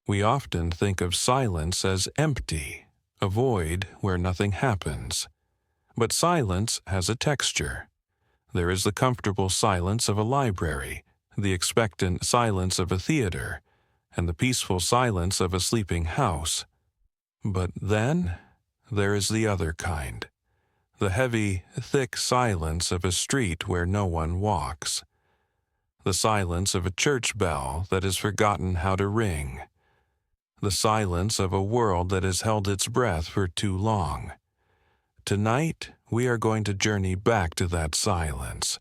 We often think of silence as empty, a void where nothing happens. But silence has a texture. There is the comfortable silence of a library, the expectant silence of a theater, and the peaceful silence of a sleeping house. But then there is the other kind, the heavy, thick silence of a street where no one walks, the silence of a church bell that has forgotten how to ring, the silence of a world that has held its breath for too long. Tonight, we are going to journey back to that silence.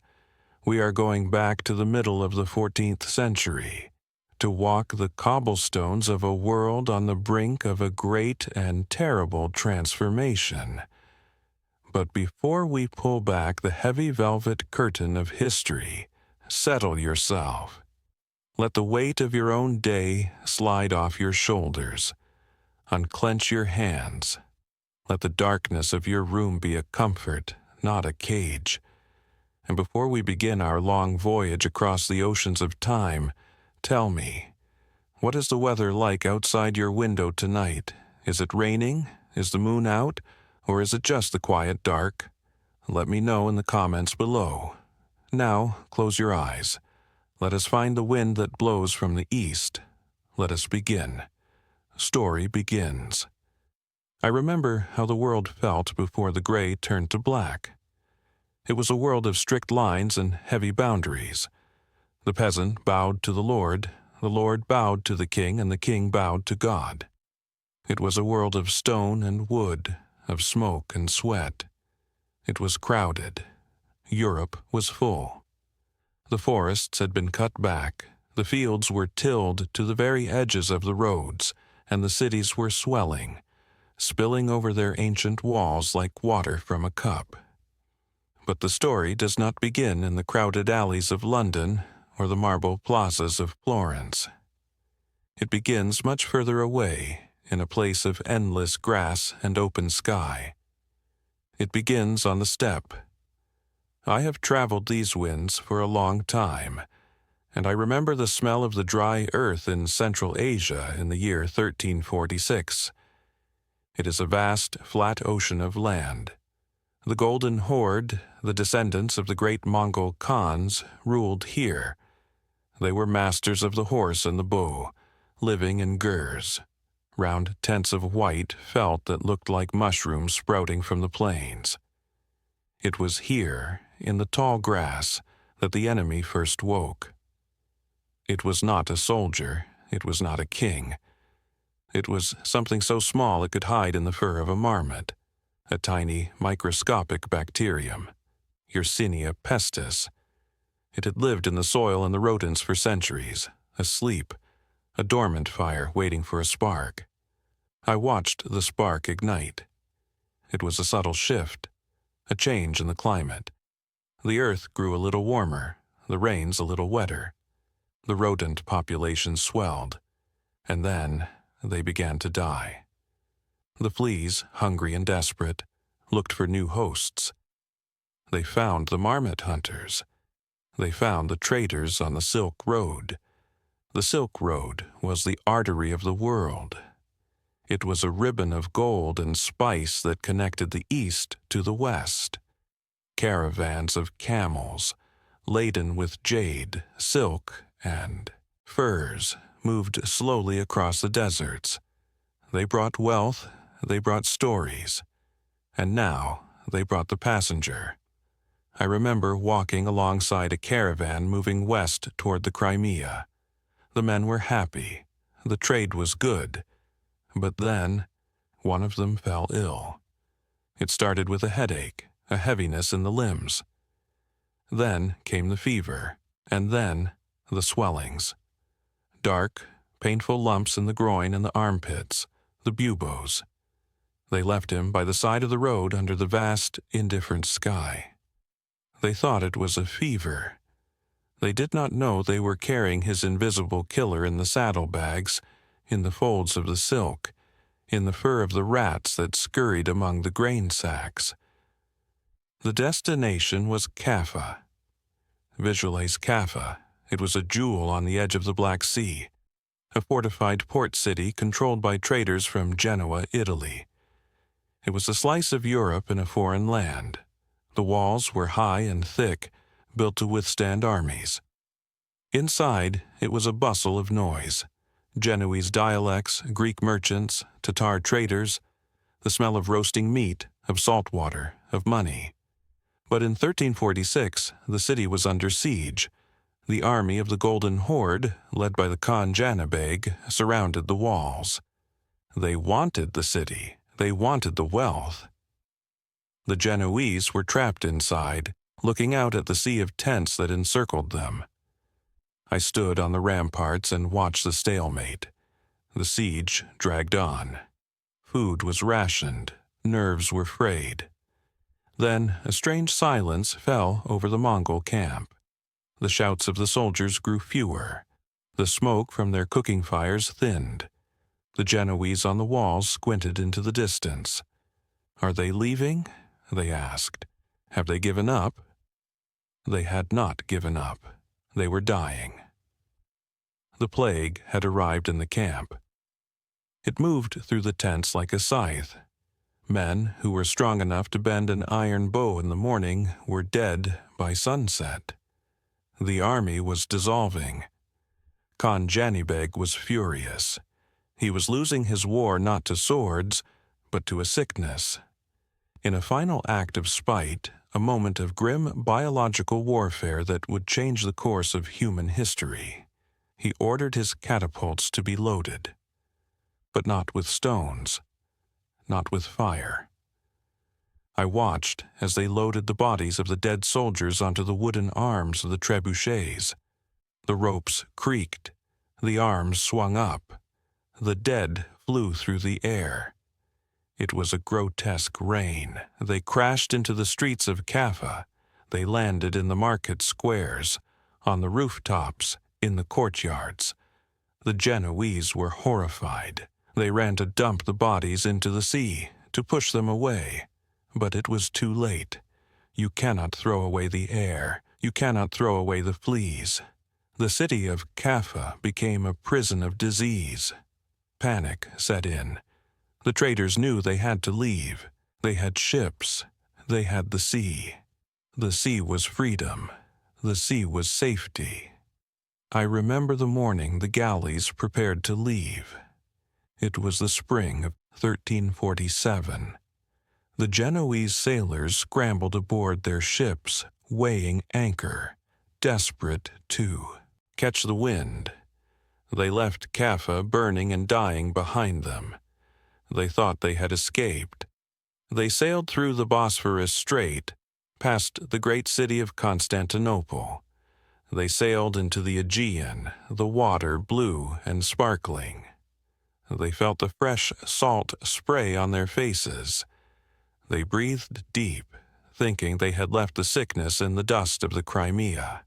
We are going back to the middle of the 14th century, to walk the cobblestones of a world on the brink of a great and terrible transformation. But before we pull back the heavy velvet curtain of history, settle yourself. Let the weight of your own day slide off your shoulders. Unclench your hands. Let the darkness of your room be a comfort, not a cage. And before we begin our long voyage across the oceans of time, tell me, what is the weather like outside your window tonight? Is it raining? Is the moon out? Or is it just the quiet dark? Let me know in the comments below. Now, close your eyes. Let us find the wind that blows from the east. Let us begin. Story begins. I remember how the world felt before the gray turned to black. It was a world of strict lines and heavy boundaries. The peasant bowed to the Lord bowed to the king, and the king bowed to God. It was a world of stone and wood, of smoke and sweat. It was crowded. Europe was full. The forests had been cut back, the fields were tilled to the very edges of the roads, and the cities were swelling, spilling over their ancient walls like water from a cup. But the story does not begin in the crowded alleys of London or the marble plazas of Florence. It begins much further away, in a place of endless grass and open sky. It begins on the steppe. I have traveled these winds for a long time, and I remember the smell of the dry earth in Central Asia in the year 1346. It is a vast, flat ocean of land. The Golden Horde, the descendants of the great Mongol Khans, ruled here. They were masters of the horse and the bow, living in gurs, round tents of white felt that looked like mushrooms sprouting from the plains. It was here, in the tall grass, that the enemy first woke. It was not a soldier, it was not a king. It was something so small it could hide in the fur of a marmot, a tiny microscopic bacterium, Yersinia pestis. It had lived in the soil and the rodents for centuries, asleep, a dormant fire waiting for a spark. I watched the spark ignite. It was a subtle shift, a change in the climate. The earth grew a little warmer, the rains a little wetter. The rodent population swelled, and then they began to die. The fleas, hungry and desperate, looked for new hosts. They found the marmot hunters. They found the traders on the Silk Road. The Silk Road was the artery of the world. It was a ribbon of gold and spice that connected the east to the west. Caravans of camels, laden with jade, silk, and furs, moved slowly across the deserts. They brought wealth, they brought stories, and now they brought the passenger. I remember walking alongside a caravan moving west toward the Crimea. The men were happy, the trade was good, but then one of them fell ill. It started with a headache, a heaviness in the limbs. Then came the fever, and then the swellings. Dark, painful lumps in the groin and the armpits, the buboes. They left him by the side of the road under the vast, indifferent sky. They thought it was a fever. They did not know they were carrying his invisible killer in the saddlebags, in the folds of the silk, in the fur of the rats that scurried among the grain sacks. The destination was Kaffa. Visualize Kaffa. It was a jewel on the edge of the Black Sea, a fortified port city controlled by traders from Genoa, Italy. It was a slice of Europe in a foreign land. The walls were high and thick, built to withstand armies. Inside, it was a bustle of noise. Genoese dialects, Greek merchants, Tatar traders, the smell of roasting meat, of salt water, of money. But in 1346, the city was under siege. The army of the Golden Horde, led by the Khan Janibeg, surrounded the walls. They wanted the city. They wanted the wealth. The Genoese were trapped inside, looking out at the sea of tents that encircled them. I stood on the ramparts and watched the stalemate. The siege dragged on. Food was rationed. Nerves were frayed. Then a strange silence fell over the Mongol camp. The shouts of the soldiers grew fewer. The smoke from their cooking fires thinned. The Genoese on the walls squinted into the distance. "Are they leaving?" they asked. "Have they given up?" They had not given up. They were dying. The plague had arrived in the camp. It moved through the tents like a scythe. Men who were strong enough to bend an iron bow in the morning were dead by sunset. The army was dissolving. Khan Janibeg was furious. He was losing his war not to swords, but to a sickness. In a final act of spite, a moment of grim biological warfare that would change the course of human history, he ordered his catapults to be loaded. But not with stones, not with fire. I watched as they loaded the bodies of the dead soldiers onto the wooden arms of the trebuchets. The ropes creaked. The arms swung up. The dead flew through the air. It was a grotesque rain. They crashed into the streets of Kaffa. They landed in the market squares, on the rooftops, in the courtyards. The Genoese were horrified. They ran to dump the bodies into the sea, to push them away. But it was too late. You cannot throw away the air. You cannot throw away the fleas. The city of Kaffa became a prison of disease. Panic set in. The traders knew they had to leave. They had ships. They had the sea. The sea was freedom. The sea was safety. I remember the morning the galleys prepared to leave. It was the spring of 1347. The Genoese sailors scrambled aboard their ships, weighing anchor, desperate to catch the wind. They left Kaffa burning and dying behind them. They thought they had escaped. They sailed through the Bosphorus Strait, past the great city of Constantinople. They sailed into the Aegean, the water blue and sparkling. They felt the fresh salt spray on their faces. They breathed deep, thinking they had left the sickness in the dust of the Crimea.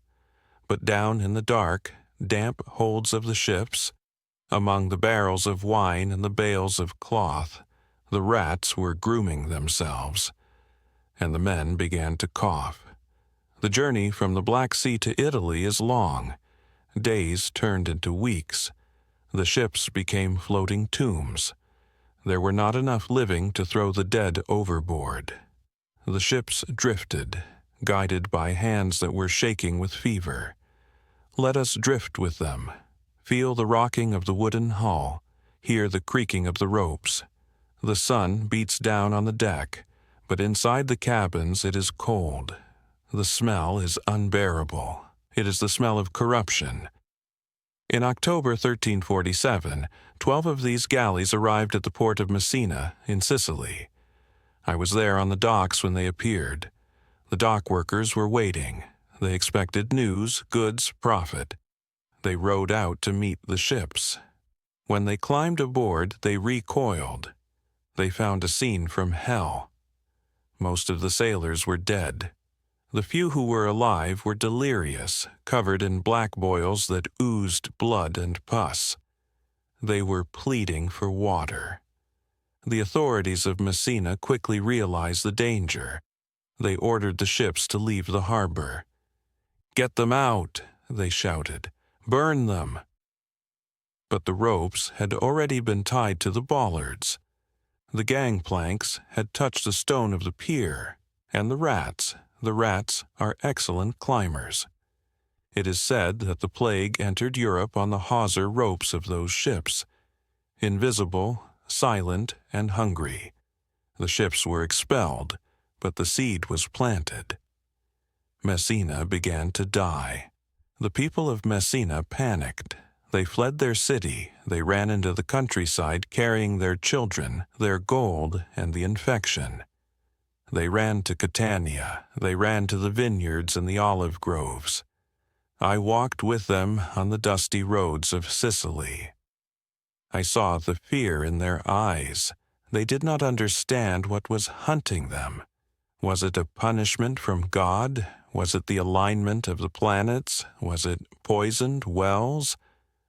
But down in the dark, damp holds of the ships, among the barrels of wine and the bales of cloth, the rats were grooming themselves, and the men began to cough. The journey from the Black Sea to Italy is long. Days turned into weeks. The ships became floating tombs. There were not enough living to throw the dead overboard. The ships drifted, guided by hands that were shaking with fever. Let us drift with them. Feel the rocking of the wooden hull. Hear the creaking of the ropes. The sun beats down on the deck, but inside the cabins it is cold. The smell is unbearable. It is the smell of corruption. In October 1347, 12 of these galleys arrived at the port of Messina in Sicily. I was there on the docks when they appeared. The dock workers were waiting. They expected news, goods, profit. They rowed out to meet the ships. When they climbed aboard, they recoiled. They found a scene from hell. Most of the sailors were dead. The few who were alive were delirious, covered in black boils that oozed blood and pus. They were pleading for water. The authorities of Messina quickly realized the danger. They ordered the ships to leave the harbor. "Get them out," they shouted. "Burn them." but the ropes had already been tied to the bollards. The gangplanks had touched the stone of the pier, and the rats are excellent climbers. It is said that the plague entered Europe on the hawser ropes of those ships. Invisible, silent, and hungry, the ships were expelled, but the seed was planted. Messina began to die. The people of Messina panicked. They fled their city. They ran into the countryside carrying their children, their gold, and the infection. They ran to Catania. They ran to the vineyards and the olive groves. I walked with them on the dusty roads of Sicily. I saw the fear in their eyes. They did not understand what was hunting them. Was it a punishment from God? Was it the alignment of the planets? Was it poisoned wells?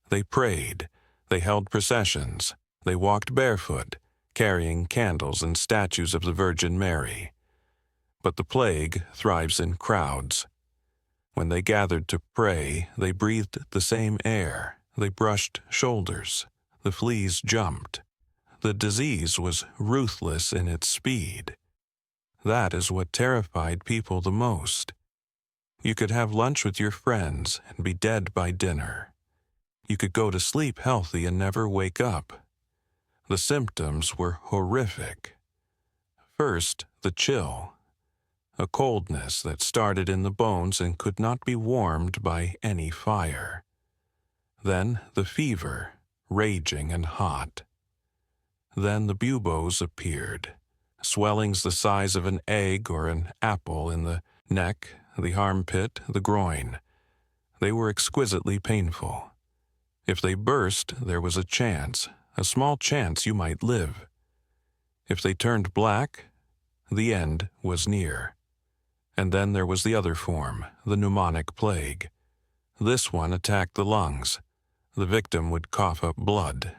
They prayed. They held processions. They walked barefoot, carrying candles and statues of the Virgin Mary. But the plague thrives in crowds. When they gathered to pray, they breathed the same air. They brushed shoulders. The fleas jumped. The disease was ruthless in its speed. That is what terrified people the most. You could have lunch with your friends and be dead by dinner. You could go to sleep healthy and never wake up. The symptoms were horrific. First, the chill, a coldness that started in the bones and could not be warmed by any fire. Then the fever, raging and hot. Then the buboes appeared, swellings the size of an egg or an apple in the neck, the armpit, the groin. They were exquisitely painful. If they burst, there was a small chance you might live. If they turned black, the end was near. And then there was the other form, the pneumonic plague. This one attacked the lungs. The victim would cough up blood.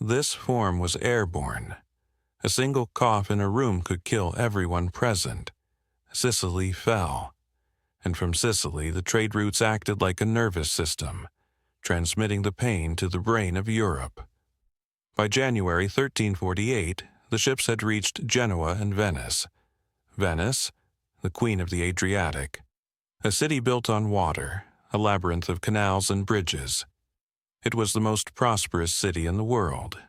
This form was airborne. A single cough in a room could kill everyone present. Sicily fell. And from Sicily, the trade routes acted like a nervous system, transmitting the pain to the brain of Europe. By January 1348, the ships had reached Genoa and Venice. Venice, the queen of the Adriatic, a city built on water, a labyrinth of canals and bridges. It was the most prosperous city in the world.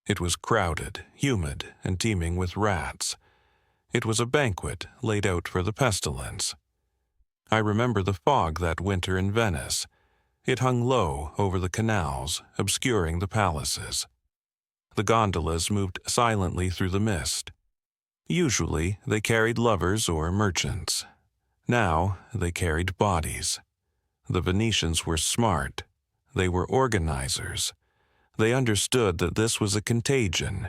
It was crowded, humid, and teeming with rats. It was a banquet laid out for the pestilence. I remember the fog that winter in Venice. It hung low over the canals, obscuring the palaces. The gondolas moved silently through the mist. Usually, they carried lovers or merchants. Now, they carried bodies. The Venetians were smart. They were organizers. They understood that this was a contagion,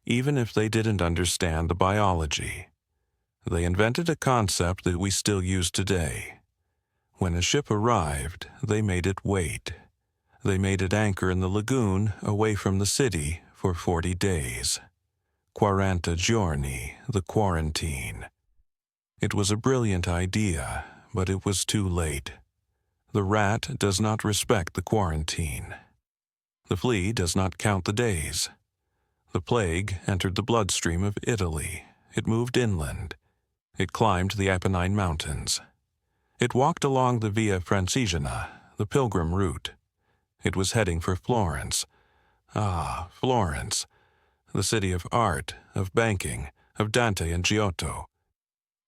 even if they didn't understand the biology. They invented a concept that we still use today. When a ship arrived, they made it wait. They made it anchor in the lagoon away from the city for 40 days. 40 giorni, the quarantine. It was a brilliant idea, but it was too late. The rat does not respect the quarantine. The flea does not count the days. The plague entered the bloodstream of Italy. It moved inland. It climbed the Apennine Mountains. It walked along the Via Francigena, the pilgrim route. It was heading for Florence. Ah, Florence, the city of art, of banking, of Dante and Giotto.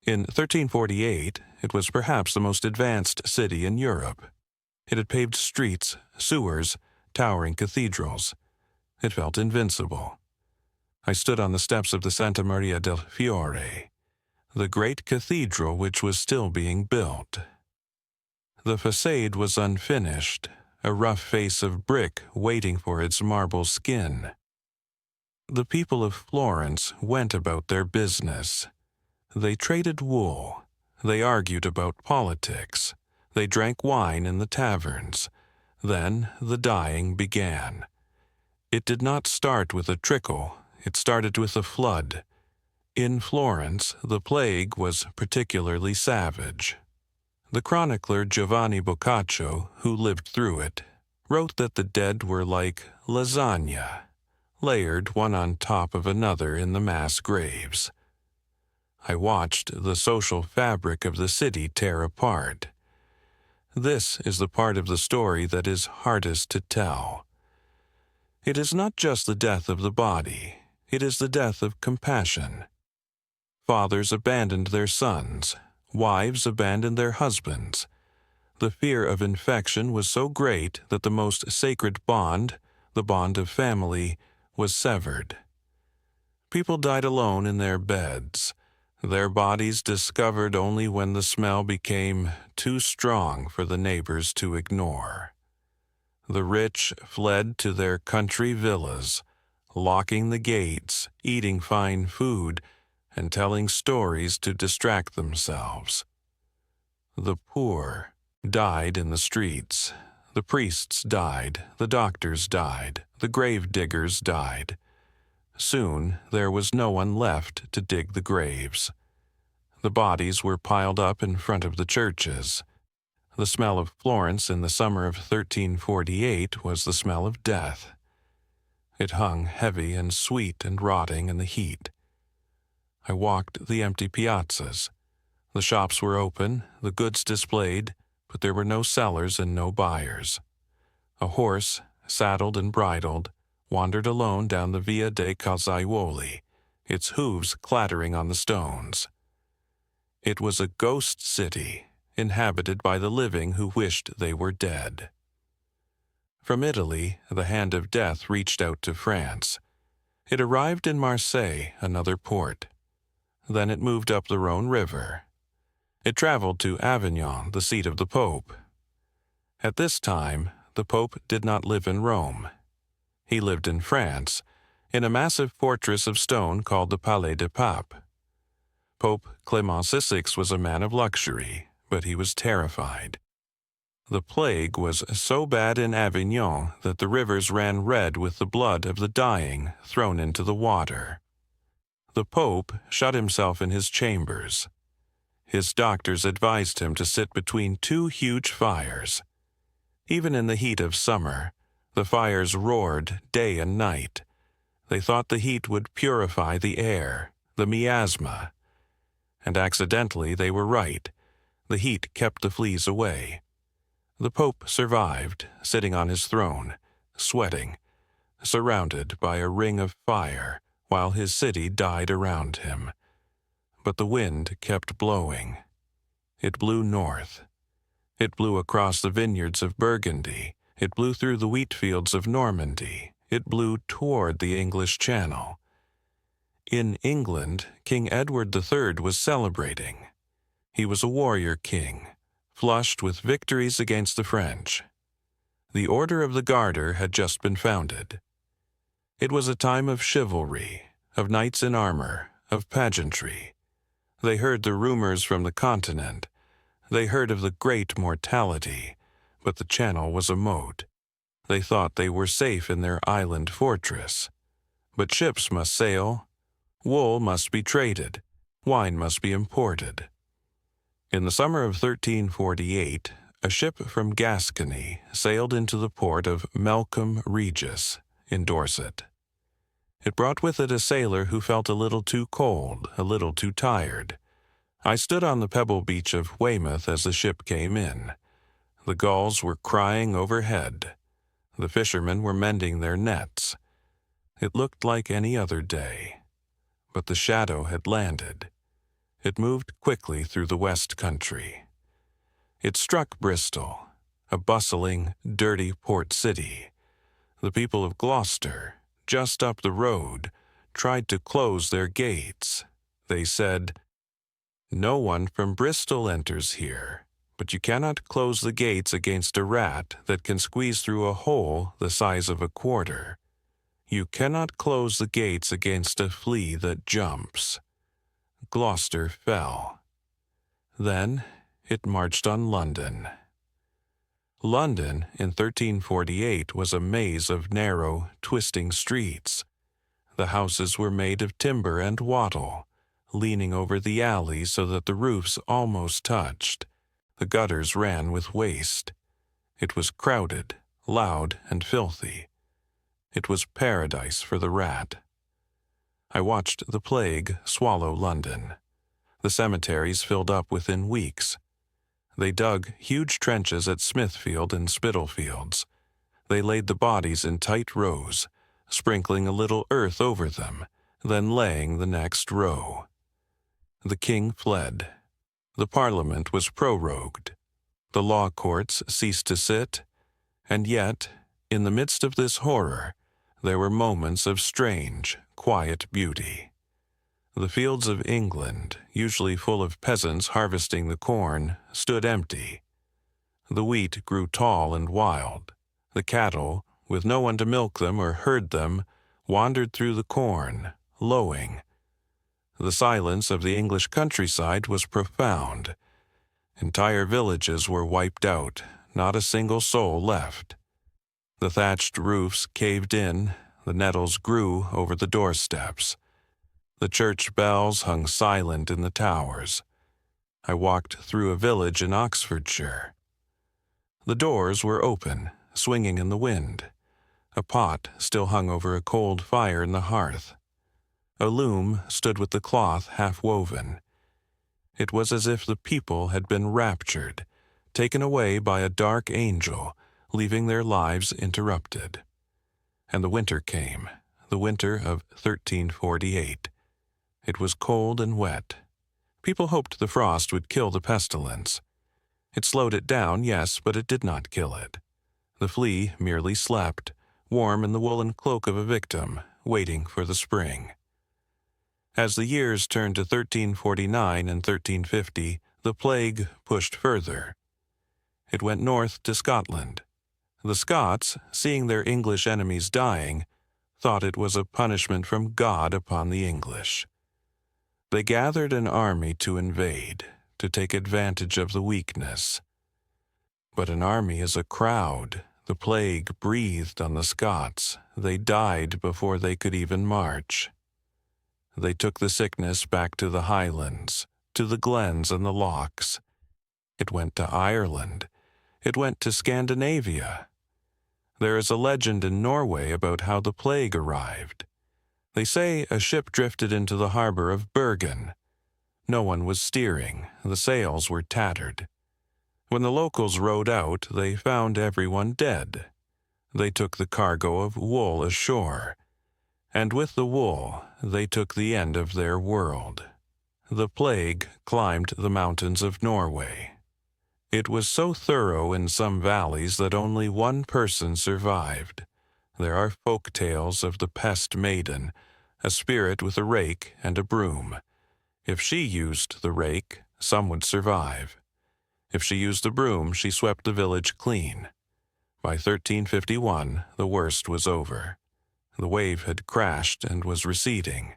In 1348, it was perhaps the most advanced city in Europe. It had paved streets, sewers, towering cathedrals. It felt invincible. I stood on the steps of the Santa Maria del Fiore, the great cathedral which was still being built. The facade was unfinished, a rough face of brick waiting for its marble skin. The people of Florence went about their business. They traded wool. They argued about politics. They drank wine in the taverns. Then the dying began. It did not start with a trickle. It started with a flood. In Florence, the plague was particularly savage. The chronicler Giovanni Boccaccio, who lived through it, wrote that the dead were like lasagna, layered one on top of another in the mass graves. I watched the social fabric of the city tear apart. This is the part of the story that is hardest to tell. It is not just the death of the body, it is the death of compassion. Fathers abandoned their sons, wives abandoned their husbands. The fear of infection was so great that the most sacred bond, the bond of family, was severed. People died alone in their beds, their bodies discovered only when the smell became too strong for the neighbors to ignore. The rich fled to their country villas, locking the gates, eating fine food, and telling stories to distract themselves. The poor died in the streets. The priests died, the doctors died, the grave diggers died. Soon there was no one left to dig the graves. The bodies were piled up in front of the churches. The smell of Florence in the summer of 1348 was the smell of death. It hung heavy and sweet and rotting in the heat. I walked the empty piazzas. The shops were open, the goods displayed, but there were no sellers and no buyers. A horse, saddled and bridled, wandered alone down the Via dei Calzaioli, its hooves clattering on the stones. It was a ghost city, inhabited by the living who wished they were dead. From Italy, the hand of death reached out to France. It arrived in Marseille, another port. Then it moved up the Rhone River. It traveled to Avignon, the seat of the Pope. At this time, the Pope did not live in Rome. He lived in France, in a massive fortress of stone called the Palais des Papes. Pope Clement VI was a man of luxury, but he was terrified. The plague was so bad in Avignon that the rivers ran red with the blood of the dying thrown into the water. The Pope shut himself in his chambers. His doctors advised him to sit between two huge fires. Even in the heat of summer, the fires roared day and night. They thought the heat would purify the air, the miasma. And accidentally they were right. The heat kept the fleas away. The Pope survived, sitting on his throne, sweating, surrounded by a ring of fire, while his city died around him. But the wind kept blowing. It blew north. It blew across the vineyards of Burgundy. It blew through the wheat fields of Normandy. It blew toward the English Channel. In England, King Edward III was celebrating. He was a warrior king, flushed with victories against the French. The Order of the Garter had just been founded. It was a time of chivalry, of knights in armor, of pageantry. They heard the rumors from the continent. They heard of the great mortality, but the Channel was a moat. They thought they were safe in their island fortress. But ships must sail, wool must be traded, wine must be imported. In the summer of 1348, a ship from Gascony sailed into the port of Melcombe Regis in Dorset. It brought with it a sailor who felt a little too cold, a little too tired. I stood on the pebble beach of Weymouth as the ship came in. The gulls were crying overhead. The fishermen were mending their nets. It looked like any other day. But the shadow had landed. It moved quickly through the West Country. It struck Bristol, a bustling, dirty port city. The people of Gloucester, just up the road, tried to close their gates. They said, "No one from Bristol enters here, but you cannot close the gates against a rat that can squeeze through a hole the size of a quarter. You cannot close the gates against a flea that jumps." Gloucester fell. Then it marched on London. London in 1348 was a maze of narrow, twisting streets. The houses were made of timber and wattle, leaning over the alleys so that the roofs almost touched. The gutters ran with waste. It was crowded, loud and filthy. It was paradise for the rat. I watched the plague swallow London. The cemeteries filled up within weeks. They dug huge trenches at Smithfield and Spitalfields. They laid the bodies in tight rows, sprinkling a little earth over them, then laying the next row. The king fled. The parliament was prorogued. The law courts ceased to sit, and yet, in the midst of this horror, there were moments of strange, quiet beauty. The fields of England, usually full of peasants harvesting the corn, stood empty. The wheat grew tall and wild. The cattle, with no one to milk them or herd them, wandered through the corn, lowing. The silence of the English countryside was profound. Entire villages were wiped out, not a single soul left. The thatched roofs caved in, the nettles grew over the doorsteps. The church bells hung silent in the towers. I walked through a village in Oxfordshire. The doors were open, swinging in the wind. A pot still hung over a cold fire in the hearth. A loom stood with the cloth half woven. It was as if the people had been raptured, taken away by a dark angel, leaving their lives interrupted. And the winter came, the winter of 1348. It was cold and wet. People hoped the frost would kill the pestilence. It slowed it down, yes, but it did not kill it. The flea merely slept, warm in the woolen cloak of a victim, waiting for the spring. As the years turned to 1349 and 1350, the plague pushed further. It went north to Scotland. The Scots, seeing their English enemies dying, thought it was a punishment from God upon the English. They gathered an army to invade, to take advantage of the weakness. But an army is a crowd. The plague breathed on the Scots. They died before they could even march. They took the sickness back to the Highlands, to the glens and the lochs. It went to Ireland. It went to Scandinavia. There is a legend in Norway about how the plague arrived. They say a ship drifted into the harbor of Bergen. No one was steering. The sails were tattered. When the locals rowed out, they found everyone dead. They took the cargo of wool ashore, and with the wool they took the end of their world. The plague climbed the mountains of Norway. It was so thorough in some valleys that only one person survived. There are folk tales of the pest maiden, a spirit with a rake and a broom. If she used the rake, some would survive. If she used the broom, she swept the village clean. By 1351, the worst was over. The wave had crashed and was receding.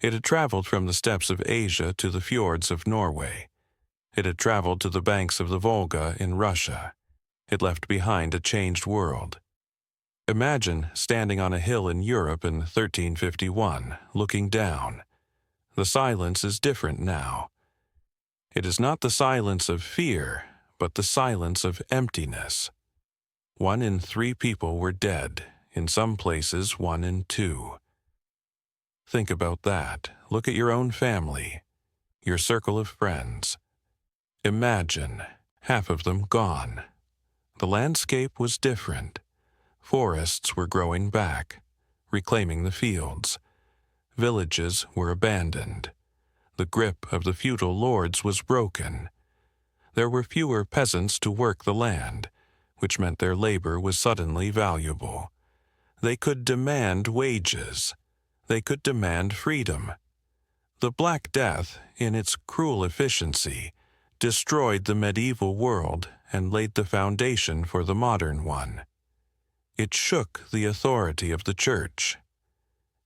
It had traveled from the steppes of Asia to the fjords of Norway. It had traveled to the banks of the Volga in Russia. It left behind a changed world. Imagine standing on a hill in Europe in 1351, looking down. The silence is different now. It is not the silence of fear, but the silence of emptiness. 1 in 3 people were dead, in some places 1 in 2. Think about that. Look at your own family, your circle of friends. Imagine, half of them gone. The landscape was different. Forests were growing back, reclaiming the fields. Villages were abandoned. The grip of the feudal lords was broken. There were fewer peasants to work the land, which meant their labor was suddenly valuable. They could demand wages. They could demand freedom. The Black Death, in its cruel efficiency, destroyed the medieval world and laid the foundation for the modern one. It shook the authority of the church.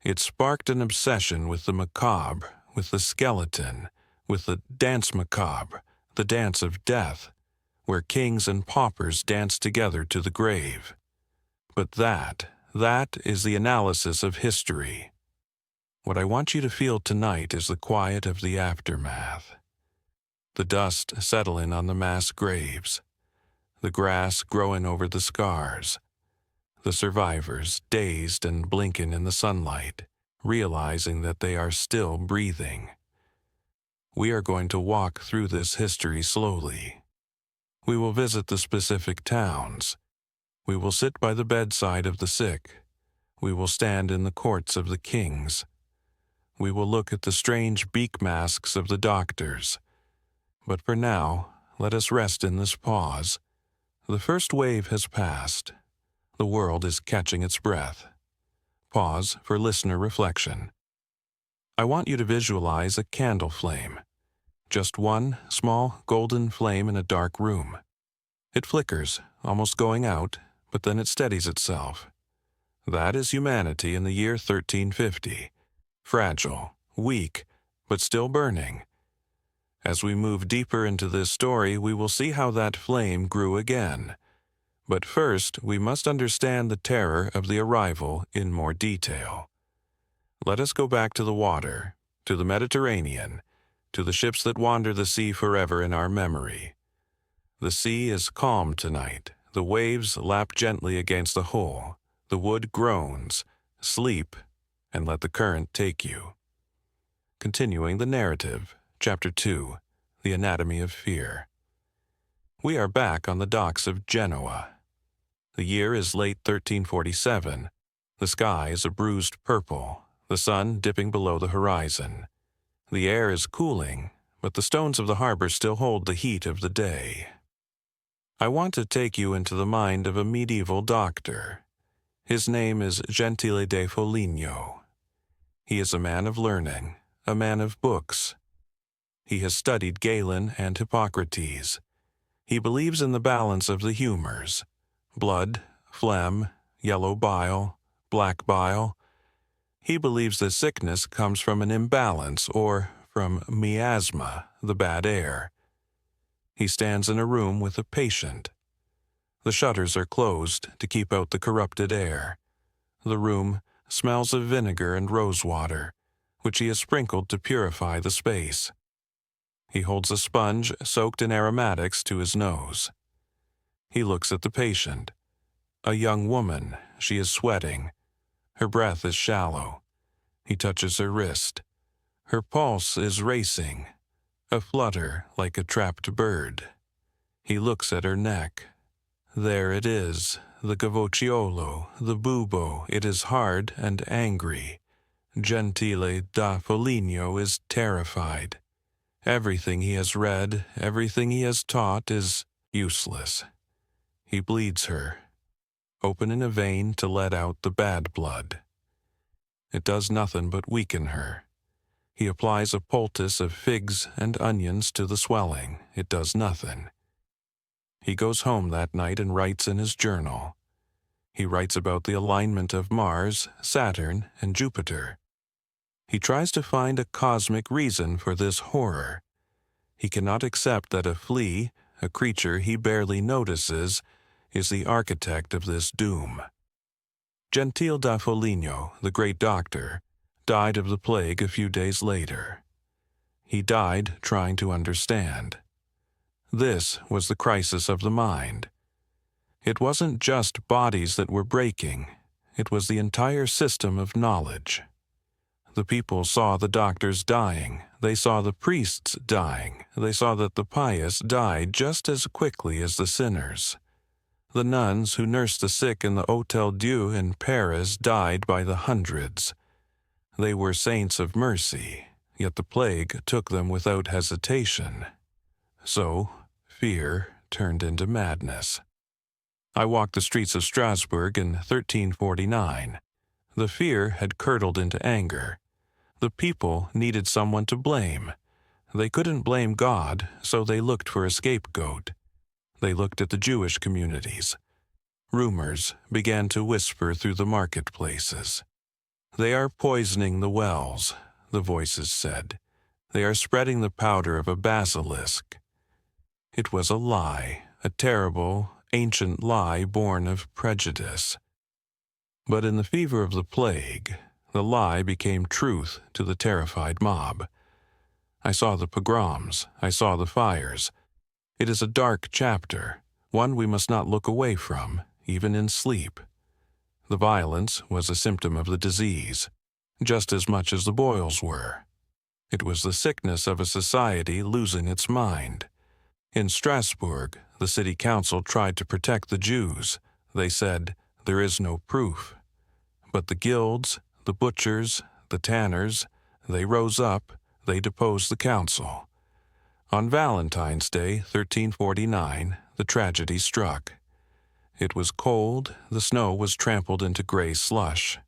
It sparked an obsession with the macabre, with the skeleton, with the dance macabre, the dance of death, where kings and paupers danced together to the grave. But that is the analysis of history. What I want you to feel tonight is the quiet of the aftermath. The dust settling on the mass graves. the grass growing over the scars, the survivors dazed and blinking in the sunlight, realizing that they are still breathing. We are going to walk through this history slowly. We will visit the specific towns. We will sit by the bedside of the sick. We will stand in the courts of the kings. We will look at the strange beak masks of the doctors. But for now, let us rest in this pause. The first wave has passed. The world is catching its breath. Pause for listener reflection. I want you to visualize a candle flame. Just one small golden flame in a dark room. It flickers, almost going out, but then it steadies itself. That is humanity in the year 1350. Fragile, weak, but still burning. As we move deeper into this story, we will see how that flame grew again. But first, we must understand the terror of the arrival in more detail. Let us go back to the water, to the Mediterranean, to the ships that wander the sea forever in our memory. The sea is calm tonight. The waves lap gently against the hull. The wood groans. Sleep, and let the current take you. Continuing the narrative, Chapter 2, The Anatomy of Fear. We are back on the docks of Genoa. The year is late 1347. The sky is a bruised purple, the sun dipping below the horizon. The air is cooling, but the stones of the harbor still hold the heat of the day. I want to take you into the mind of a medieval doctor. His name is Gentile da Foligno. He is a man of learning, a man of books. He has studied Galen and Hippocrates. He believes in the balance of the humors: blood, phlegm, yellow bile, black bile. He believes that sickness comes from an imbalance or from miasma, the bad air. He stands in a room with a patient. The shutters are closed to keep out the corrupted air. The room smells of vinegar and rosewater, which he has sprinkled to purify the space. He holds a sponge soaked in aromatics to his nose. He looks at the patient. A young woman, she is sweating. Her breath is shallow. He touches her wrist. Her pulse is racing, a flutter like a trapped bird. He looks at her neck. There it is, the cavocciolo, the bubo. It is hard and angry. Gentile da Foligno is terrified. Everything he has read, everything he has taught is useless. He bleeds her, opening a vein to let out the bad blood. It does nothing but weaken her. He applies a poultice of figs and onions to the swelling. It does nothing. He goes home that night and writes in his journal. He writes about the alignment of Mars, Saturn, and Jupiter. He tries to find a cosmic reason for this horror. He cannot accept that a flea, a creature he barely notices, is the architect of this doom. Gentile da Foligno, the great doctor, died of the plague a few days later. He died trying to understand. This was the crisis of the mind. It wasn't just bodies that were breaking. It was the entire system of knowledge. The people saw the doctors dying. They saw the priests dying. They saw that the pious died just as quickly as the sinners. The nuns who nursed the sick in the Hôtel Dieu in Paris died by the hundreds. They were saints of mercy, yet the plague took them without hesitation. So, fear turned into madness. I walked the streets of Strasbourg in 1349. The fear had curdled into anger. The people needed someone to blame. They couldn't blame God, so they looked for a scapegoat. They looked at the Jewish communities. Rumors began to whisper through the marketplaces. They are poisoning the wells, the voices said. They are spreading the powder of a basilisk. It was a lie, a terrible, ancient lie born of prejudice. But in the fever of the plague, the lie became truth to the terrified mob. I saw the pogroms. I saw the fires. It is a dark chapter, one we must not look away from, even in sleep. The violence was a symptom of the disease, just as much as the boils were. It was the sickness of a society losing its mind. In Strasbourg, the city council tried to protect the Jews. They said, "There is no proof." But the guilds, the butchers, the tanners, they rose up, they deposed the council. On Valentine's Day, 1349, the tragedy struck. It was cold, the snow was trampled into gray slush.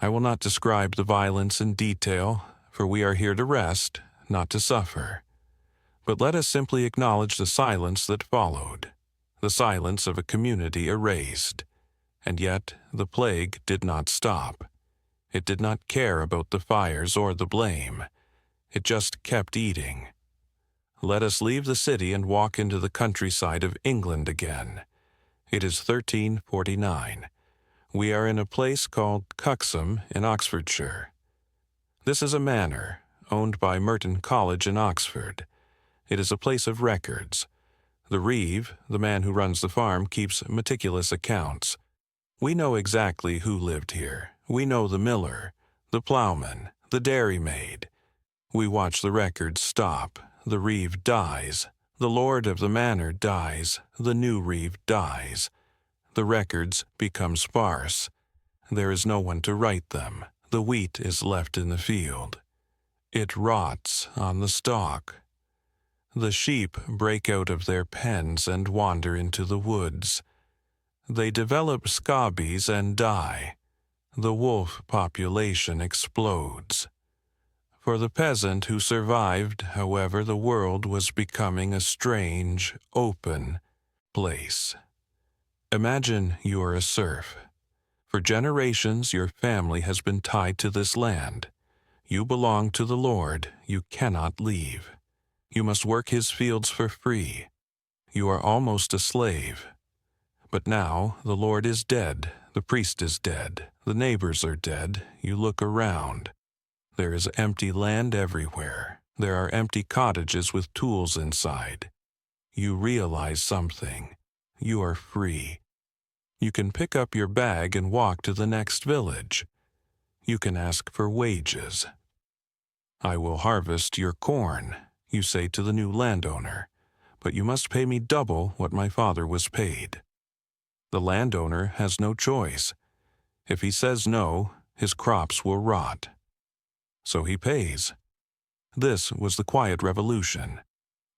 I will not describe the violence in detail, for we are here to rest, not to suffer. But let us simply acknowledge the silence that followed, the silence of a community erased. And yet the plague did not stop. It did not care about the fires or the blame. It just kept eating. Let us leave the city and walk into the countryside of England again. It is 1349. We are in a place called Cuxham in Oxfordshire. This is a manor, owned by Merton College in Oxford. It is a place of records. The reeve, the man who runs the farm, keeps meticulous accounts. We know exactly who lived here. We know the miller, the plowman, the dairymaid. We watch the records stop. The reeve dies. The lord of the manor dies. The new reeve dies. The records become sparse. There is no one to write them. The wheat is left in the field. It rots on the stalk. The sheep break out of their pens and wander into the woods. They develop scabies and die. The wolf population explodes. For the peasant who survived, however, the world was becoming a strange, open place. Imagine you are a serf. For generations your family has been tied to this land. You belong to the Lord. You cannot leave. You must work his fields for free. You are almost a slave. But now the Lord is dead, the priest is dead, the neighbors are dead. You look around. There is empty land everywhere. There are empty cottages with tools inside. You realize something. You are free. You can pick up your bag and walk to the next village. You can ask for wages. "I will harvest your corn," you say to the new landowner, "but you must pay me double what my father was paid." The landowner has no choice. If he says no, his crops will rot. So he pays. This was the Quiet Revolution.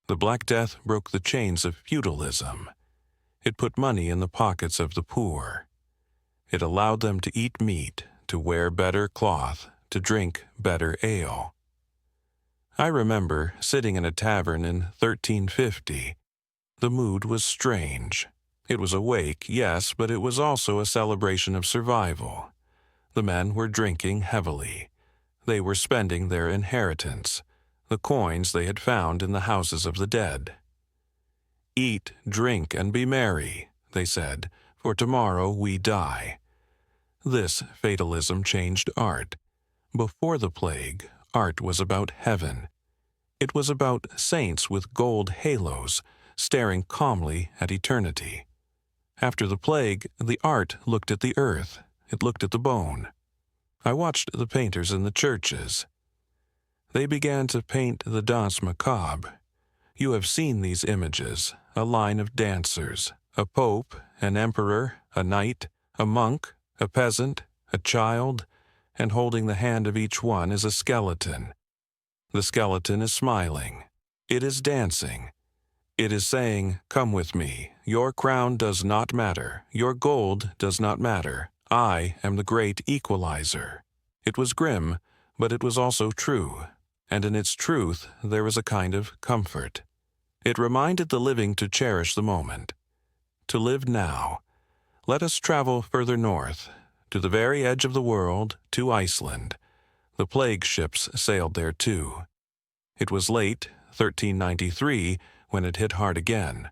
The Black Death broke the chains of feudalism. It put money in the pockets of the poor. It allowed them to eat meat, to wear better cloth, to drink better ale. I remember sitting in a tavern in 1350. The mood was strange. It was awake, yes, but it was also a celebration of survival. The men were drinking heavily. They were spending their inheritance, the coins they had found in the houses of the dead. "Eat, drink, and be merry," they said, "for tomorrow we die." This fatalism changed art. Before the plague, art was about heaven. It was about saints with gold halos, staring calmly at eternity. After the plague, the art looked at the earth. It looked at the bone. I watched the painters in the churches. They began to paint the danse macabre. You have seen these images, a line of dancers, a pope, an emperor, a knight, a monk, a peasant, a child, and holding the hand of each one is a skeleton. The skeleton is smiling. It is dancing. It is saying, "Come with me. Your crown does not matter. Your gold does not matter. I am the great equalizer." It was grim, but it was also true, and in its truth there was a kind of comfort. It reminded the living to cherish the moment, to live now. Let us travel further north, to the very edge of the world, to Iceland. The plague ships sailed there too. It was late, 1393, when it hit hard again.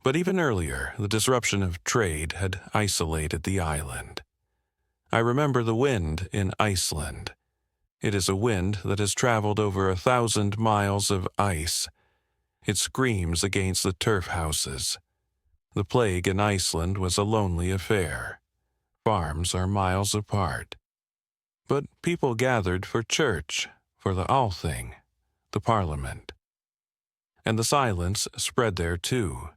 But even earlier, the disruption of trade had isolated the island. I remember the wind in Iceland. It is a wind that has traveled over 1,000 miles of ice. It screams against the turf houses. The plague in Iceland was a lonely affair. Farms are miles apart. But people gathered for church, for the Althing, the parliament. And the silence spread there too.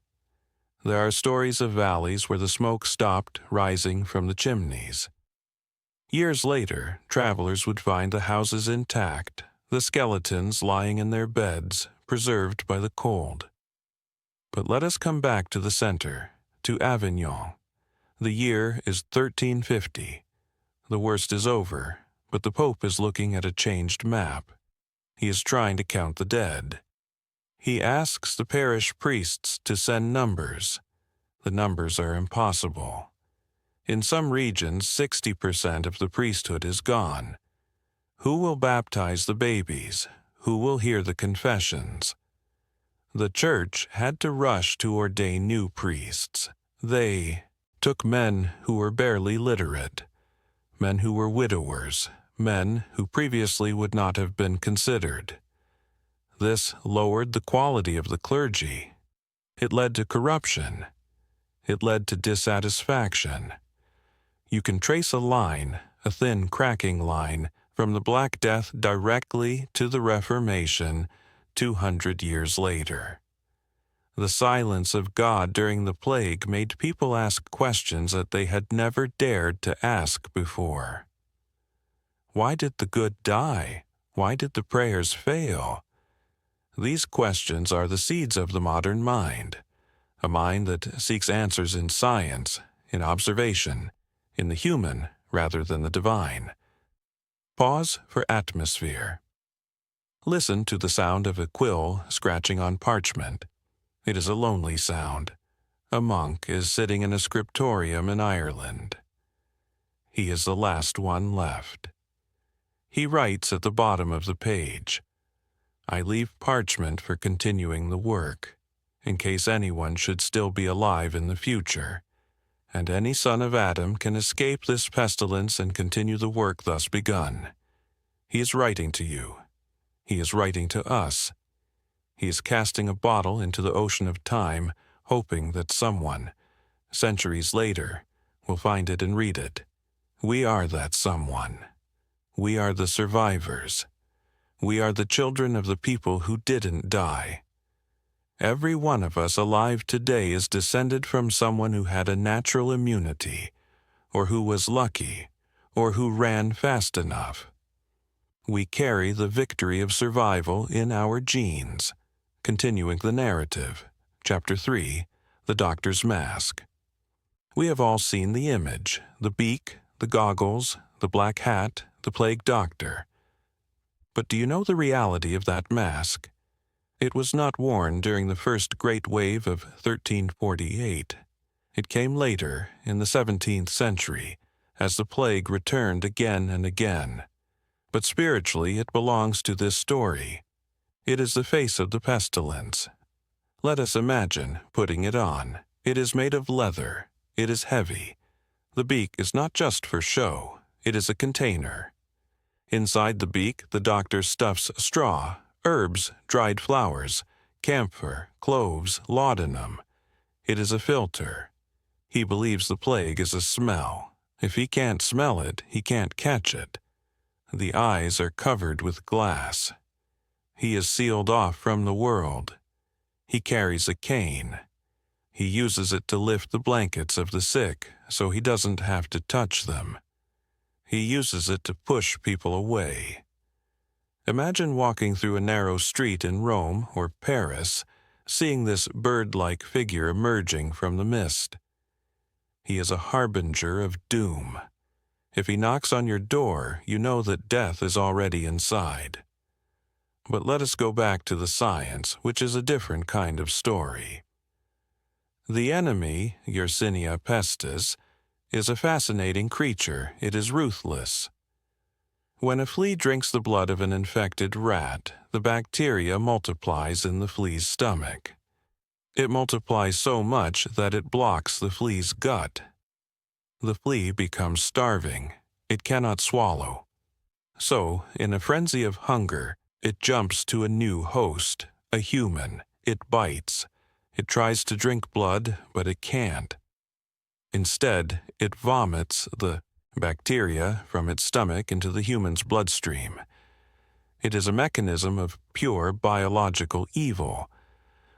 There are stories of valleys where the smoke stopped rising from the chimneys. Years later, travelers would find the houses intact, the skeletons lying in their beds, preserved by the cold. But let us come back to the center, to Avignon. The year is 1350. The worst is over, but the Pope is looking at a changed map. He is trying to count the dead. He asks the parish priests to send numbers. The numbers are impossible. In some regions, 60% of the priesthood is gone. Who will baptize the babies? Who will hear the confessions? The church had to rush to ordain new priests. They took men who were barely literate, men who were widowers, men who previously would not have been considered. This lowered the quality of the clergy. It led to corruption. It led to dissatisfaction. You can trace a line, a thin, cracking line, from the Black Death directly to the Reformation 200 years later. The silence of God during the plague made people ask questions that they had never dared to ask before. Why did the good die? Why did the prayers fail? These questions are the seeds of the modern mind, a mind that seeks answers in science, in observation, in the human rather than the divine. Pause for atmosphere. Listen to the sound of a quill scratching on parchment. It is a lonely sound. A monk is sitting in a scriptorium in Ireland. He is the last one left. He writes at the bottom of the page, "I leave parchment for continuing the work, in case anyone should still be alive in the future, and any son of Adam can escape this pestilence and continue the work thus begun. He is writing to you. He is writing to us. He is casting a bottle into the ocean of time, hoping that someone, centuries later, will find it and read it. We are that someone. We are the survivors. We are the children of the people who didn't die. Every one of us alive today is descended from someone who had a natural immunity, or who was lucky, or who ran fast enough. We carry the victory of survival in our genes." Continuing the narrative, Chapter 3, The Doctor's Mask. We have all seen the image, the beak, the goggles, the black hat, the plague doctor. But do you know the reality of that mask? It was not worn during the first great wave of 1348. It came later, in the 17th century, as the plague returned again and again. But spiritually it belongs to this story. It is the face of the pestilence. Let us imagine putting it on. It is made of leather. It is heavy. The beak is not just for show. It is a container. Inside the beak, the doctor stuffs straw, herbs, dried flowers, camphor, cloves, laudanum. It is a filter. He believes the plague is a smell. If he can't smell it, he can't catch it. The eyes are covered with glass. He is sealed off from the world. He carries a cane. He uses it to lift the blankets of the sick so he doesn't have to touch them. He uses it to push people away. Imagine walking through a narrow street in Rome or Paris, seeing this bird-like figure emerging from the mist. He is a harbinger of doom. If he knocks on your door, you know that death is already inside. But let us go back to the science, which is a different kind of story. The enemy, Yersinia pestis, is a fascinating creature. It is ruthless. When a flea drinks the blood of an infected rat, the bacteria multiplies in the flea's stomach. It multiplies so much that it blocks the flea's gut. The flea becomes starving. It cannot swallow. So, in a frenzy of hunger, it jumps to a new host, a human. It bites. It tries to drink blood, but it can't. Instead, it vomits the bacteria from its stomach into the human's bloodstream. It is a mechanism of pure biological evil,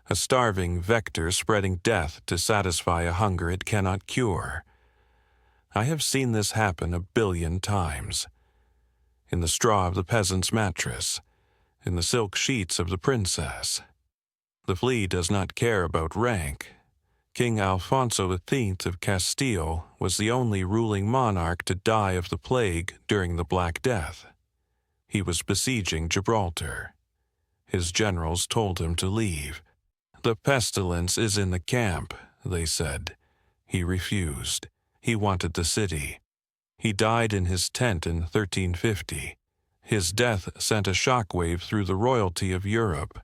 a starving vector spreading death to satisfy a hunger it cannot cure. I have seen this happen 1,000,000,000 times. In the straw of the peasant's mattress, in the silk sheets of the princess. The flea does not care about rank. King Alfonso X of Castile was the only ruling monarch to die of the plague during the Black Death. He was besieging Gibraltar. His generals told him to leave. "The pestilence is in the camp," they said. He refused. He wanted the city. He died in his tent in 1350. His death sent a shockwave through the royalty of Europe.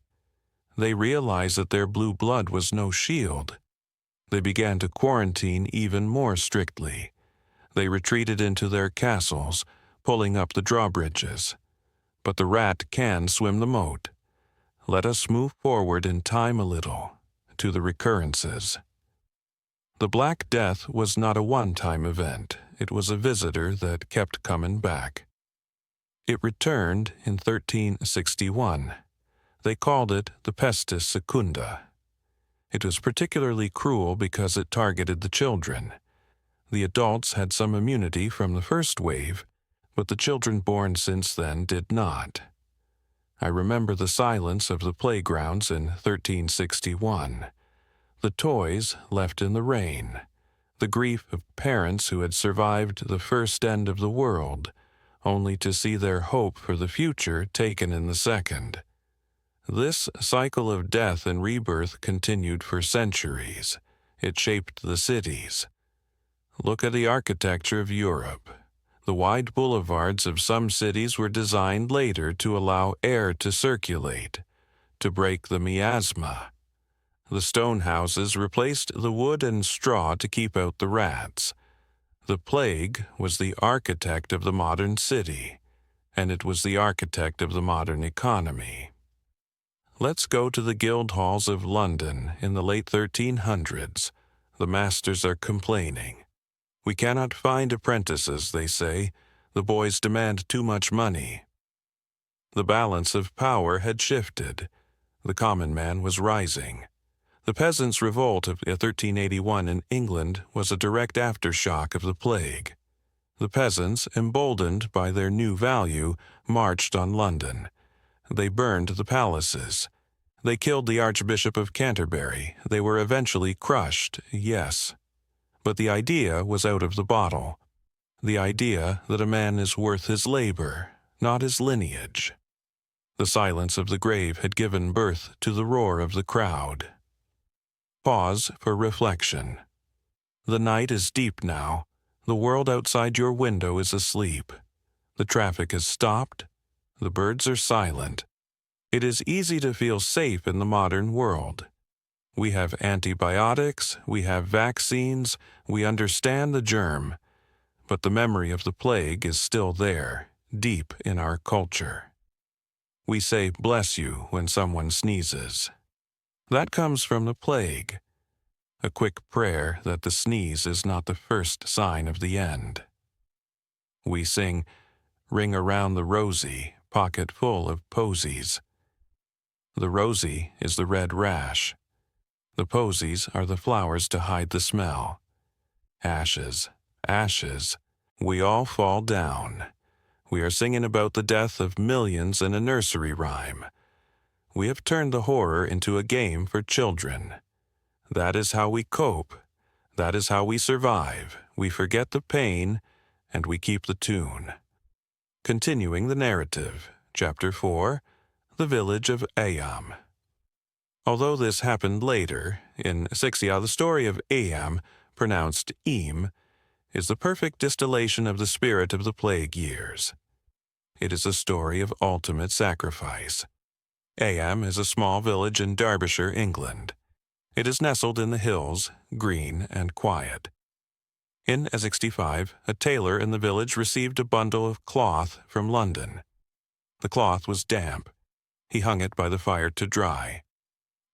They realized that their blue blood was no shield. They began to quarantine even more strictly. They retreated into their castles, pulling up the drawbridges. But the rat can swim the moat. Let us move forward in time a little, to the recurrences. The Black Death was not a one-time event. It was a visitor that kept coming back. It returned in 1361. They called it the Pestis Secunda. It was particularly cruel because it targeted the children. The adults had some immunity from the first wave, but the children born since then did not. I remember the silence of the playgrounds in 1361, the toys left in the rain, the grief of parents who had survived the first end of the world, only to see their hope for the future taken in the second. This cycle of death and rebirth continued for centuries. It shaped the cities. Look at the architecture of Europe. The wide boulevards of some cities were designed later to allow air to circulate, to break the miasma. The stone houses replaced the wood and straw to keep out the rats. The plague was the architect of the modern city, and it was the architect of the modern economy. Let's go to the guild halls of London in the late 1300s. The masters are complaining. "We cannot find apprentices," they say. "The boys demand too much money." The balance of power had shifted. The common man was rising. The peasants' revolt of 1381 in England was a direct aftershock of the plague. The peasants, emboldened by their new value, marched on London. They burned the palaces. They killed the Archbishop of Canterbury. They were eventually crushed, yes. But the idea was out of the bottle. The idea that a man is worth his labor, not his lineage. The silence of the grave had given birth to the roar of the crowd. Pause for reflection. The night is deep now. The world outside your window is asleep. The traffic has stopped. The birds are silent. It is easy to feel safe in the modern world. We have antibiotics, we have vaccines, we understand the germ, but the memory of the plague is still there, deep in our culture. We say "bless you" when someone sneezes. That comes from the plague. A quick prayer that the sneeze is not the first sign of the end. We sing "Ring Around the Rosy," pocket full of posies. The rosy is the red rash. The posies are the flowers to hide the smell. Ashes, ashes, we all fall down. We are singing about the death of millions in a nursery rhyme. We have turned the horror into a game for children. That is how we cope. That is how we survive. We forget the pain, and we keep the tune. Continuing the narrative, Chapter 4, The Village of Ayam. Although this happened later, in Sixia, the story of Ayam, pronounced Eam, is the perfect distillation of the spirit of the plague years. It is a story of ultimate sacrifice. Ayam is a small village in Derbyshire, England. It is nestled in the hills, green and quiet. In 65, a tailor in the village received a bundle of cloth from London. The cloth was damp. He hung it by the fire to dry.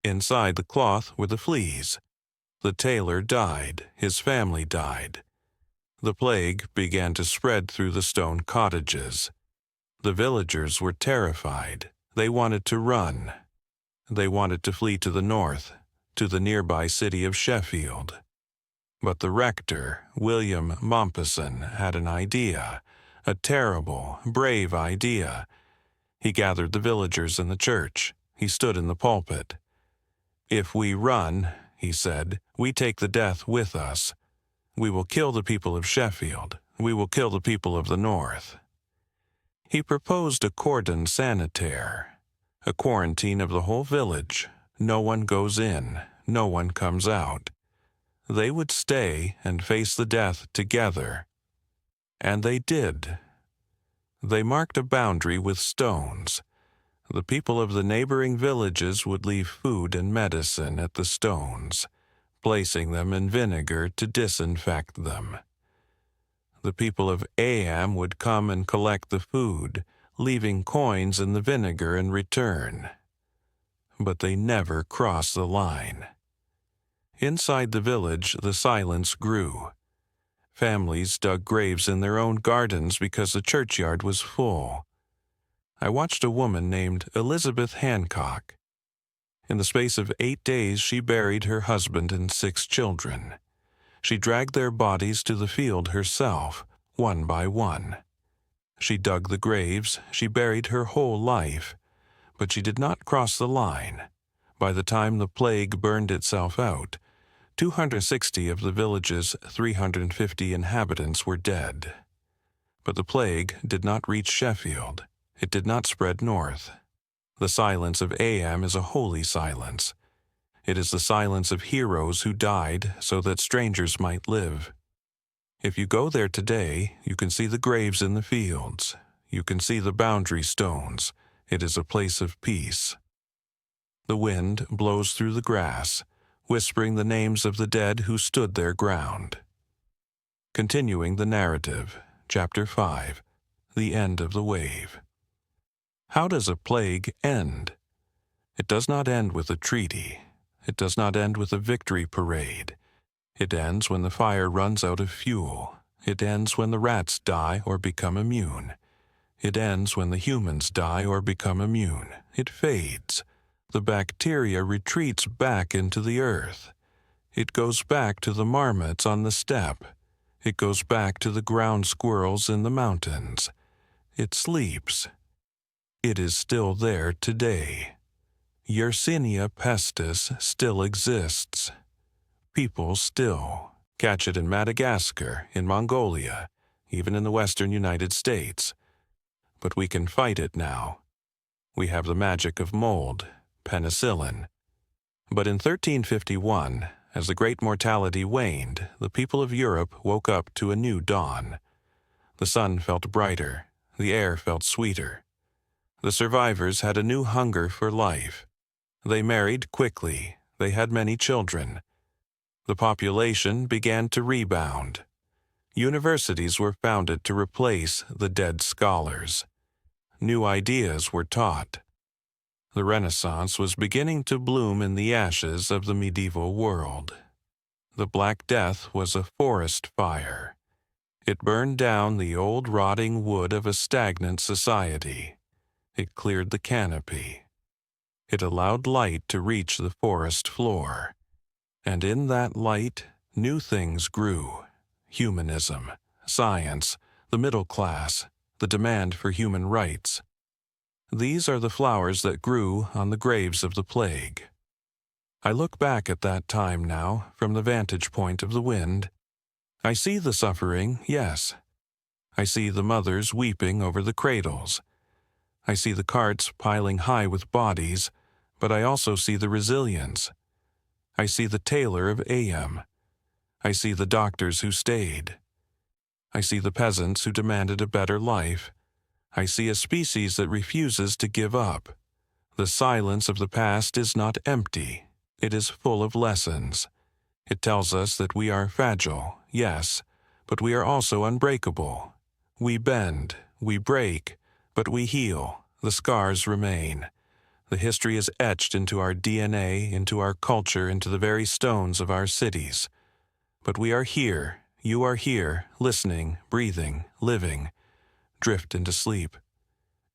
Inside the cloth were the fleas. The tailor died. His family died. The plague began to spread through the stone cottages. The villagers were terrified. They wanted to run. They wanted to flee to the north, to the nearby city of Sheffield. But the rector, William Mompesson, had an idea, a terrible, brave idea. He gathered the villagers in the church. He stood in the pulpit. "If we run," he said, "we take the death with us. We will kill the people of Sheffield. We will kill the people of the north." He proposed a cordon sanitaire, a quarantine of the whole village. No one goes in, no one comes out. They would stay and face the death together. And they did. They marked a boundary with stones. The people of the neighboring villages would leave food and medicine at the stones, placing them in vinegar to disinfect them. The people of Am would come and collect the food, leaving coins in the vinegar in return. But they never crossed the line. Inside the village, the silence grew. Families dug graves in their own gardens because the churchyard was full. I watched a woman named Elizabeth Hancock. In the space of 8 days, she buried her husband and 6 children. She dragged their bodies to the field herself, one by one. She dug the graves, she buried her whole life, but she did not cross the line. By the time the plague burned itself out, 260 of the village's 350 inhabitants were dead. But the plague did not reach Sheffield. It did not spread north. The silence of Am is a holy silence. It is the silence of heroes who died so that strangers might live. If you go there today, you can see the graves in the fields. You can see the boundary stones. It is a place of peace. The wind blows through the grass, whispering the names of the dead who stood their ground. Continuing the narrative, Chapter 5, The End of the Wave. How does a plague end? It does not end with a treaty. It does not end with a victory parade. It ends when the fire runs out of fuel. It ends when the rats die or become immune. It ends when the humans die or become immune. It fades. The bacteria retreats back into the earth. It goes back to the marmots on the steppe. It goes back to the ground squirrels in the mountains. It sleeps. It is still there today. Yersinia pestis still exists. People still catch it in Madagascar, in Mongolia, even in the western United States. But we can fight it now. We have the magic of mold, penicillin. But in 1351, as the great mortality waned, the people of Europe woke up to a new dawn. The sun felt brighter, the air felt sweeter. The survivors had a new hunger for life. They married quickly. They had many children. The population began to rebound. Universities were founded to replace the dead scholars. New ideas were taught. The Renaissance was beginning to bloom in the ashes of the medieval world. The Black Death was a forest fire. It burned down the old rotting wood of a stagnant society. It cleared the canopy. It allowed light to reach the forest floor. And in that light, new things grew. Humanism, science, the middle class, the demand for human rights. These are the flowers that grew on the graves of the plague. I look back at that time now from the vantage point of the wind. I see the suffering, yes. I see the mothers weeping over the cradles. I see the carts piling high with bodies, but I also see the resilience. I see the tailor of Am. I see the doctors who stayed. I see the peasants who demanded a better life. I see a species that refuses to give up. The silence of the past is not empty. It is full of lessons. It tells us that we are fragile, yes, but we are also unbreakable. We bend, we break, but we heal. The scars remain. The history is etched into our DNA, into our culture, into the very stones of our cities. But we are here, you are here, listening, breathing, living, drift into sleep.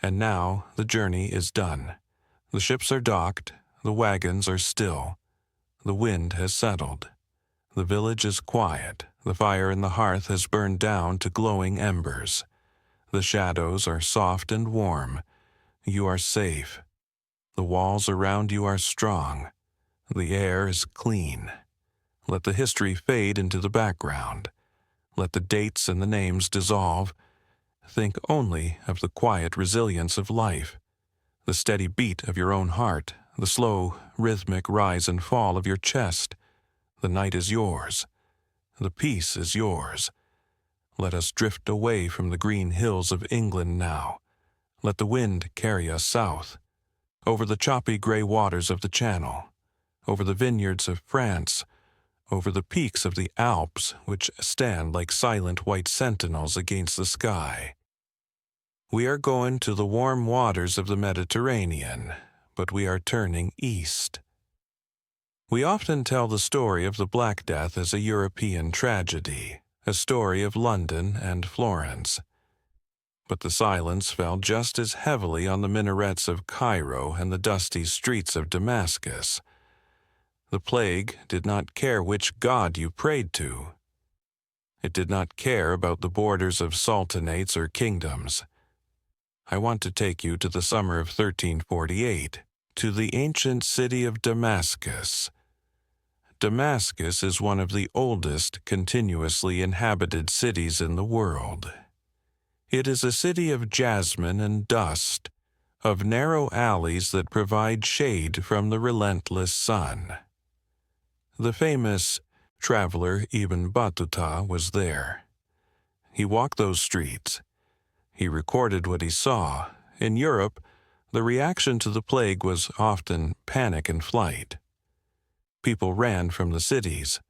And now the journey is done. The ships are docked, the wagons are still. The wind has settled. The village is quiet. The fire in the hearth has burned down to glowing embers. The shadows are soft and warm. You are safe. The walls around you are strong. The air is clean. Let the history fade into the background. Let the dates and the names dissolve. Think only of the quiet resilience of life, the steady beat of your own heart, the slow, rhythmic rise and fall of your chest. The night is yours. The peace is yours. Let us drift away from the green hills of England now. Let the wind carry us south, over the choppy gray waters of the Channel, over the vineyards of France, over the peaks of the Alps which stand like silent white sentinels against the sky. We are going to the warm waters of the Mediterranean, but we are turning east. We often tell the story of the Black Death as a European tragedy, a story of London and Florence. But the silence fell just as heavily on the minarets of Cairo and the dusty streets of Damascus. The plague did not care which god you prayed to. It did not care about the borders of sultanates or kingdoms. I want to take you to the summer of 1348, to the ancient city of Damascus. Damascus is one of the oldest continuously inhabited cities in the world. It is a city of jasmine and dust, of narrow alleys that provide shade from the relentless sun. The famous traveler Ibn Battuta was there. He walked those streets. He recorded what he saw. In Europe, the reaction to the plague was often panic and flight. People ran from the cities.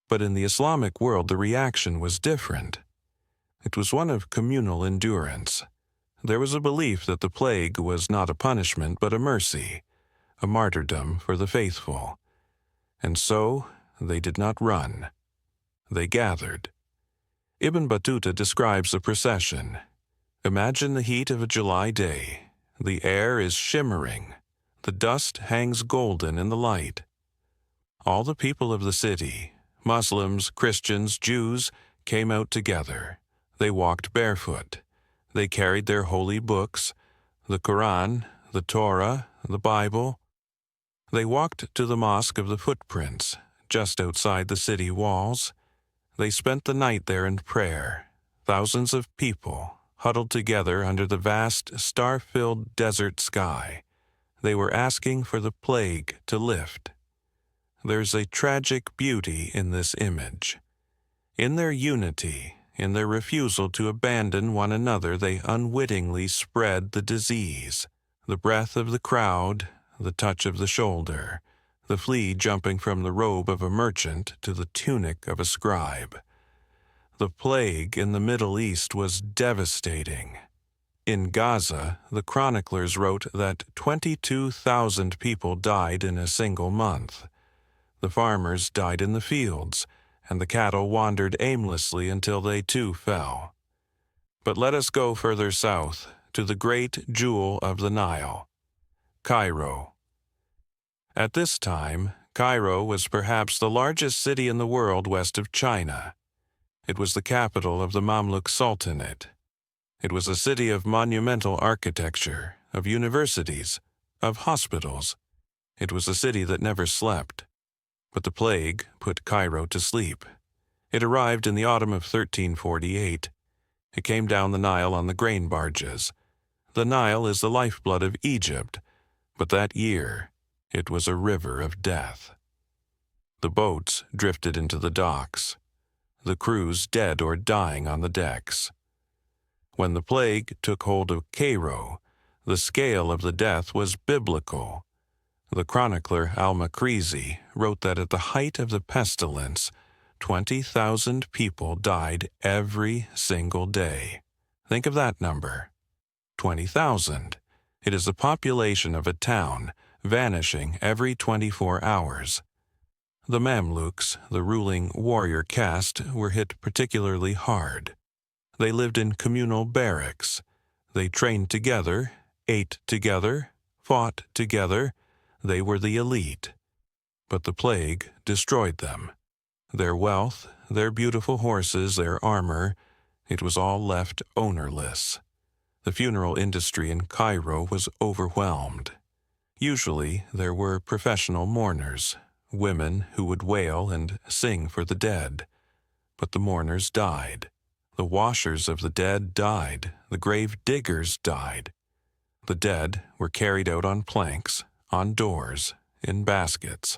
But in the Islamic world, the reaction was different. It was one of communal endurance. There was a belief that the plague was not a punishment but a mercy, a martyrdom for the faithful. And so they did not run. They gathered. Ibn Battuta describes a procession. Imagine the heat of a July day. The air is shimmering. The dust hangs golden in the light. All the people of the city, Muslims, Christians, Jews, came out together. They walked barefoot. They carried their holy books, the Quran, the Torah, the Bible. They walked to the Mosque of the Footprints, just outside the city walls. They spent the night there in prayer. Thousands of people, huddled together under the vast, star-filled desert sky. They were asking for the plague to lift. There's a tragic beauty in this image. In their unity, in their refusal to abandon one another, they unwittingly spread the disease. The breath of the crowd, the touch of the shoulder, the flea jumping from the robe of a merchant to the tunic of a scribe. The plague in the Middle East was devastating. In Gaza, the chroniclers wrote that 22,000 people died in a single month. The farmers died in the fields, and the cattle wandered aimlessly until they too fell. But let us go further south, to the great jewel of the Nile, Cairo. At this time, Cairo was perhaps the largest city in the world west of China. It was the capital of the Mamluk Sultanate. It was a city of monumental architecture, of universities, of hospitals. It was a city that never slept. But the plague put Cairo to sleep. It arrived in the autumn of 1348. It came down the Nile on the grain barges. The Nile is the lifeblood of Egypt, but that year it was a river of death. The boats drifted into the docks, the crews dead or dying on the decks. When the plague took hold of Cairo, the scale of the death was biblical. The chronicler Al-Makrizi wrote that at the height of the pestilence, 20,000 people died every single day. Think of that number, 20,000. It is the population of a town, vanishing every 24 hours. The Mamluks, the ruling warrior caste, were hit particularly hard. They lived in communal barracks. They trained together, ate together, fought together. They were the elite. But the plague destroyed them. Their wealth, their beautiful horses, their armor, it was all left ownerless. The funeral industry in Cairo was overwhelmed. Usually there were professional mourners, women who would wail and sing for the dead. But the mourners died. The washers of the dead died. The grave diggers died. The dead were carried out on planks, on doors, in baskets.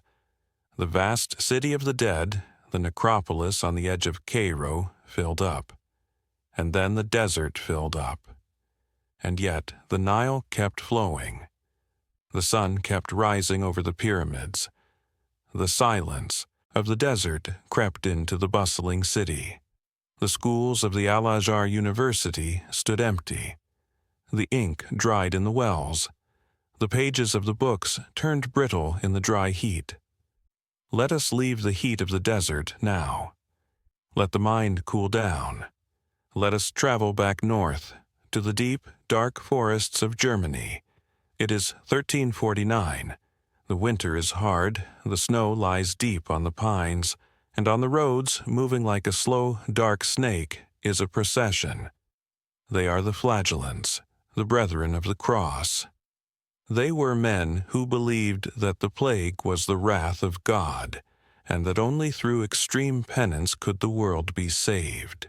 The vast city of the dead, the necropolis on the edge of Cairo, filled up. And then the desert filled up. And yet the Nile kept flowing. The sun kept rising over the pyramids. The silence of the desert crept into the bustling city. The schools of the Al-Azhar University stood empty. The ink dried in the wells. The pages of the books turned brittle in the dry heat. Let us leave the heat of the desert now. Let the mind cool down. Let us travel back north, to the deep, dark forests of Germany. It is 1349. The winter is hard, the snow lies deep on the pines, and on the roads, moving like a slow, dark snake, is a procession. They are the flagellants, the brethren of the cross. They were men who believed that the plague was the wrath of God, and that only through extreme penance could the world be saved.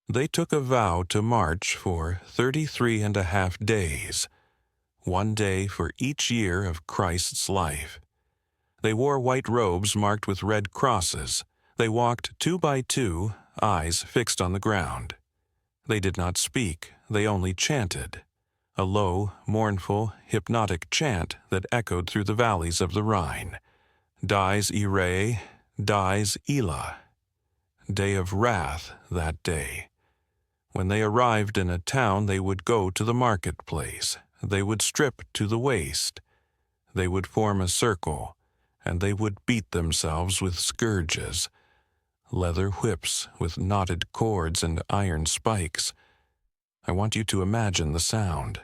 They took a vow to march for 33.5 days, 1 day for each year of Christ's life. They wore white robes marked with red crosses. They walked 2 by 2, eyes fixed on the ground. They did not speak, they only chanted, a low, mournful, hypnotic chant that echoed through the valleys of the Rhine. Dies Irae, dies Elah. Day of wrath, that day. When they arrived in a town, they would go to the marketplace. They would strip to the waist. They would form a circle, and they would beat themselves with scourges, leather whips with knotted cords and iron spikes. I want you to imagine the sound,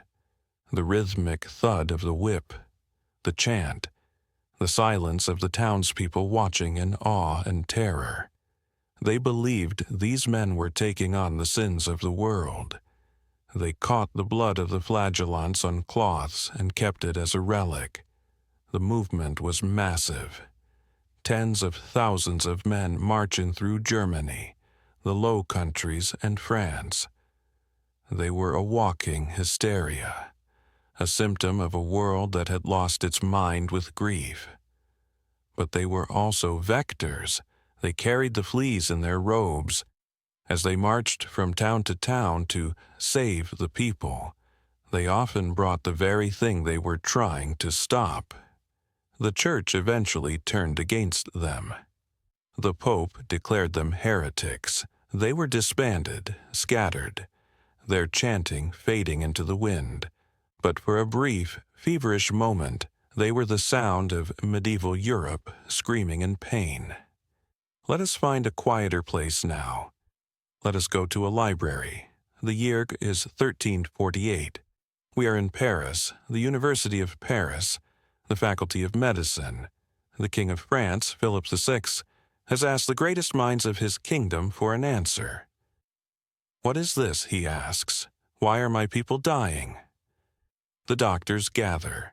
the rhythmic thud of the whip, the chant, the silence of the townspeople watching in awe and terror. They believed these men were taking on the sins of the world. They caught the blood of the flagellants on cloths and kept it as a relic. The movement was massive. Tens of thousands of men marching through Germany, the Low Countries, and France. They were a walking hysteria, a symptom of a world that had lost its mind with grief. But they were also vectors. They carried the fleas in their robes. As they marched from town to town to save the people, they often brought the very thing they were trying to stop. The church eventually turned against them. The Pope declared them heretics. They were disbanded, scattered, their chanting fading into the wind. But for a brief, feverish moment, they were the sound of medieval Europe screaming in pain. Let us find a quieter place now. Let us go to a library. The year is 1348. We are in Paris, the University of Paris, the Faculty of Medicine. The King of France, Philip VI, has asked the greatest minds of his kingdom for an answer. What is this, he asks. Why are my people dying? The doctors gather.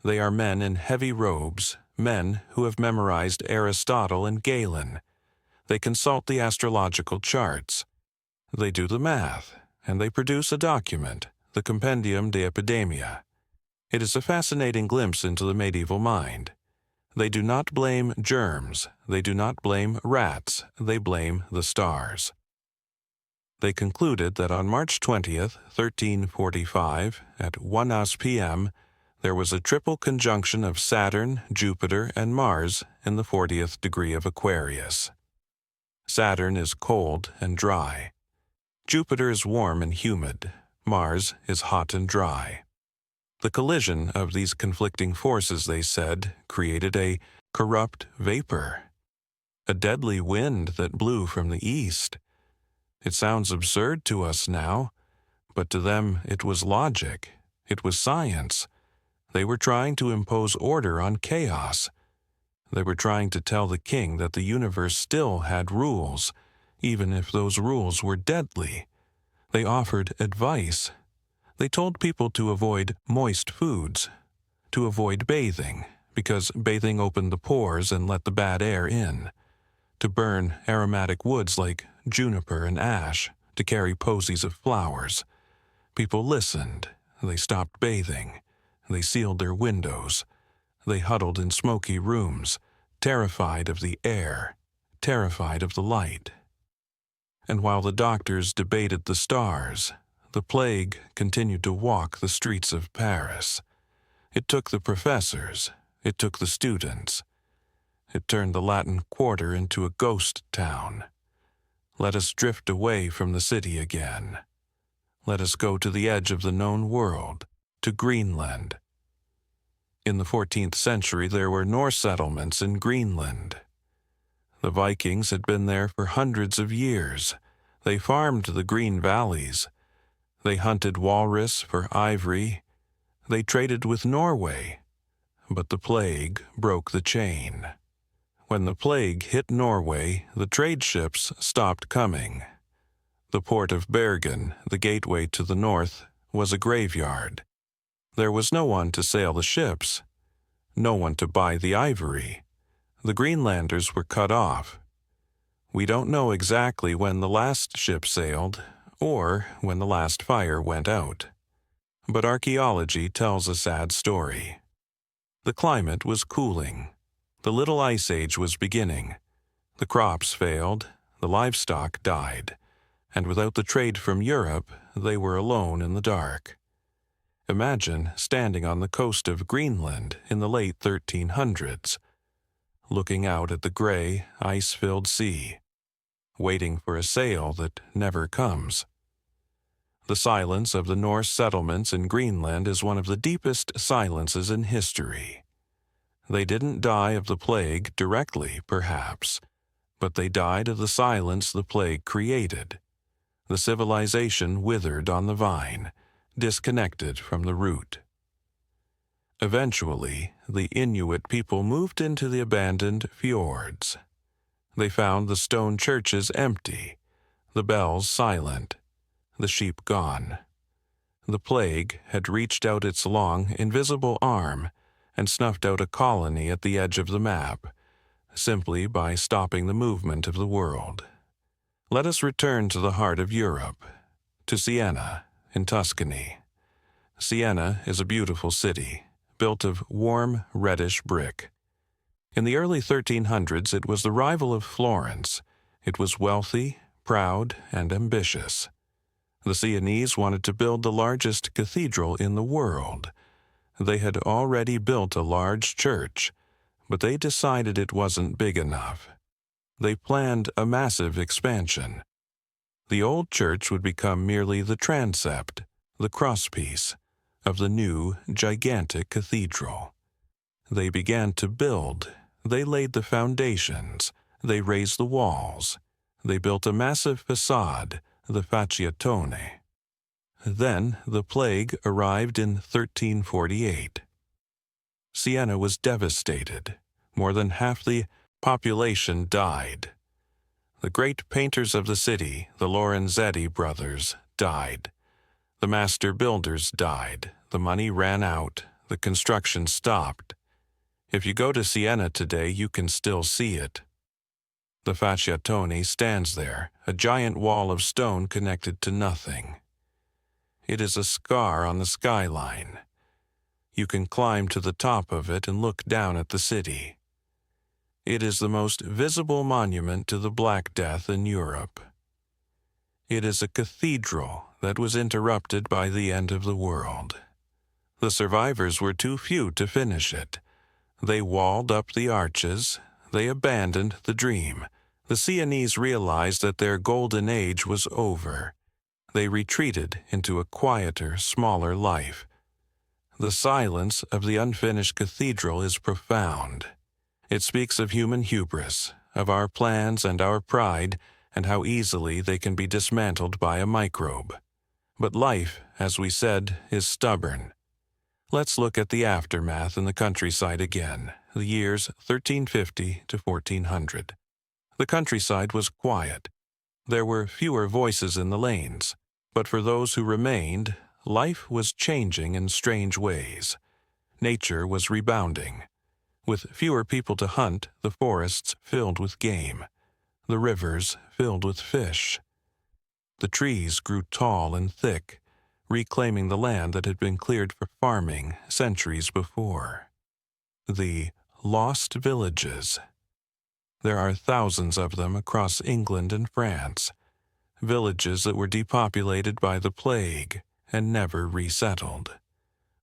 They are men in heavy robes, men who have memorized Aristotle and Galen. They consult the astrological charts. They do the math, and they produce a document, the Compendium de Epidemia. It is a fascinating glimpse into the medieval mind. They do not blame germs, they do not blame rats, they blame the stars. They concluded that on March 20th, 1345, at 1 p.m., there was a triple conjunction of Saturn, Jupiter, and Mars in the 40th degree of Aquarius. Saturn is cold and dry. Jupiter is warm and humid. Mars is hot and dry. The collision of these conflicting forces, they said, created a corrupt vapor, a deadly wind that blew from the east. It sounds absurd to us now, but to them it was logic, it was science. They were trying to impose order on chaos. They were trying to tell the king that the universe still had rules, even if those rules were deadly. They offered advice. They told people to avoid moist foods, to avoid bathing, because bathing opened the pores and let the bad air in, to burn aromatic woods like juniper and ash, to carry posies of flowers. People listened. They stopped bathing. They sealed their windows. They huddled in smoky rooms, terrified of the air, terrified of the light. And while the doctors debated the stars, the plague continued to walk the streets of Paris. It took the professors. It took the students. It turned the Latin Quarter into a ghost town. Let us drift away from the city again. Let us go to the edge of the known world, to Greenland. In the 14th century, there were Norse settlements in Greenland. The Vikings had been there for hundreds of years. They farmed the green valleys. They hunted walrus for ivory. They traded with Norway. But the plague broke the chain. When the plague hit Norway, the trade ships stopped coming. The port of Bergen, the gateway to the north, was a graveyard. There was no one to sail the ships, no one to buy the ivory. The Greenlanders were cut off. We don't know exactly when the last ship sailed, or when the last fire went out. But archaeology tells a sad story. The climate was cooling. The Little Ice Age was beginning. The crops failed, the livestock died, and without the trade from Europe, they were alone in the dark. Imagine standing on the coast of Greenland in the late 1300s, looking out at the gray, ice-filled sea, waiting for a sail that never comes. The silence of the Norse settlements in Greenland is one of the deepest silences in history. They didn't die of the plague directly, perhaps, but they died of the silence the plague created. The civilization withered on the vine, disconnected from the root. Eventually, the Inuit people moved into the abandoned fjords. They found the stone churches empty, the bells silent, the sheep gone. The plague had reached out its long, invisible arm and snuffed out a colony at the edge of the map, simply by stopping the movement of the world. Let us return to the heart of Europe, to Siena, in Tuscany. Siena is a beautiful city, built of warm, reddish brick. In the early 1300s, it was the rival of Florence. It was wealthy, proud, and ambitious. The Sienese wanted to build the largest cathedral in the world. They had already built a large church, but they decided it wasn't big enough. They planned a massive expansion. The old church would become merely the transept, the crosspiece, of the new, gigantic cathedral. They began to build. They laid the foundations. They raised the walls. They built a massive facade, the facciatone. Then the plague arrived in 1348. Siena was devastated. More than half the population died. The great painters of the city, the Lorenzetti brothers, died. The master builders died. The money ran out. The construction stopped. If you go to Siena today, you can still see it. The Facciatone stands there, a giant wall of stone connected to nothing. It is a scar on the skyline. You can climb to the top of it and look down at the city. It is the most visible monument to the Black Death in Europe. It is a cathedral that was interrupted by the end of the world. The survivors were too few to finish it. They walled up the arches. They abandoned the dream. The Sienese realized that their golden age was over. They retreated into a quieter, smaller life. The silence of the unfinished cathedral is profound. It speaks of human hubris, of our plans and our pride, and how easily they can be dismantled by a microbe. But life, as we said, is stubborn. Let's look at the aftermath in the countryside again, the years 1350 to 1400. The countryside was quiet. There were fewer voices in the lanes, but for those who remained, life was changing in strange ways. Nature was rebounding. With fewer people to hunt, the forests filled with game, the rivers filled with fish. The trees grew tall and thick, reclaiming the land that had been cleared for farming centuries before. The lost villages. There are thousands of them across England and France, villages that were depopulated by the plague and never resettled.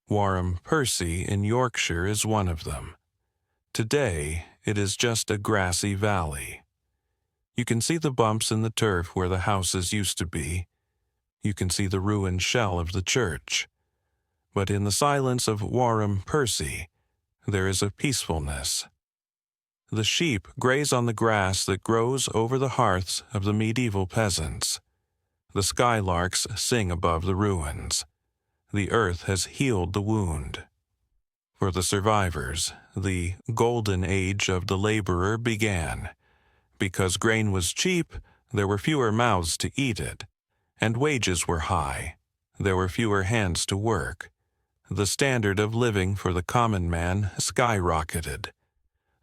Wareham Percy in Yorkshire is one of them. Today, it is just a grassy valley. You can see the bumps in the turf where the houses used to be. You can see the ruined shell of the church. But in the silence of Wareham Percy, there is a peacefulness. The sheep graze on the grass that grows over the hearths of the medieval peasants. The skylarks sing above the ruins. The earth has healed the wound. For the survivors, the golden age of the laborer began. Because grain was cheap, there were fewer mouths to eat it, and wages were high. There were fewer hands to work. The standard of living for the common man skyrocketed.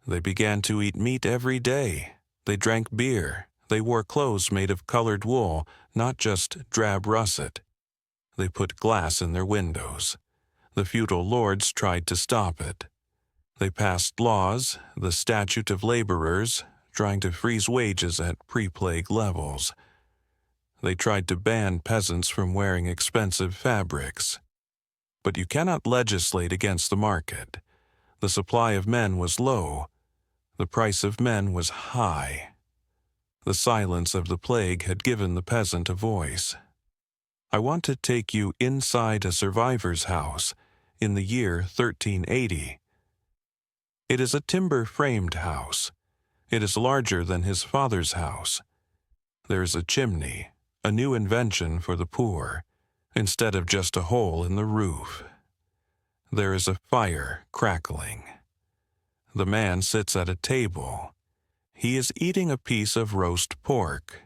They began to eat meat every day. They drank beer. They wore clothes made of colored wool, not just drab russet. They put glass in their windows. The feudal lords tried to stop it. They passed laws, the Statute of Laborers, trying to freeze wages at pre-plague levels. They tried to ban peasants from wearing expensive fabrics. But you cannot legislate against the market. The supply of men was low. The price of men was high. The silence of the plague had given the peasant a voice. I want to take you inside a survivor's house in the year 1380. It is a timber-framed house. It is larger than his father's house. There is a chimney, a new invention for the poor, instead of just a hole in the roof. There is a fire crackling. The man sits at a table. He is eating a piece of roast pork.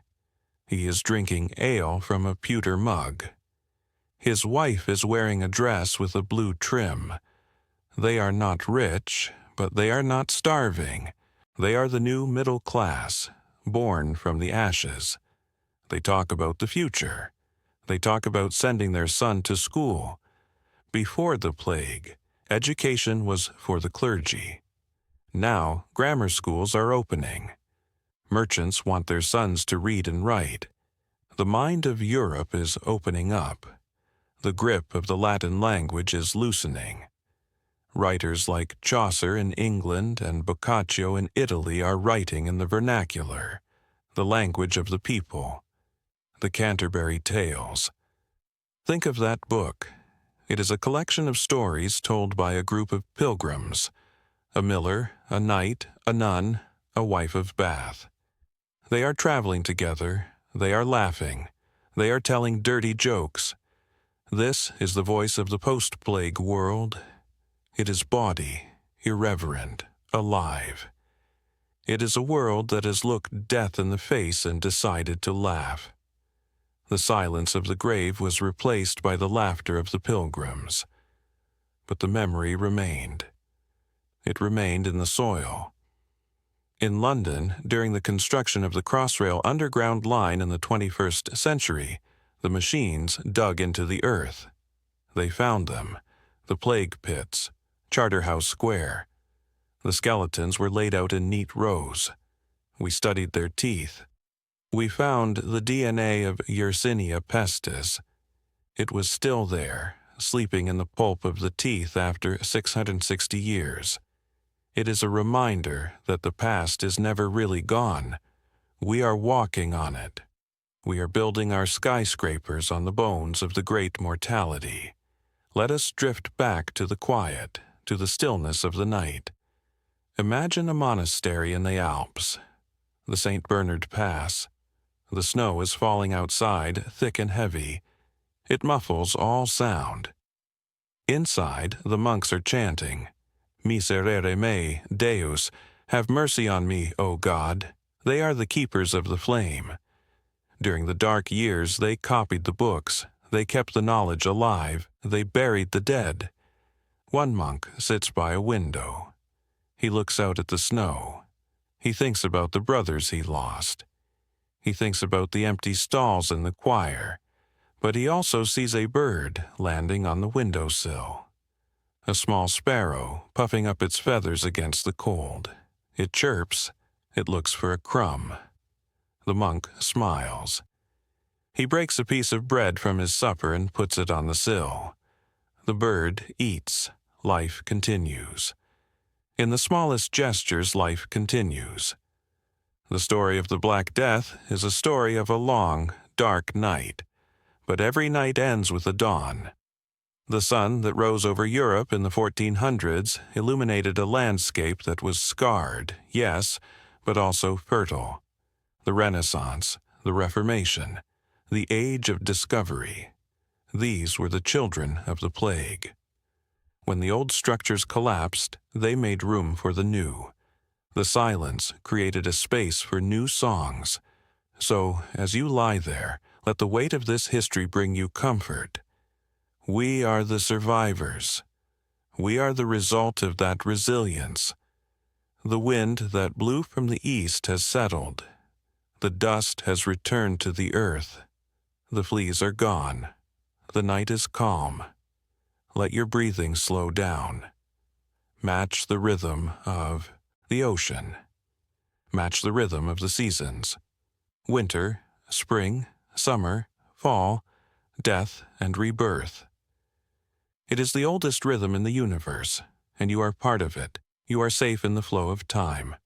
He is drinking ale from a pewter mug. His wife is wearing a dress with a blue trim. They are not rich, but they are not starving. They are the new middle class, born from the ashes. They talk about the future. They talk about sending their son to school. Before the plague, education was for the clergy. Now, grammar schools are opening. Merchants want their sons to read and write. The mind of Europe is opening up. The grip of the Latin language is loosening. Writers like Chaucer in England and Boccaccio in Italy are writing in the vernacular, the language of the people. The Canterbury Tales. Think of that book. It is a collection of stories told by a group of pilgrims, a miller, a knight, a nun, a wife of Bath. They are traveling together, they are laughing, they are telling dirty jokes. This is the voice of the post-plague world. It is bawdy, irreverent, alive. It is a world that has looked death in the face and decided to laugh. The silence of the grave was replaced by the laughter of the pilgrims. But the memory remained. It remained in the soil. In London, during the construction of the Crossrail Underground line in the 21st century, the machines dug into the earth. They found them, the plague pits, Charterhouse Square. The skeletons were laid out in neat rows. We studied their teeth. We found the DNA of Yersinia pestis. It was still there, sleeping in the pulp of the teeth after 660 years. It is a reminder that the past is never really gone. We are walking on it. We are building our skyscrapers on the bones of the great mortality. Let us drift back to the quiet, to the stillness of the night. Imagine a monastery in the Alps, the St. Bernard Pass. The snow is falling outside, thick and heavy. It muffles all sound. Inside, the monks are chanting, Miserere me, Deus, have mercy on me, O God. They are the keepers of the flame. During the dark years, they copied the books. They kept the knowledge alive. They buried the dead. One monk sits by a window. He looks out at the snow. He thinks about the brothers he lost. He thinks about the empty stalls in the choir. But he also sees a bird landing on the windowsill. A small sparrow puffing up its feathers against the cold. It chirps. It looks for a crumb. The monk smiles. He breaks a piece of bread from his supper and puts it on the sill. The bird eats. Life continues. In the smallest gestures, life continues. The story of the Black Death is a story of a long, dark night. But every night ends with a dawn. The sun that rose over Europe in the 1400s illuminated a landscape that was scarred, yes, but also fertile. The Renaissance, the Reformation, the Age of Discovery. These were the children of the plague. When the old structures collapsed, they made room for the new. The silence created a space for new songs. So, as you lie there, let the weight of this history bring you comfort. We are the survivors. We are the result of that resilience. The wind that blew from the east has settled. The dust has returned to the earth. The fleas are gone. The night is calm. Let your breathing slow down. Match the rhythm of the ocean. Match the rhythm of the seasons. Winter, spring, summer, fall, death, and rebirth. It is the oldest rhythm in the universe, and you are part of it. You are safe in the flow of time.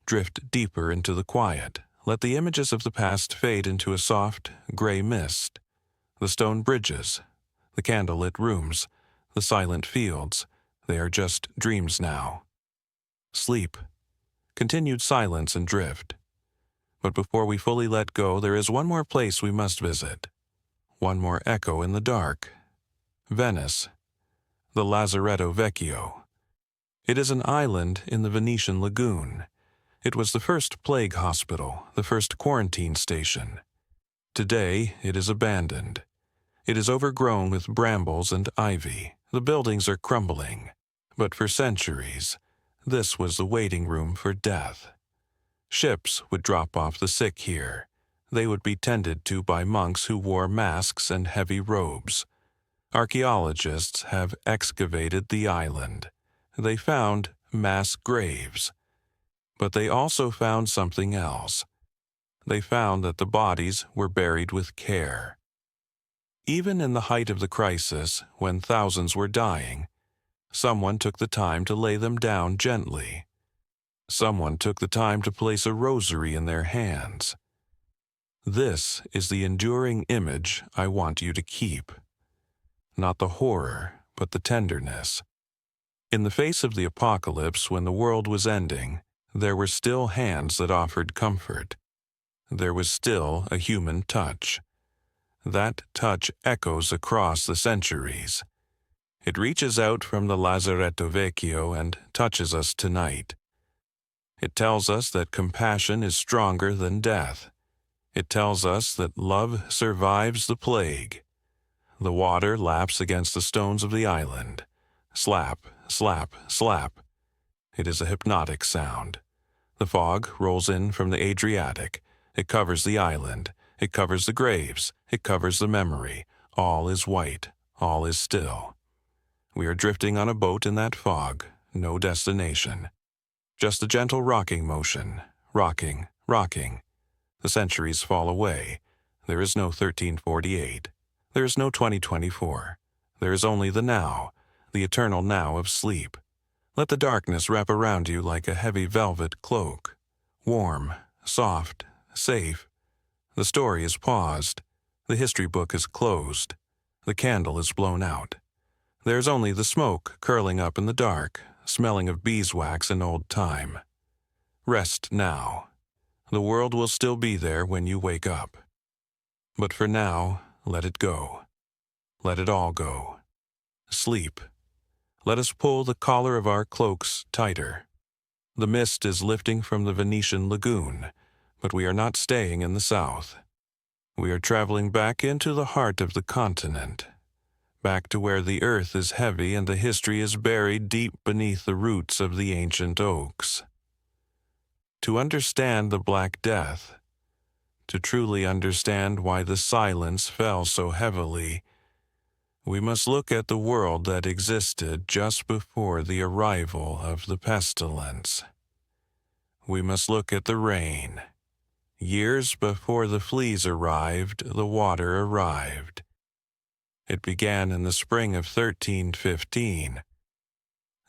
Drift deeper into the quiet. Let the images of the past fade into a soft, gray mist. The stone bridges, the candlelit rooms, the silent fields, they are just dreams now. Sleep. Continued silence and drift. But before we fully let go, there is one more place we must visit. One more echo in the dark. Venice. The Lazaretto Vecchio. It is an island in the Venetian lagoon. It was the first plague hospital, the first quarantine station. Today, it is abandoned. It is overgrown with brambles and ivy. The buildings are crumbling. But for centuries, this was the waiting room for death. Ships would drop off the sick here. They would be tended to by monks who wore masks and heavy robes. Archaeologists have excavated the island. They found mass graves. But they also found something else. They found that the bodies were buried with care. Even in the height of the crisis, when thousands were dying, someone took the time to lay them down gently. Someone took the time to place a rosary in their hands. This is the enduring image I want you to keep. Not the horror, but the tenderness. In the face of the apocalypse, when the world was ending, there were still hands that offered comfort. There was still a human touch. That touch echoes across the centuries. It reaches out from the Lazaretto Vecchio and touches us tonight. It tells us that compassion is stronger than death. It tells us that love survives the plague. The water laps against the stones of the island. Slap, slap, slap. It is a hypnotic sound. The fog rolls in from the Adriatic. It covers the island. It covers the graves. It covers the memory. All is white. All is still. We are drifting on a boat in that fog. No destination. Just a gentle rocking motion. Rocking, rocking. The centuries fall away. There is no 1348. There is no 2024. There is only the now, the eternal now of sleep. Let the darkness wrap around you like a heavy velvet cloak. Warm, soft, safe. The story is paused. The history book is closed. The candle is blown out. There's only the smoke curling up in the dark, smelling of beeswax and old time. Rest now. The world will still be there when you wake up. But for now, let it go. Let it all go. Sleep. Let us pull the collar of our cloaks tighter. The mist is lifting from the Venetian lagoon, but we are not staying in the south. We are traveling back into the heart of the continent, back to where the earth is heavy and the history is buried deep beneath the roots of the ancient oaks. To understand the Black Death, to truly understand why the silence fell so heavily, we must look at the world that existed just before the arrival of the pestilence. We must look at the rain. Years before the fleas arrived, the water arrived. It began in the spring of 1315.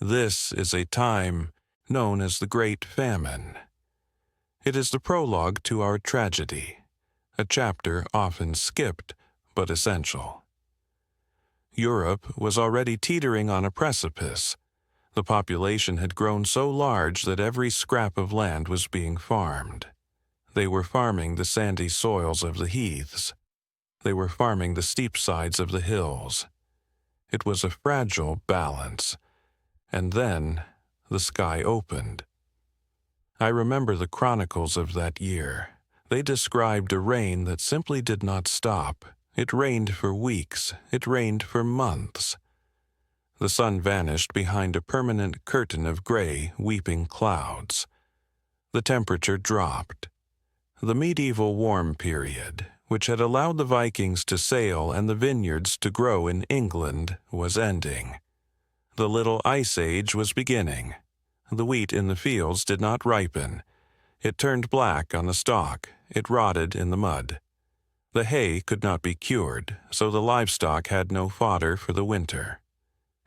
This is a time known as the Great Famine. It is the prologue to our tragedy, a chapter often skipped but essential. Europe was already teetering on a precipice. The population had grown so large that every scrap of land was being farmed. They were farming the sandy soils of the heaths. They were farming the steep sides of the hills. It was a fragile balance. And then the sky opened. I remember the chronicles of that year. They described a rain that simply did not stop. It rained for weeks. It rained for months. The sun vanished behind a permanent curtain of gray, weeping clouds. The temperature dropped. The medieval warm period, which had allowed the Vikings to sail and the vineyards to grow in England, was ending. The Little Ice Age was beginning. The wheat in the fields did not ripen. It turned black on the stalk. It rotted in the mud. The hay could not be cured, so the livestock had no fodder for the winter.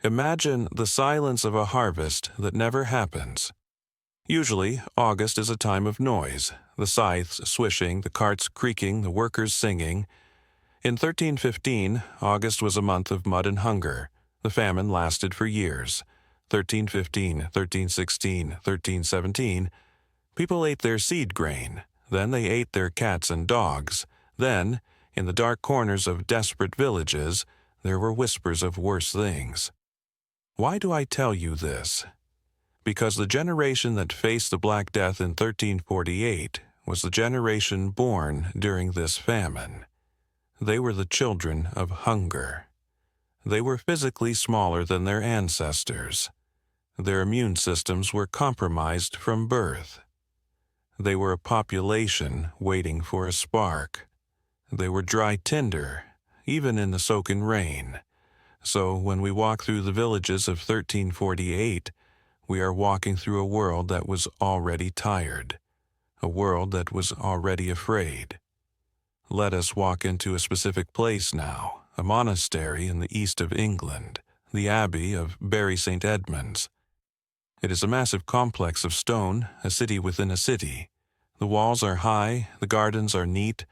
Imagine the silence of a harvest that never happens. Usually, August is a time of noise, the scythes swishing, the carts creaking, the workers singing. In 1315, August was a month of mud and hunger. The famine lasted for years. 1315, 1316, 1317. People ate their seed grain. Then they ate their cats and dogs. Then, in the dark corners of desperate villages, there were whispers of worse things. Why do I tell you this? Because the generation that faced the Black Death in 1348 was the generation born during this famine. They were the children of hunger. They were physically smaller than their ancestors. Their immune systems were compromised from birth. They were a population waiting for a spark. They were dry tinder, even in the soaking rain. So when we walk through the villages of 1348, we are walking through a world that was already tired, a world that was already afraid. Let us walk into a specific place now, a monastery in the east of England, the Abbey of Bury St. Edmunds. It is a massive complex of stone, a city within a city. The walls are high, the gardens are neat.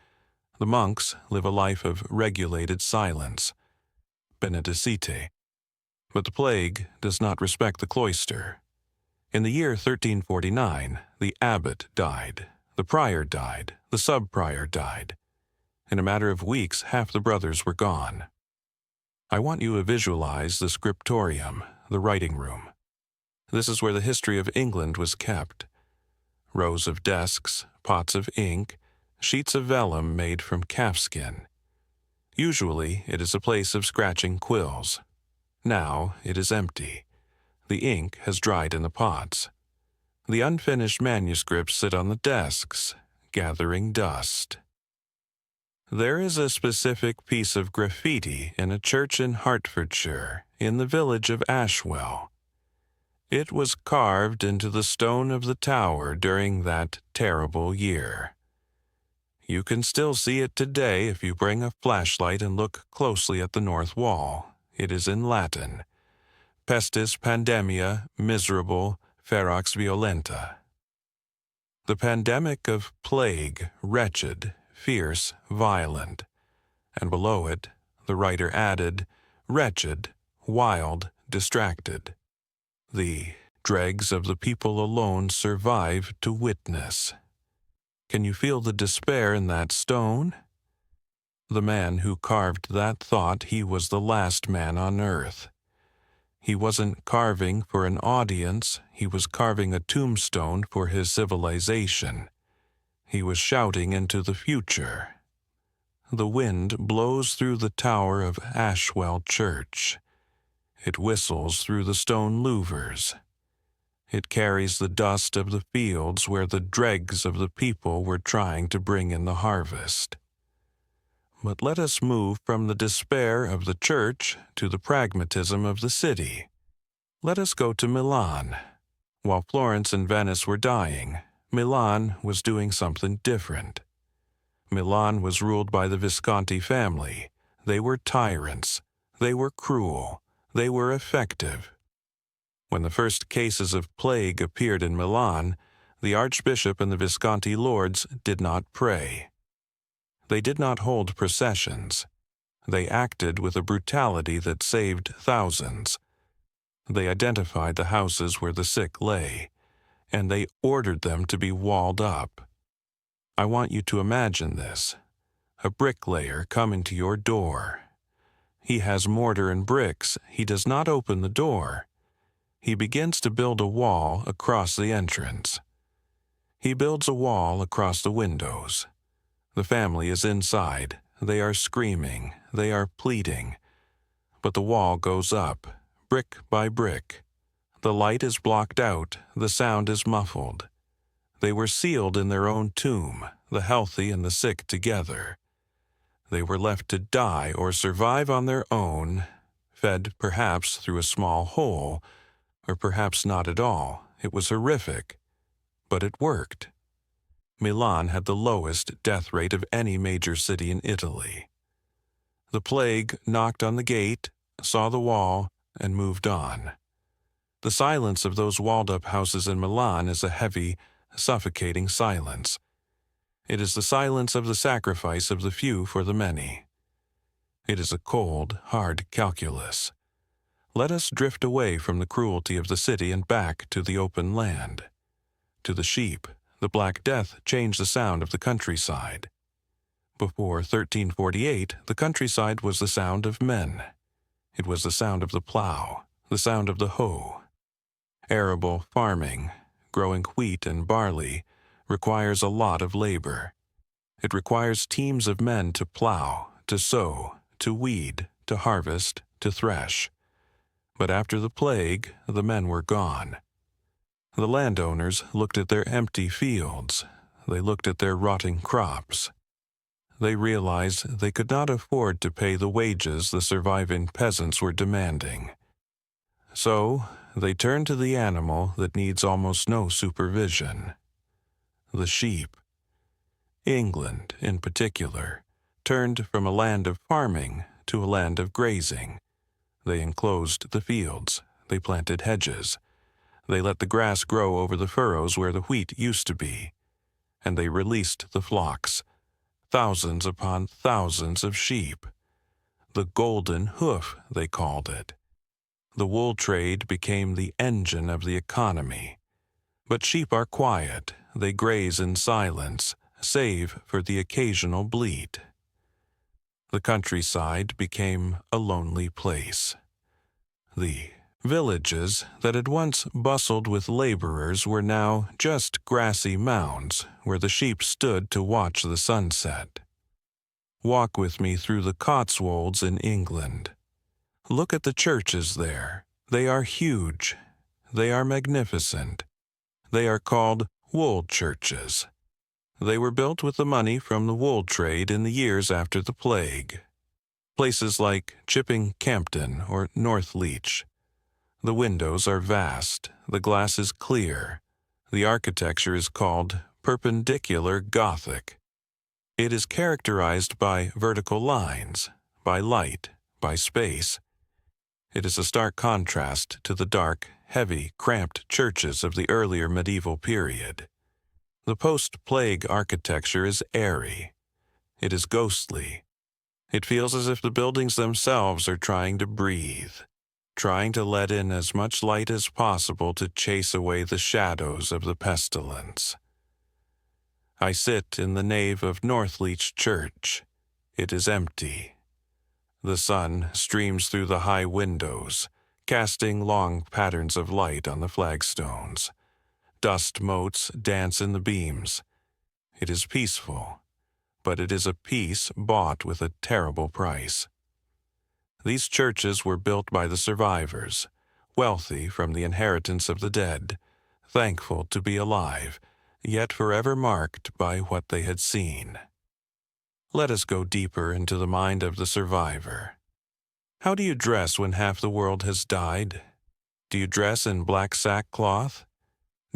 The monks live a life of regulated silence, benedicite. But the plague does not respect the cloister. In the year 1349, the abbot died, the prior died, the sub-prior died. In a matter of weeks, half the brothers were gone. I want you to visualize the scriptorium, the writing room. This is where the history of England was kept. Rows of desks, pots of ink, sheets of vellum made from calfskin. Usually, it is a place of scratching quills. Now, it is empty. The ink has dried in the pots. The unfinished manuscripts sit on the desks, gathering dust. There is a specific piece of graffiti in a church in Hertfordshire, in the village of Ashwell. It was carved into the stone of the tower during that terrible year. You can still see it today if you bring a flashlight and look closely at the north wall. It is in Latin. Pestis pandemia miserable ferox violenta. The pandemic of plague, wretched, fierce, violent. And below it, the writer added, wretched, wild, distracted. The dregs of the people alone survive to witness. Can you feel the despair in that stone? The man who carved that thought he was the last man on earth. He wasn't carving for an audience, he was carving a tombstone for his civilization. He was shouting into the future. The wind blows through the tower of Ashwell Church. It whistles through the stone louvers. It carries the dust of the fields where the dregs of the people were trying to bring in the harvest. But let us move from the despair of the church to the pragmatism of the city. Let us go to Milan. While Florence and Venice were dying, Milan was doing something different. Milan was ruled by the Visconti family. They were tyrants. They were cruel. They were effective. When the first cases of plague appeared in Milan, the archbishop and the Visconti lords did not pray. They did not hold processions. They acted with a brutality that saved thousands. They identified the houses where the sick lay, and they ordered them to be walled up. I want you to imagine this. A bricklayer coming to your door. He has mortar and bricks. He does not open the door. He begins to build a wall across the entrance. He builds a wall across the windows. The family is inside. They are screaming. They are pleading. But the wall goes up, brick by brick. The light is blocked out. The sound is muffled. They were sealed in their own tomb, the healthy and the sick together. They were left to die or survive on their own, fed perhaps through a small hole, or perhaps not at all. It was horrific, but it worked. Milan had the lowest death rate of any major city in Italy. The plague knocked on the gate, saw the wall, and moved on. The silence of those walled-up houses in Milan is a heavy, suffocating silence. It is the silence of the sacrifice of the few for the many. It is a cold, hard calculus. Let us drift away from the cruelty of the city and back to the open land. To the sheep, the Black Death changed the sound of the countryside. Before 1348, the countryside was the sound of men. It was the sound of the plow, the sound of the hoe. Arable farming, growing wheat and barley, requires a lot of labor. It requires teams of men to plow, to sow, to weed, to harvest, to thresh. But after the plague, the men were gone. The landowners looked at their empty fields. They looked at their rotting crops. They realized they could not afford to pay the wages the surviving peasants were demanding. So, they turned to the animal that needs almost no supervision. The sheep. England, in particular, turned from a land of farming to a land of grazing. They enclosed the fields. They planted hedges. They let the grass grow over the furrows where the wheat used to be. And they released the flocks, thousands upon thousands of sheep. The golden hoof, they called it. The wool trade became the engine of the economy. But sheep are quiet. They graze in silence, save for the occasional bleat. The countryside became a lonely place. The villages that had once bustled with laborers were now just grassy mounds where the sheep stood to watch the sunset. Walk with me through the Cotswolds in England. Look at the churches there. They are huge. They are magnificent. They are called wool churches. They were built with the money from the wool trade in the years after the plague. Places like Chipping Campden or Northleach. The windows are vast. The glass is clear. The architecture is called Perpendicular Gothic. It is characterized by vertical lines, by light, by space. It is a stark contrast to the dark, heavy, cramped churches of the earlier medieval period. The post-plague architecture is airy. It is ghostly. It feels as if the buildings themselves are trying to breathe. trying to let in as much light as possible to chase away the shadows of the pestilence. I sit in the nave of Northleach Church. It is empty. The sun streams through the high windows, casting long patterns of light on the flagstones. Dust motes dance in the beams. It is peaceful, but it is a peace bought with a terrible price. These churches were built by the survivors, wealthy from the inheritance of the dead, thankful to be alive, yet forever marked by what they had seen. Let us go deeper into the mind of the survivor. How do you dress when half the world has died? Do you dress in black sackcloth?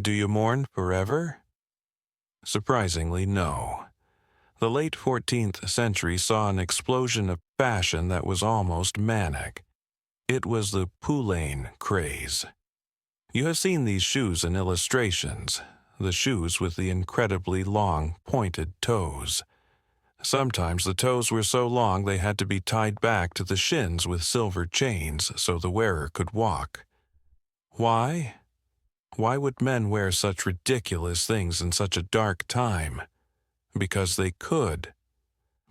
Do you mourn forever? Surprisingly, no. The late 14th century saw an explosion of fashion that was almost manic. It was the poulain craze. You have seen these shoes in illustrations, the shoes with the incredibly long, pointed toes. Sometimes the toes were so long they had to be tied back to the shins with silver chains so the wearer could walk. Why? Why would men wear such ridiculous things in such a dark time? Because they could.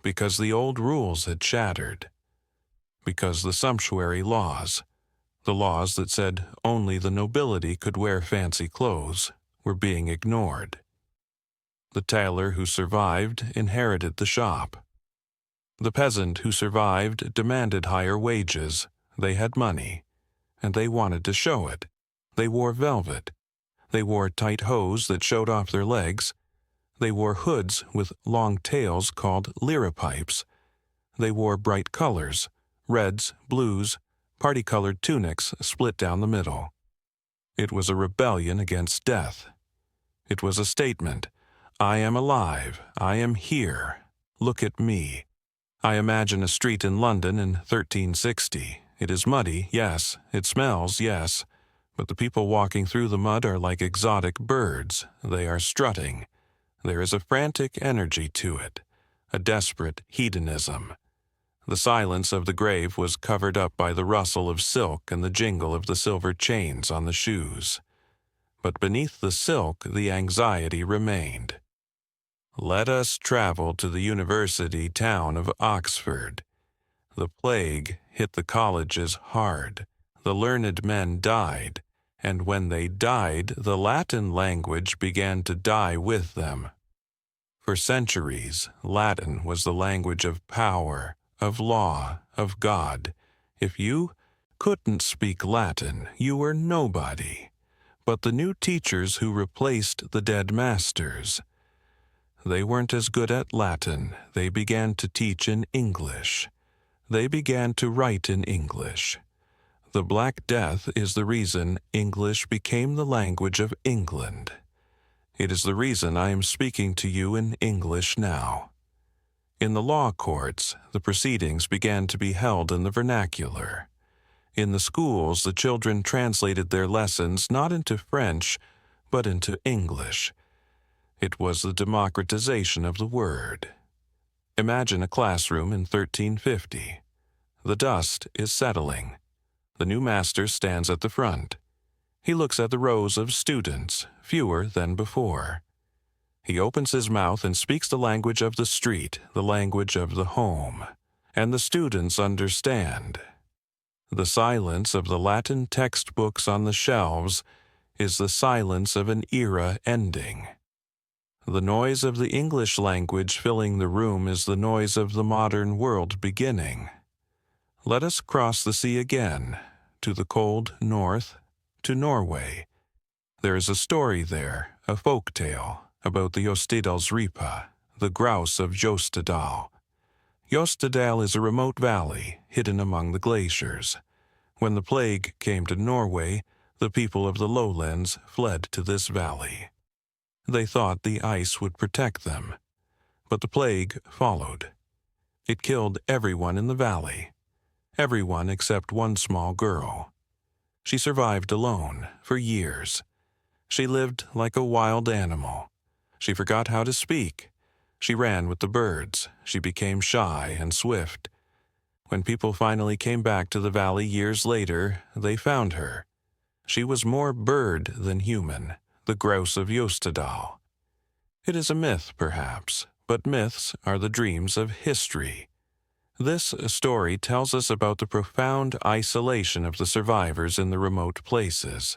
Because the old rules had shattered. Because the sumptuary laws, the laws that said only the nobility could wear fancy clothes, were being ignored. The tailor who survived inherited the shop. The peasant who survived demanded higher wages. They had money, and they wanted to show it. They wore velvet. They wore tight hose that showed off their legs. They wore hoods with long tails called liripipes. They wore bright colors, reds, blues, party-colored tunics split down the middle. It was a rebellion against death. It was a statement. I am alive. I am here. Look at me. I imagine a street in London in 1360. It is muddy, yes. It smells, yes. But the people walking through the mud are like exotic birds. They are strutting. There is a frantic energy to it, a desperate hedonism. The silence of the grave was covered up by the rustle of silk and the jingle of the silver chains on the shoes. But beneath the silk the anxiety remained. Let us travel to the university town of Oxford. The plague hit the colleges hard. The learned men died, and when they died, the Latin language began to die with them. For centuries, Latin was the language of power, of law, of God. If you couldn't speak Latin, you were nobody. But the new teachers who replaced the dead masters, they weren't as good at Latin. They began to teach in English. They began to write in English. The Black Death is the reason English became the language of England. It is the reason I am speaking to you in English now. In the law courts, the proceedings began to be held in the vernacular. In the schools, the children translated their lessons not into French, but into English. It was the democratization of the word. Imagine a classroom in 1350. The dust is settling. The new master stands at the front. He looks at the rows of students, fewer than before. He opens his mouth and speaks the language of the street, the language of the home, and the students understand. The silence of the Latin textbooks on the shelves is the silence of an era ending. The noise of the English language filling the room is the noise of the modern world beginning. Let us cross the sea again, to the cold north, to Norway. There is a story there, a folk tale, about the Jostedalsripa, the grouse of Jostedal. Jostedal is a remote valley, hidden among the glaciers. When the plague came to Norway, the people of the lowlands fled to this valley. They thought the ice would protect them, but the plague followed. It killed everyone in the valley, everyone except one small girl. She survived alone for years. She lived like a wild animal. She forgot how to speak. She ran with the birds. She became shy and swift. When people finally came back to the valley years later, they found her. She was more bird than human, the grouse of Jostedal. It is a myth, perhaps, but myths are the dreams of history. This story tells us about the profound isolation of the survivors in the remote places,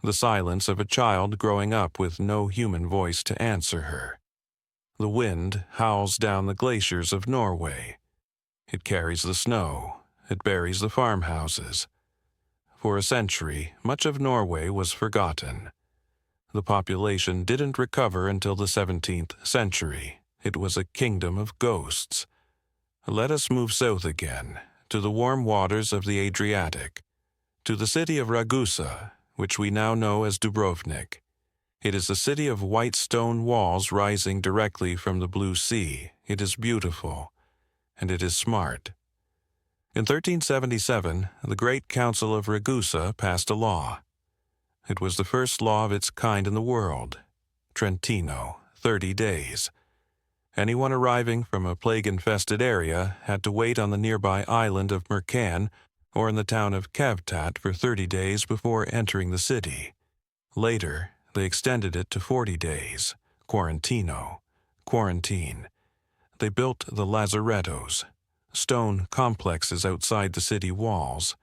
the silence of a child growing up with no human voice to answer her. The wind howls down the glaciers of Norway. It carries the snow. It buries the farmhouses. For a century, much of Norway was forgotten. The population didn't recover until the 17th century. It was a kingdom of ghosts. Let us move south again, to the warm waters of the Adriatic, to the city of Ragusa, which we now know as Dubrovnik. It is a city of white stone walls rising directly from the blue sea. It is beautiful, and it is smart. In 1377, the Great Council of Ragusa passed a law. It was the first law of its kind in the world. Trentino, 30 days. Anyone arriving from a plague-infested area had to wait on the nearby island of Mercan or in the town of Kavtat for 30 days before entering the city. Later, they extended it to 40 days. Quarantino, quarantine. They built the lazarettos, stone complexes outside the city walls.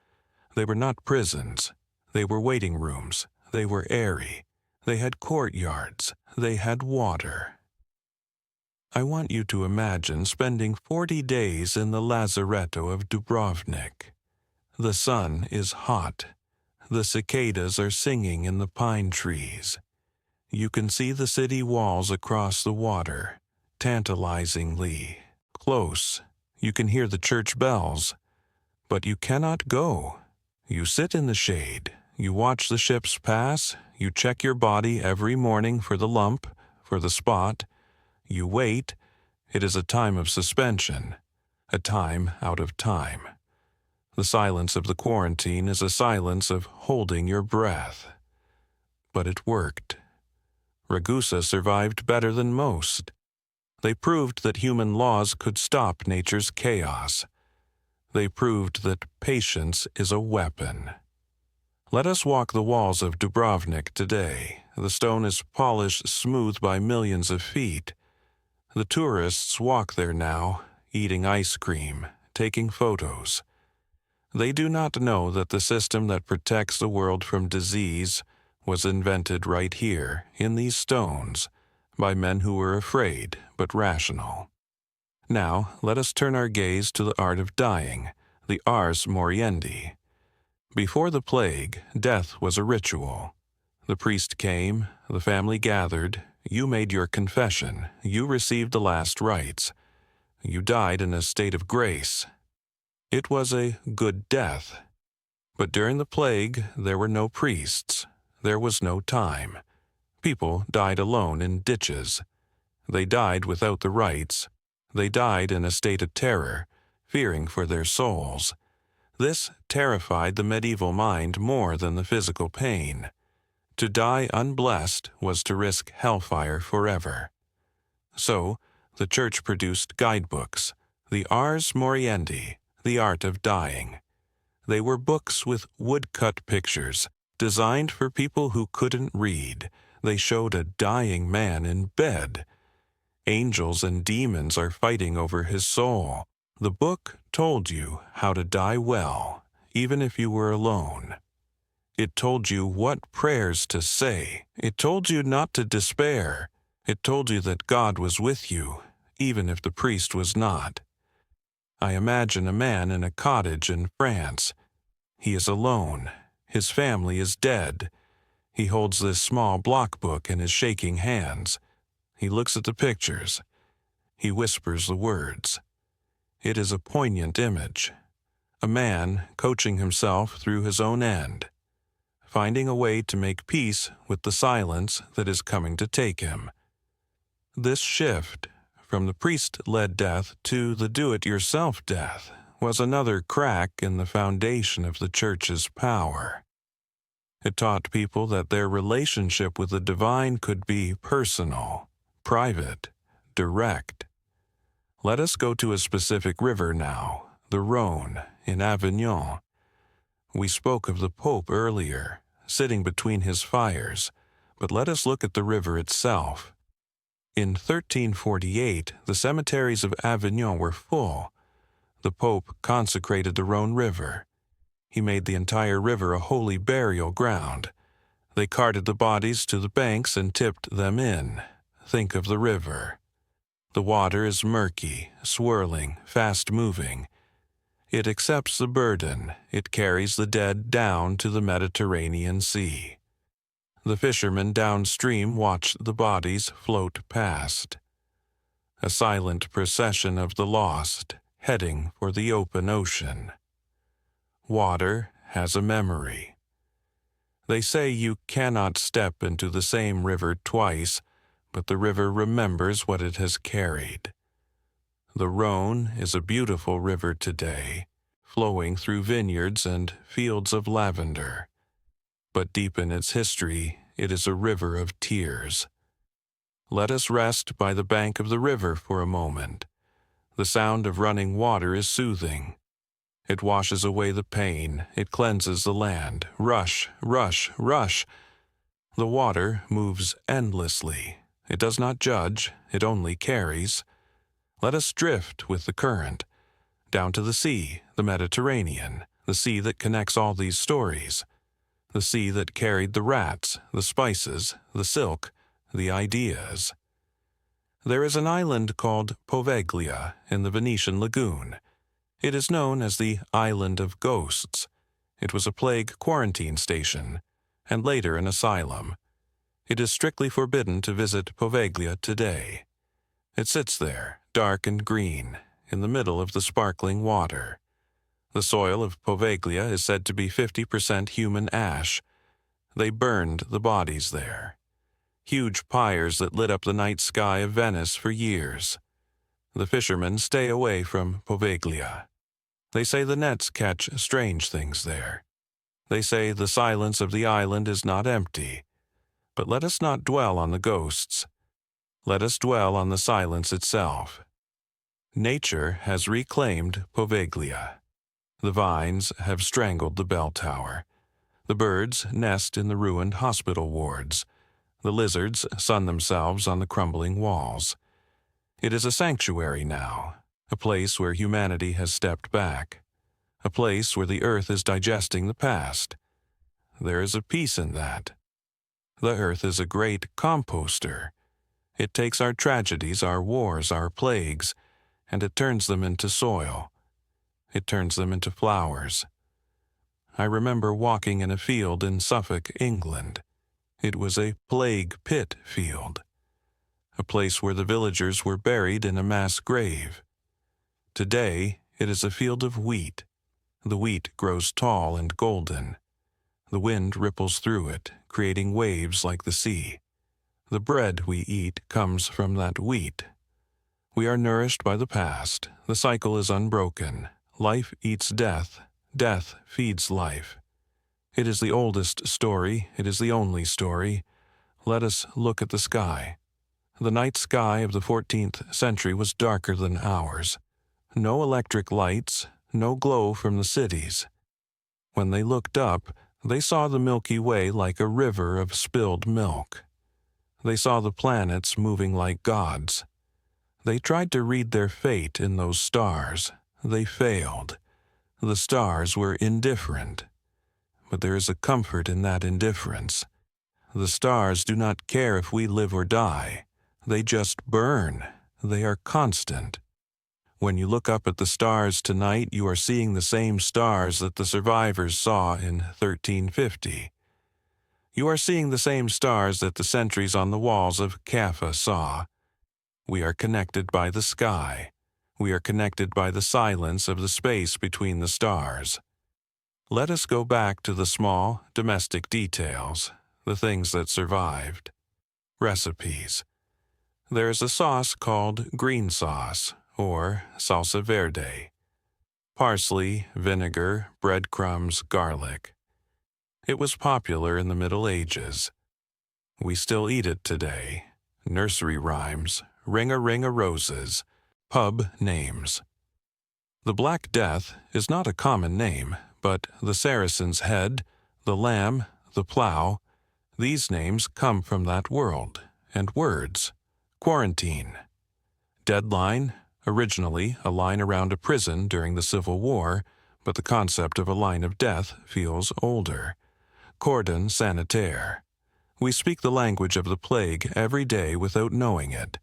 They were not prisons. They were waiting rooms. They were airy. They had courtyards. They had water. I want you to imagine spending 40 days in the lazaretto of Dubrovnik. The sun is hot. The cicadas are singing in the pine trees. You can see the city walls across the water, tantalizingly close. You can hear the church bells, but you cannot go. You sit in the shade. You watch the ships pass. You check your body every morning for the lump, for the spot. You wait. It is a time of suspension, a time out of time. The silence of the quarantine is a silence of holding your breath. But it worked. Ragusa survived better than most. They proved that human laws could stop nature's chaos. They proved that patience is a weapon. Let us walk the walls of Dubrovnik today. The stone is polished smooth by millions of feet. The tourists walk there now, eating ice cream, taking photos. They do not know that the system that protects the world from disease was invented right here, in these stones, by men who were afraid but rational. Now, let us turn our gaze to the art of dying, the ars moriendi. Before the plague, death was a ritual. The priest came, the family gathered, you made your confession, you received the last rites. You died in a state of grace. It was a good death. But during the plague, there were no priests. There was no time. People died alone in ditches. They died without the rites. They died in a state of terror, fearing for their souls. This terrified the medieval mind more than the physical pain. To die unblessed was to risk hellfire forever. So, the Church produced guidebooks, the Ars Moriendi, the art of dying. They were books with woodcut pictures, designed for people who couldn't read. They showed a dying man in bed. Angels and demons are fighting over his soul. The book told you how to die well, even if you were alone. It told you what prayers to say. It told you not to despair. It told you that God was with you, even if the priest was not. I imagine a man in a cottage in France. He is alone. His family is dead. He holds this small block book in his shaking hands. He looks at the pictures. He whispers the words. It is a poignant image. A man coaching himself through his own end, finding a way to make peace with the silence that is coming to take him. This shift from the priest-led death to the do-it-yourself death was another crack in the foundation of the Church's power. It taught people that their relationship with the divine could be personal, private, direct. Let us go to a specific river now, the Rhone in Avignon. We spoke of the Pope earlier, sitting between his fires, but let us look at the river itself. In 1348, the cemeteries of Avignon were full. The Pope consecrated the Rhone River. He made the entire river a holy burial ground. They carted the bodies to the banks and tipped them in. Think of the river. The water is murky, swirling, fast-moving. It accepts the burden. It carries the dead down to the Mediterranean Sea. The fishermen downstream watch the bodies float past. A silent procession of the lost, heading for the open ocean. Water has a memory. They say you cannot step into the same river twice, but the river remembers what it has carried. The Rhone is a beautiful river today, flowing through vineyards and fields of lavender. But deep in its history, it is a river of tears. Let us rest by the bank of the river for a moment. The sound of running water is soothing. It washes away the pain. It cleanses the land. Rush, rush, rush. The water moves endlessly. It does not judge. It only carries. Let us drift with the current, down to the sea, the Mediterranean, the sea that connects all these stories, the sea that carried the rats, the spices, the silk, the ideas. There is an island called Poveglia in the Venetian lagoon. It is known as the Island of Ghosts. It was a plague quarantine station, and later an asylum. It is strictly forbidden to visit Poveglia today. It sits there, dark and green, in the middle of the sparkling water. The soil of Poveglia is said to be 50% human ash. They burned the bodies there. Huge pyres that lit up the night sky of Venice for years. The fishermen stay away from Poveglia. They say the nets catch strange things there. They say the silence of the island is not empty. But let us not dwell on the ghosts. Let us dwell on the silence itself. Nature has reclaimed Poveglia. The vines have strangled the bell tower. The birds nest in the ruined hospital wards. The lizards sun themselves on the crumbling walls. It is a sanctuary now, a place where humanity has stepped back, a place where the earth is digesting the past. There is a peace in that. The earth is a great composter. It takes our tragedies, our wars, our plagues, and it turns them into soil. It turns them into flowers. I remember walking in a field in Suffolk, England. It was a plague pit field, a place where the villagers were buried in a mass grave. Today, it is a field of wheat. The wheat grows tall and golden. The wind ripples through it, creating waves like the sea. The bread we eat comes from that wheat. We are nourished by the past. The cycle is unbroken. Life eats death. Death feeds life. It is the oldest story. It is the only story. Let us look at the sky. The night sky of the 14th century was darker than ours. No electric lights, no glow from the cities. When they looked up, they saw the Milky Way like a river of spilled milk. They saw the planets moving like gods. They tried to read their fate in those stars. They failed. The stars were indifferent. But there is a comfort in that indifference. The stars do not care if we live or die. They just burn. They are constant. When you look up at the stars tonight, you are seeing the same stars that the survivors saw in 1350. You are seeing the same stars that the sentries on the walls of Kaffa saw. We are connected by the sky. We are connected by the silence of the space between the stars. Let us go back to the small, domestic details, the things that survived. Recipes. There is a sauce called green sauce, or salsa verde. Parsley, vinegar, breadcrumbs, garlic. It was popular in the Middle Ages. We still eat it today. Nursery rhymes, ring-a-ring-a roses, pub names. The Black Death is not a common name, but the Saracen's Head, the Lamb, the Plough, these names come from that world, and words. Quarantine. Deadline, originally a line around a prison during the Civil War, but the concept of a line of death feels older. Cordon sanitaire. We speak the language of the plague every day without knowing it.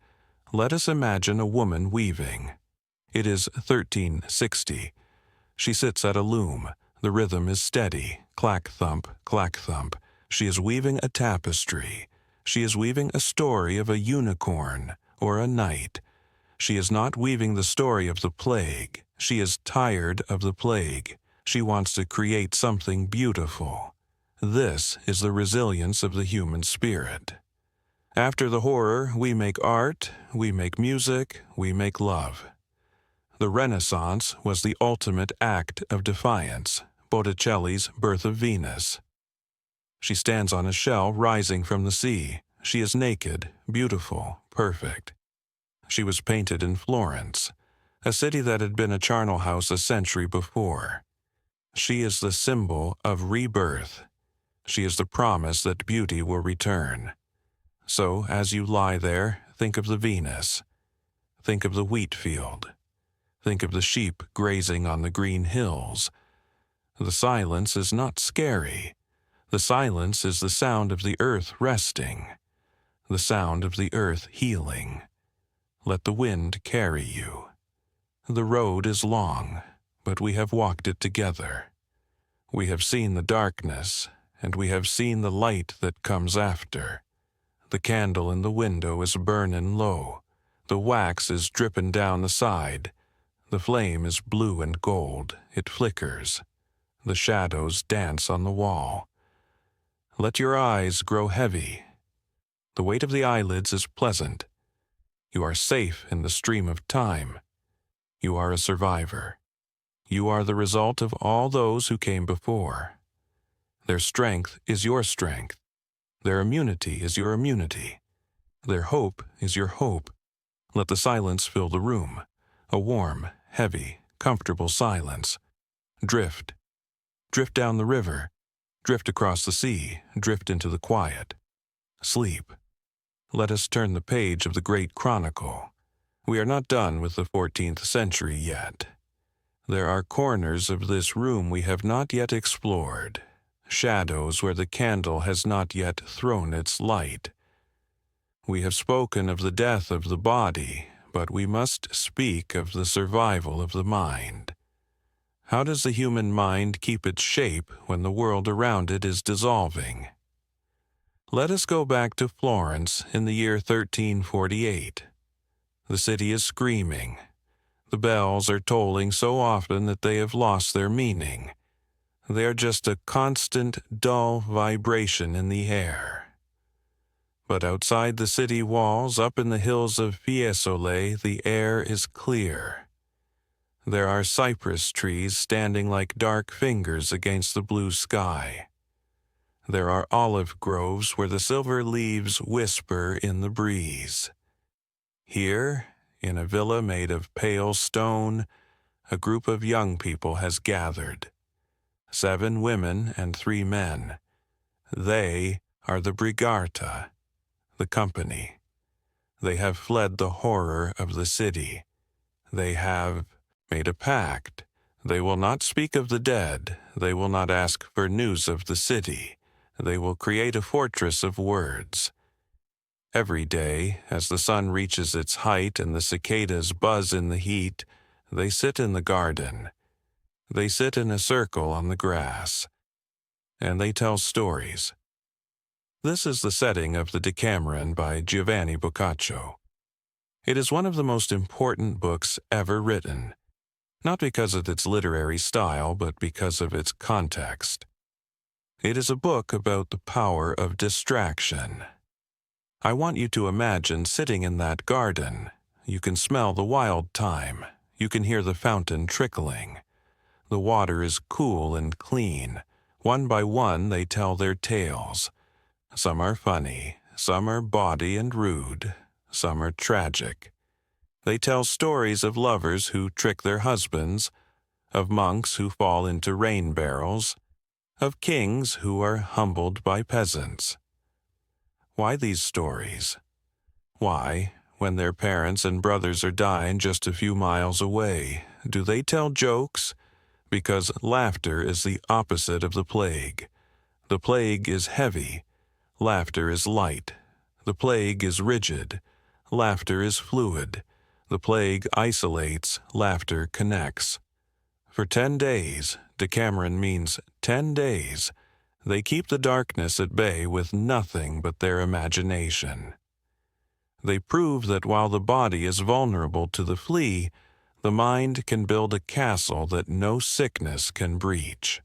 Let us imagine a woman weaving. It is 1360. She sits at a loom. The rhythm is steady. Clack-thump, clack-thump. She is weaving a tapestry. She is weaving a story of a unicorn or a knight. She is not weaving the story of the plague. She is tired of the plague. She wants to create something beautiful. This is the resilience of the human spirit. After the horror, we make art, we make music, we make love. The Renaissance was the ultimate act of defiance, Botticelli's Birth of Venus. She stands on a shell rising from the sea. She is naked, beautiful, perfect. She was painted in Florence, a city that had been a charnel house a century before. She is the symbol of rebirth. She is the promise that beauty will return. So, as you lie there, think of the Venus. Think of the wheat field. Think of the sheep grazing on the green hills. The silence is not scary. The silence is the sound of the earth resting, the sound of the earth healing. Let the wind carry you. The road is long, but we have walked it together. We have seen the darkness, and we have seen the light that comes after. The candle in the window is burnin' low. The wax is drippin' down the side. The flame is blue and gold. It flickers. The shadows dance on the wall. Let your eyes grow heavy. The weight of the eyelids is pleasant. You are safe in the stream of time. You are a survivor. You are the result of all those who came before. Their strength is your strength. Their immunity is your immunity. Their hope is your hope. Let the silence fill the room, a warm, heavy, comfortable silence. Drift. Drift down the river. Drift across the sea. Drift into the quiet. Sleep. Let us turn the page of the great chronicle. We are not done with the 14th century yet. There are corners of this room we have not yet explored, shadows where the candle has not yet thrown its light. We have spoken of the death of the body, but we must speak of the survival of the mind. How does the human mind keep its shape when the world around it is dissolving? Let us go back to Florence in the year 1348. The city is screaming. The bells are tolling so often that they have lost their meaning. They are just a constant, dull vibration in the air. But outside the city walls, up in the hills of Fiesole, the air is clear. There are cypress trees standing like dark fingers against the blue sky. There are olive groves where the silver leaves whisper in the breeze. Here, in a villa made of pale stone, a group of young people has gathered. 7 women and 3 men. They are the Brigarta, the company. They have fled the horror of the city. They have made a pact. They will not speak of the dead. They will not ask for news of the city. They will create a fortress of words. Every day, as the sun reaches its height and the cicadas buzz in the heat, they sit in the garden. They sit in a circle on the grass, and they tell stories. This is the setting of the Decameron by Giovanni Boccaccio. It is one of the most important books ever written, not because of its literary style, but because of its context. It is a book about the power of distraction. I want you to imagine sitting in that garden. You can smell the wild thyme. You can hear the fountain trickling. The water is cool and clean. One by one they tell their tales. Some are funny, some are bawdy and rude, some are tragic. They tell stories of lovers who trick their husbands, of monks who fall into rain barrels, of kings who are humbled by peasants. Why these stories? Why, when their parents and brothers are dying just a few miles away, do they tell jokes? Because laughter is the opposite of the plague. The plague is heavy. Laughter is light. The plague is rigid. Laughter is fluid. The plague isolates. Laughter connects. For 10 days, Decameron means 10 days, they keep the darkness at bay with nothing but their imagination. They prove that while the body is vulnerable to the flea, the mind can build a castle that no sickness can breach.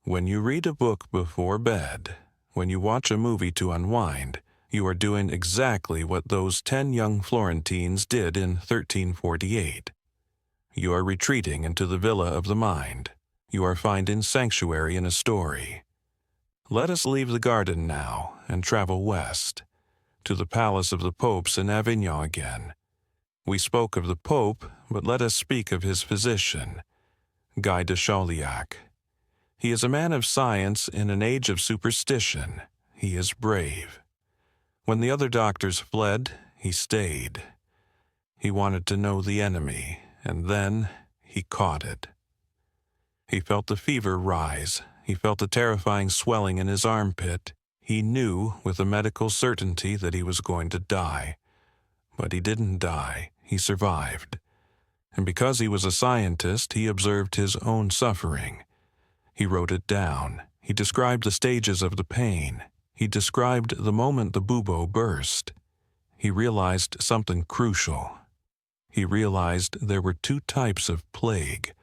When you read a book before bed, when you watch a movie to unwind, you are doing exactly what those 10 young Florentines did in 1348. You are retreating into the villa of the mind. You are finding sanctuary in a story. Let us leave the garden now and travel west, to the palace of the popes in Avignon again. We spoke of the Pope, but let us speak of his physician, Guy de Chauliac. He is a man of science in an age of superstition. He is brave. When the other doctors fled, he stayed. He wanted to know the enemy, and then he caught it. He felt the fever rise. He felt a terrifying swelling in his armpit. He knew with a medical certainty that he was going to die. But he didn't die. He survived. And because he was a scientist, he observed his own suffering. He wrote it down. He described the stages of the pain. He described the moment the bubo burst. He realized something crucial. He realized there were 2 types of plague,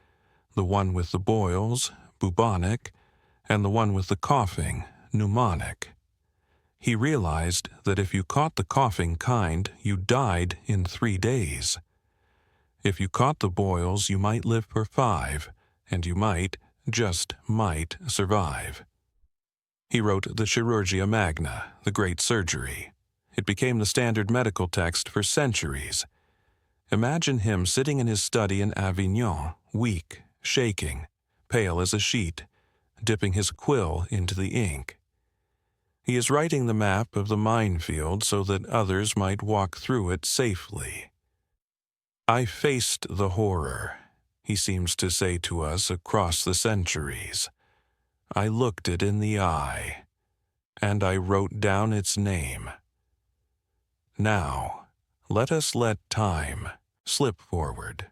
the one with the boils, bubonic, and the one with the coughing, pneumonic. He realized that if you caught the coughing kind, you died in 3 days. If you caught the boils, you might live for 5, and you might, just might, survive. He wrote the Chirurgia Magna, the Great Surgery. It became the standard medical text for centuries. Imagine him sitting in his study in Avignon, weak, shaking, pale as a sheet, dipping his quill into the ink. He is writing the map of the minefield so that others might walk through it safely. I faced the horror, he seems to say to us across the centuries. I looked it in the eye, and I wrote down its name. Now, let us let time slip forward.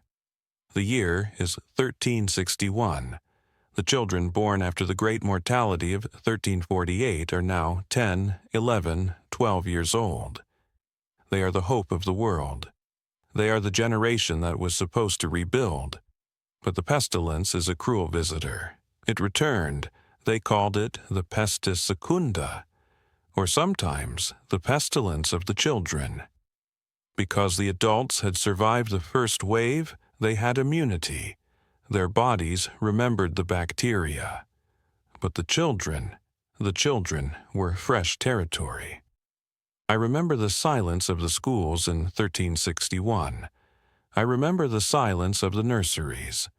The year is 1361. The children born after the great mortality of 1348 are now 10, 11, 12 years old. They are the hope of the world. They are the generation that was supposed to rebuild. But the pestilence is a cruel visitor. It returned. They called it the pestis secunda, or sometimes the pestilence of the children. Because the adults had survived the first wave, they had immunity. Their bodies remembered the bacteria. But the children were fresh territory. I remember the silence of the schools in 1361. I remember the silence of the nurseries.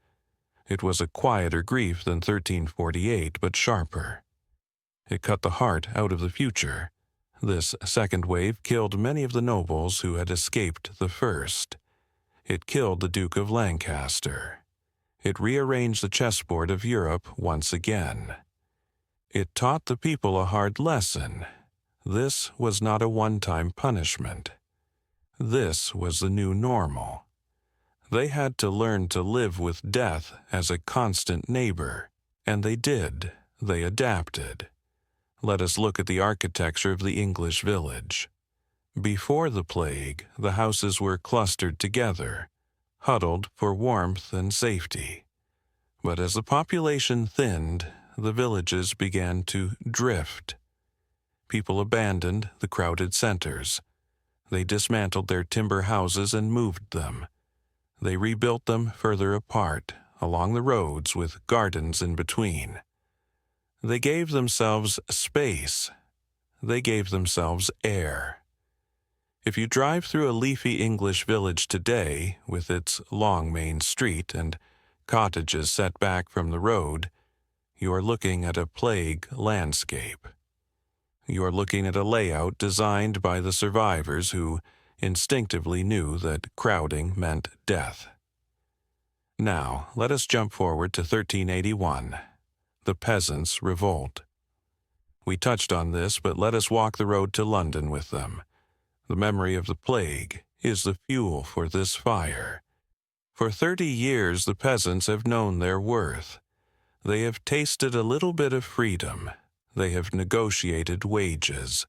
It was a quieter grief than 1348, but sharper. It cut the heart out of the future. This second wave killed many of the nobles who had escaped the first. It killed the Duke of Lancaster. It rearranged the chessboard of Europe once again. It taught the people a hard lesson. This was not a one-time punishment. This was the new normal. They had to learn to live with death as a constant neighbor, and they did. They adapted. Let us look at the architecture of the English village. Before the plague, the houses were clustered together, huddled for warmth and safety. But as the population thinned, the villages began to drift. People abandoned the crowded centers. They dismantled their timber houses and moved them. They rebuilt them further apart, along the roads with gardens in between. They gave themselves space. They gave themselves air. If you drive through a leafy English village today, with its long main street and cottages set back from the road, you are looking at a plague landscape. You are looking at a layout designed by the survivors who instinctively knew that crowding meant death. Now, let us jump forward to 1381, the Peasants' Revolt. We touched on this, but let us walk the road to London with them. The memory of the plague is the fuel for this fire. For 30 years the peasants have known their worth. They have tasted a little bit of freedom. They have negotiated wages.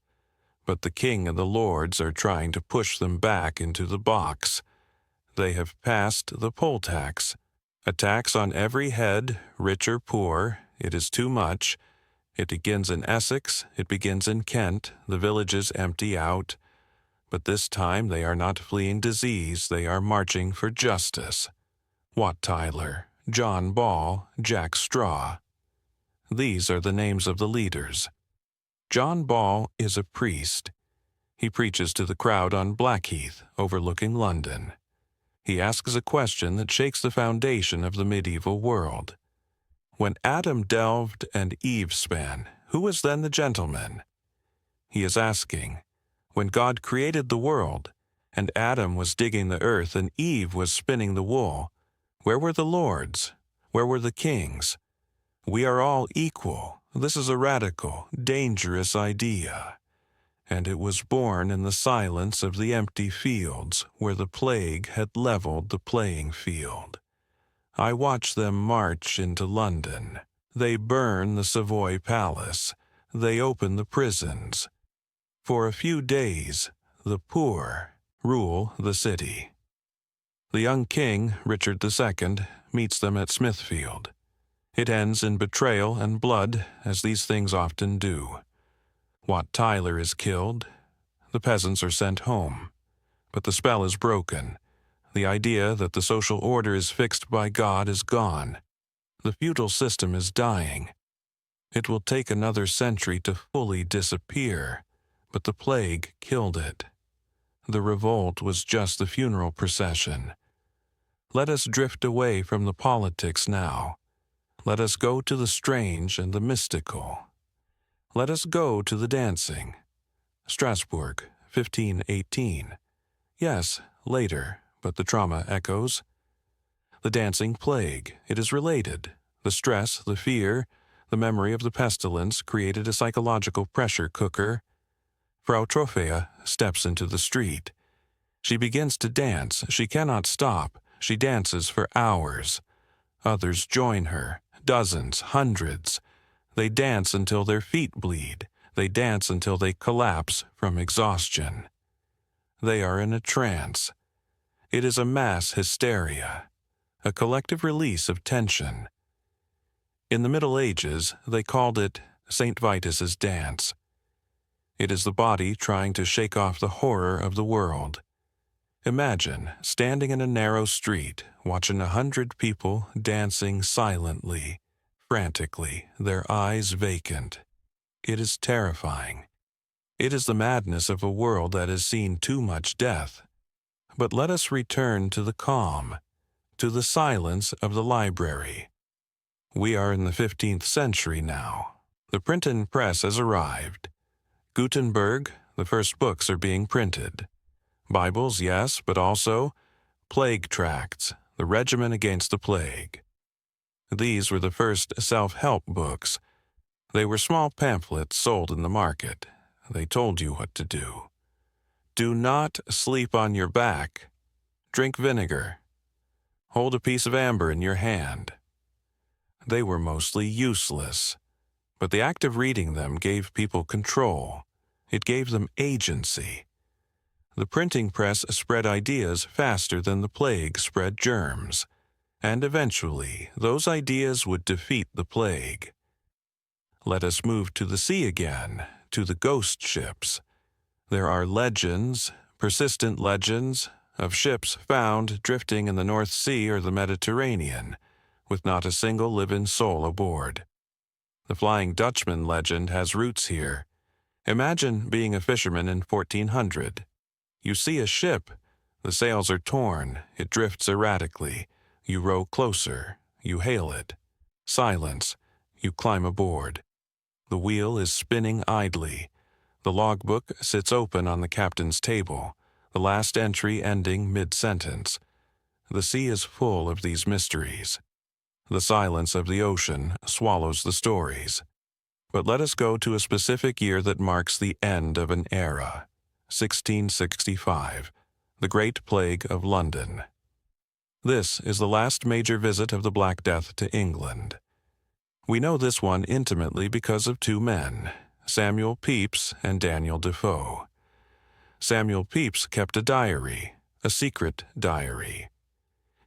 But the king and the lords are trying to push them back into the box. They have passed the poll tax, a tax on every head, rich or poor. It is too much. It begins in Essex, it begins in Kent, the villages empty out. But this time they are not fleeing disease, they are marching for justice. Wat Tyler, John Ball, Jack Straw. These are the names of the leaders. John Ball is a priest. He preaches to the crowd on Blackheath, overlooking London. He asks a question that shakes the foundation of the medieval world. When Adam delved and Eve span, who was then the gentleman? He is asking, when God created the world, and Adam was digging the earth and Eve was spinning the wool, where were the lords? Where were the kings? We are all equal. This is a radical, dangerous idea. And it was born in the silence of the empty fields where the plague had leveled the playing field. I watch them march into London. They burn the Savoy Palace. They open the prisons. For a few days, the poor rule the city. The young king, Richard II, meets them at Smithfield. It ends in betrayal and blood, as these things often do. Wat Tyler is killed. The peasants are sent home. But the spell is broken. The idea that the social order is fixed by God is gone. The feudal system is dying. It will take another century to fully disappear, but the plague killed it. The revolt was just the funeral procession. Let us drift away from the politics now. Let us go to the strange and the mystical. Let us go to the dancing. Strasbourg, 1518. Yes, later, but the trauma echoes. The dancing plague, it is related. The stress, the fear, the memory of the pestilence created a psychological pressure cooker. Frau Trophea steps into the street. She begins to dance. She cannot stop. She dances for hours. Others join her, dozens, hundreds. They dance until their feet bleed. They dance until they collapse from exhaustion. They are in a trance. It is a mass hysteria, a collective release of tension. In the Middle Ages, they called it St. Vitus's dance. It is the body trying to shake off the horror of the world. Imagine standing in a narrow street, watching 100 people dancing silently, frantically, their eyes vacant. It is terrifying. It is the madness of a world that has seen too much death. But let us return to the calm, to the silence of the library. We are in the 15th century now. The printing press has arrived. Gutenberg, the first books are being printed. Bibles, yes, but also plague tracts, the regimen against the plague. These were the first self-help books. They were small pamphlets sold in the market. They told you what to do. Do not sleep on your back. Drink vinegar. Hold a piece of amber in your hand. They were mostly useless, but the act of reading them gave people control. It gave them agency. The printing press spread ideas faster than the plague spread germs, and eventually those ideas would defeat the plague. Let us move to the sea again, to the ghost ships. There are legends, persistent legends, of ships found drifting in the North Sea or the Mediterranean, with not a single living soul aboard. The Flying Dutchman legend has roots here. Imagine being a fisherman in 1400. You see a ship. The sails are torn. It drifts erratically. You row closer. You hail it. Silence. You climb aboard. The wheel is spinning idly. The logbook sits open on the captain's table, the last entry ending mid-sentence. The sea is full of these mysteries. The silence of the ocean swallows the stories. But let us go to a specific year that marks the end of an era, 1665, the Great Plague of London. This is the last major visit of the Black Death to England. We know this one intimately because of two men, Samuel Pepys and Daniel Defoe. Samuel Pepys kept a diary, a secret diary.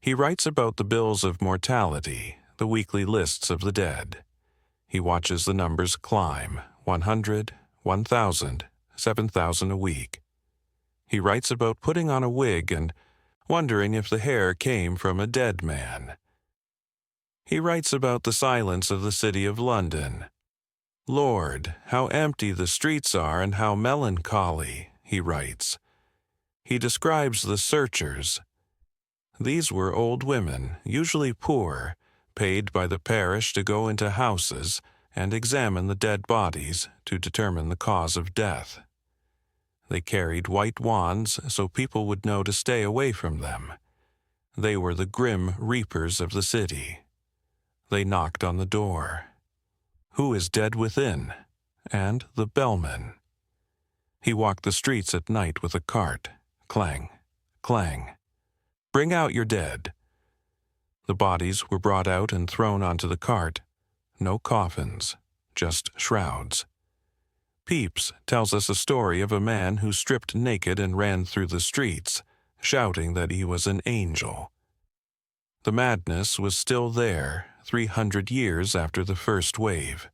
He writes about the bills of mortality, the weekly lists of the dead. He watches the numbers climb, 100, 1,000, 7,000 a week. He writes about putting on a wig and wondering if the hair came from a dead man. He writes about the silence of the city of London. "Lord, how empty the streets are and how melancholy," he writes. He describes the searchers. These were old women, usually poor, paid by the parish to go into houses and examine the dead bodies to determine the cause of death. They carried white wands so people would know to stay away from them. They were the grim reapers of the city. They knocked on the door. "Who is dead within?" And the bellman. He walked the streets at night with a cart. Clang, clang. "Bring out your dead." The bodies were brought out and thrown onto the cart. No coffins, just shrouds. Pepys tells us a story of a man who stripped naked and ran through the streets, shouting that he was an angel. The madness was still there 300 years after the first wave.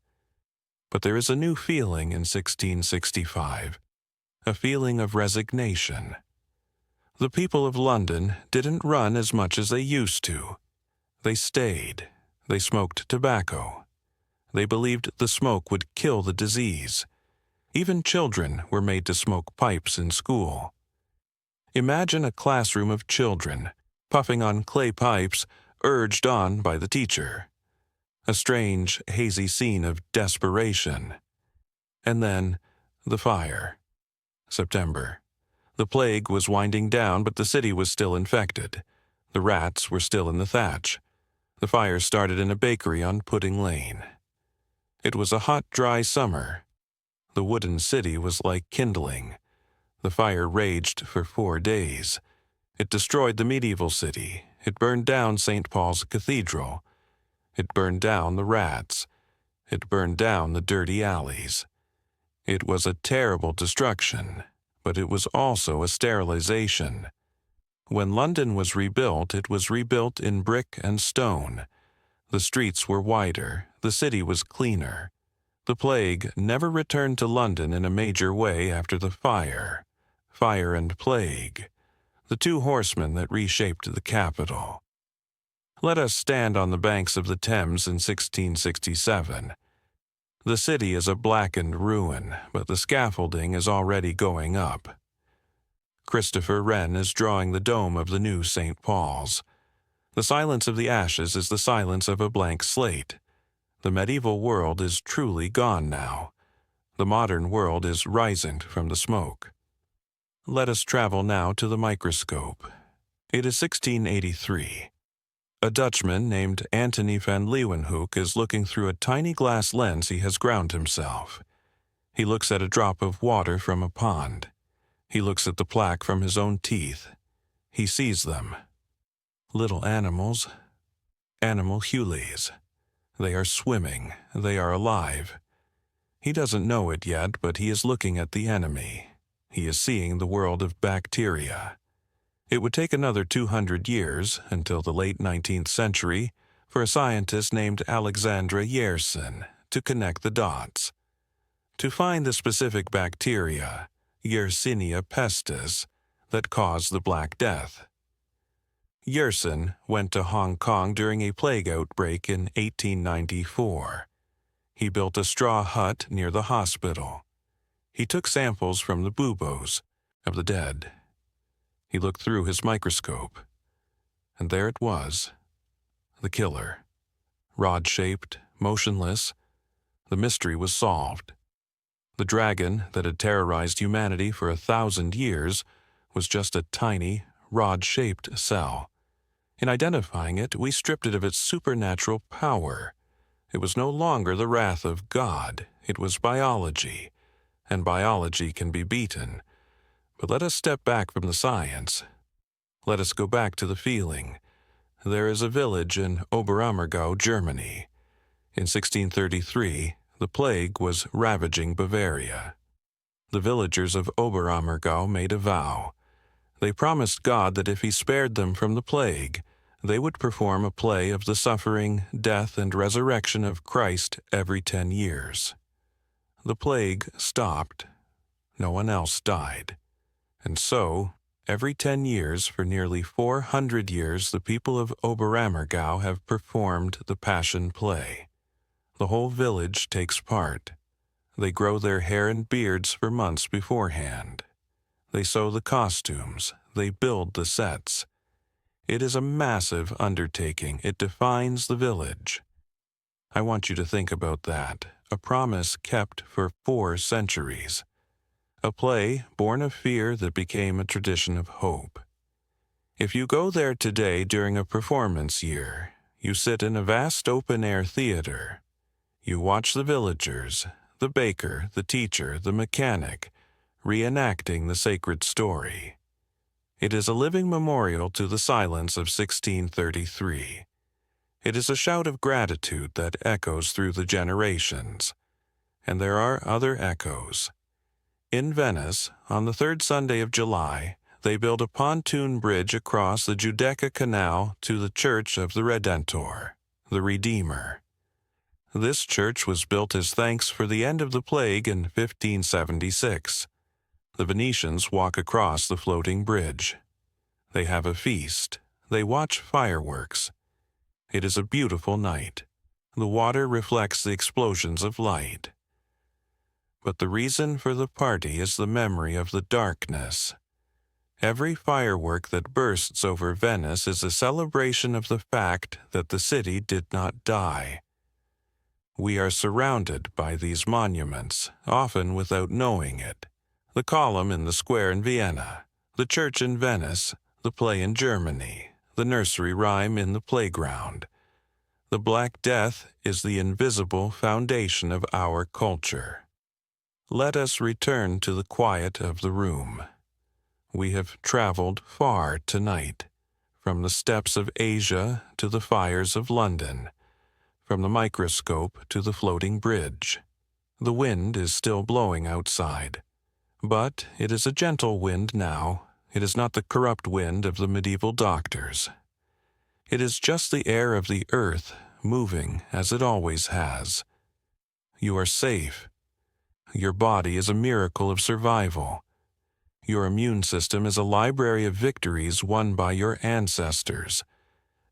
But there is a new feeling in 1665, a feeling of resignation. The people of London didn't run as much as they used to. They stayed. They smoked tobacco. They believed the smoke would kill the disease. Even children were made to smoke pipes in school. Imagine a classroom of children puffing on clay pipes, urged on by the teacher. A strange, hazy scene of desperation. And then, the fire. September. The plague was winding down, but the city was still infected. The rats were still in the thatch. The fire started in a bakery on Pudding Lane. It was a hot, dry summer. The wooden city was like kindling. The fire raged for 4 days. It destroyed the medieval city. It burned down St. Paul's Cathedral. It burned down the rats. It burned down the dirty alleys. It was a terrible destruction, but it was also a sterilization. When London was rebuilt, it was rebuilt in brick and stone. The streets were wider. The city was cleaner. The plague never returned to London in a major way after the fire. Fire and plague. The two horsemen that reshaped the capital. Let us stand on the banks of the Thames in 1667. The city is a blackened ruin, but the scaffolding is already going up. Christopher Wren is drawing the dome of the new St. Paul's. The silence of the ashes is the silence of a blank slate. The medieval world is truly gone now. The modern world is rising from the smoke. Let us travel now to the microscope. It is 1683. A Dutchman named Antony van Leeuwenhoek is looking through a tiny glass lens he has ground himself. He looks at a drop of water from a pond. He looks at the plaque from his own teeth. He sees them. Little animals. Animalcules. They are swimming. They are alive. He doesn't know it yet, but he is looking at the enemy. He is seeing the world of bacteria. It would take another 200 years, until the late 19th century, for a scientist named Alexandre Yersin to connect the dots. To find the specific bacteria, Yersinia pestis, that caused the Black Death. Yersin went to Hong Kong during a plague outbreak in 1894. He built a straw hut near the hospital. He took samples from the buboes, of the dead. He looked through his microscope, and there it was, the killer. Rod-shaped, motionless, the mystery was solved. The dragon that had terrorized humanity for 1,000 years was just a tiny, rod-shaped cell. In identifying it, we stripped it of its supernatural power. It was no longer the wrath of God. It was biology, and biology can be beaten. But let us step back from the science. Let us go back to the feeling. There is a village in Oberammergau, Germany. In 1633, the plague was ravaging Bavaria. The villagers of Oberammergau made a vow. They promised God that if he spared them from the plague, they would perform a play of the suffering, death, and resurrection of Christ every 10 years. The plague stopped. No one else died. And so, every 10 years for nearly 400 years, the people of Oberammergau have performed the Passion Play. The whole village takes part. They grow their hair and beards for months beforehand. They sew the costumes. They build the sets. It is a massive undertaking. It defines the village. I want you to think about that. A promise kept for 4 centuries. A play born of fear that became a tradition of hope. If you go there today during a performance year, you sit in a vast open-air theater. You watch the villagers, the baker, the teacher, the mechanic, reenacting the sacred story. It is a living memorial to the silence of 1633. It is a shout of gratitude that echoes through the generations. And there are other echoes. In Venice, on the 3rd Sunday of July, they build a pontoon bridge across the Giudecca Canal to the Church of the Redentor, the Redeemer. This church was built as thanks for the end of the plague in 1576. The Venetians walk across the floating bridge. They have a feast. They watch fireworks. It is a beautiful night. The water reflects the explosions of light. But the reason for the party is the memory of the darkness. Every firework that bursts over Venice is a celebration of the fact that the city did not die. We are surrounded by these monuments, often without knowing it. The column in the square in Vienna, the church in Venice, the play in Germany, the nursery rhyme in the playground. The Black Death is the invisible foundation of our culture. Let us return to the quiet of the room. We have traveled far tonight, from the steppes of Asia to the fires of London, from the microscope to the floating bridge. The wind is still blowing outside, but it is a gentle wind now. It is not the corrupt wind of the medieval doctors. It is just the air of the earth moving as it always has. You are safe. Your body is a miracle of survival. Your immune system is a library of victories won by your ancestors.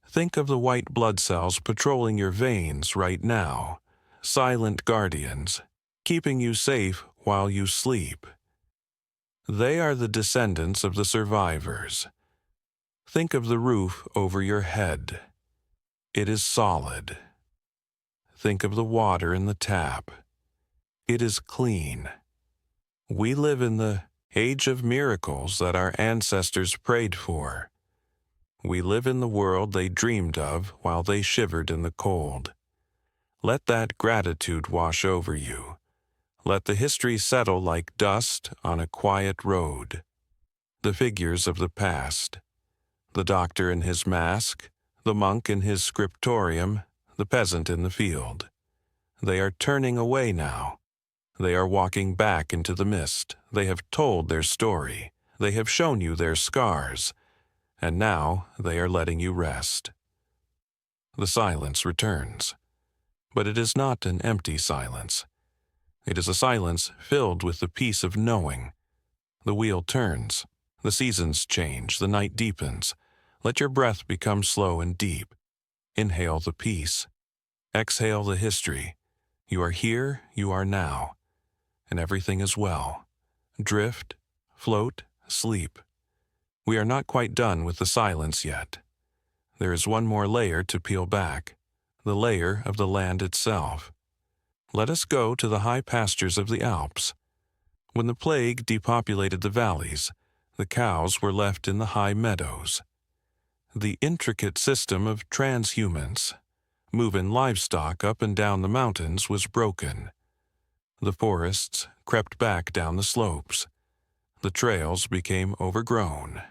Think of the white blood cells patrolling your veins right now, silent guardians, keeping you safe while you sleep. They are the descendants of the survivors. Think of the roof over your head. It is solid. Think of the water in the tap. It is clean. We live in the age of miracles that our ancestors prayed for. We live in the world they dreamed of while they shivered in the cold. Let that gratitude wash over you. Let the history settle like dust on a quiet road. The figures of the past. The doctor in his mask, the monk in his scriptorium, the peasant in the field. They are turning away now. They are walking back into the mist. They have told their story. They have shown you their scars. And now they are letting you rest. The silence returns. But it is not an empty silence. It is a silence filled with the peace of knowing. The wheel turns. The seasons change. The night deepens. Let your breath become slow and deep. Inhale the peace. Exhale the history. You are here, you are now. And everything is well. Drift, float, sleep. We are not quite done with the silence yet. There is one more layer to peel back, the layer of the land itself. Let us go to the high pastures of the Alps. When the plague depopulated the valleys, the cows were left in the high meadows. The intricate system of transhumance, moving livestock up and down the mountains, was broken. The forests crept back down the slopes. The trails became overgrown.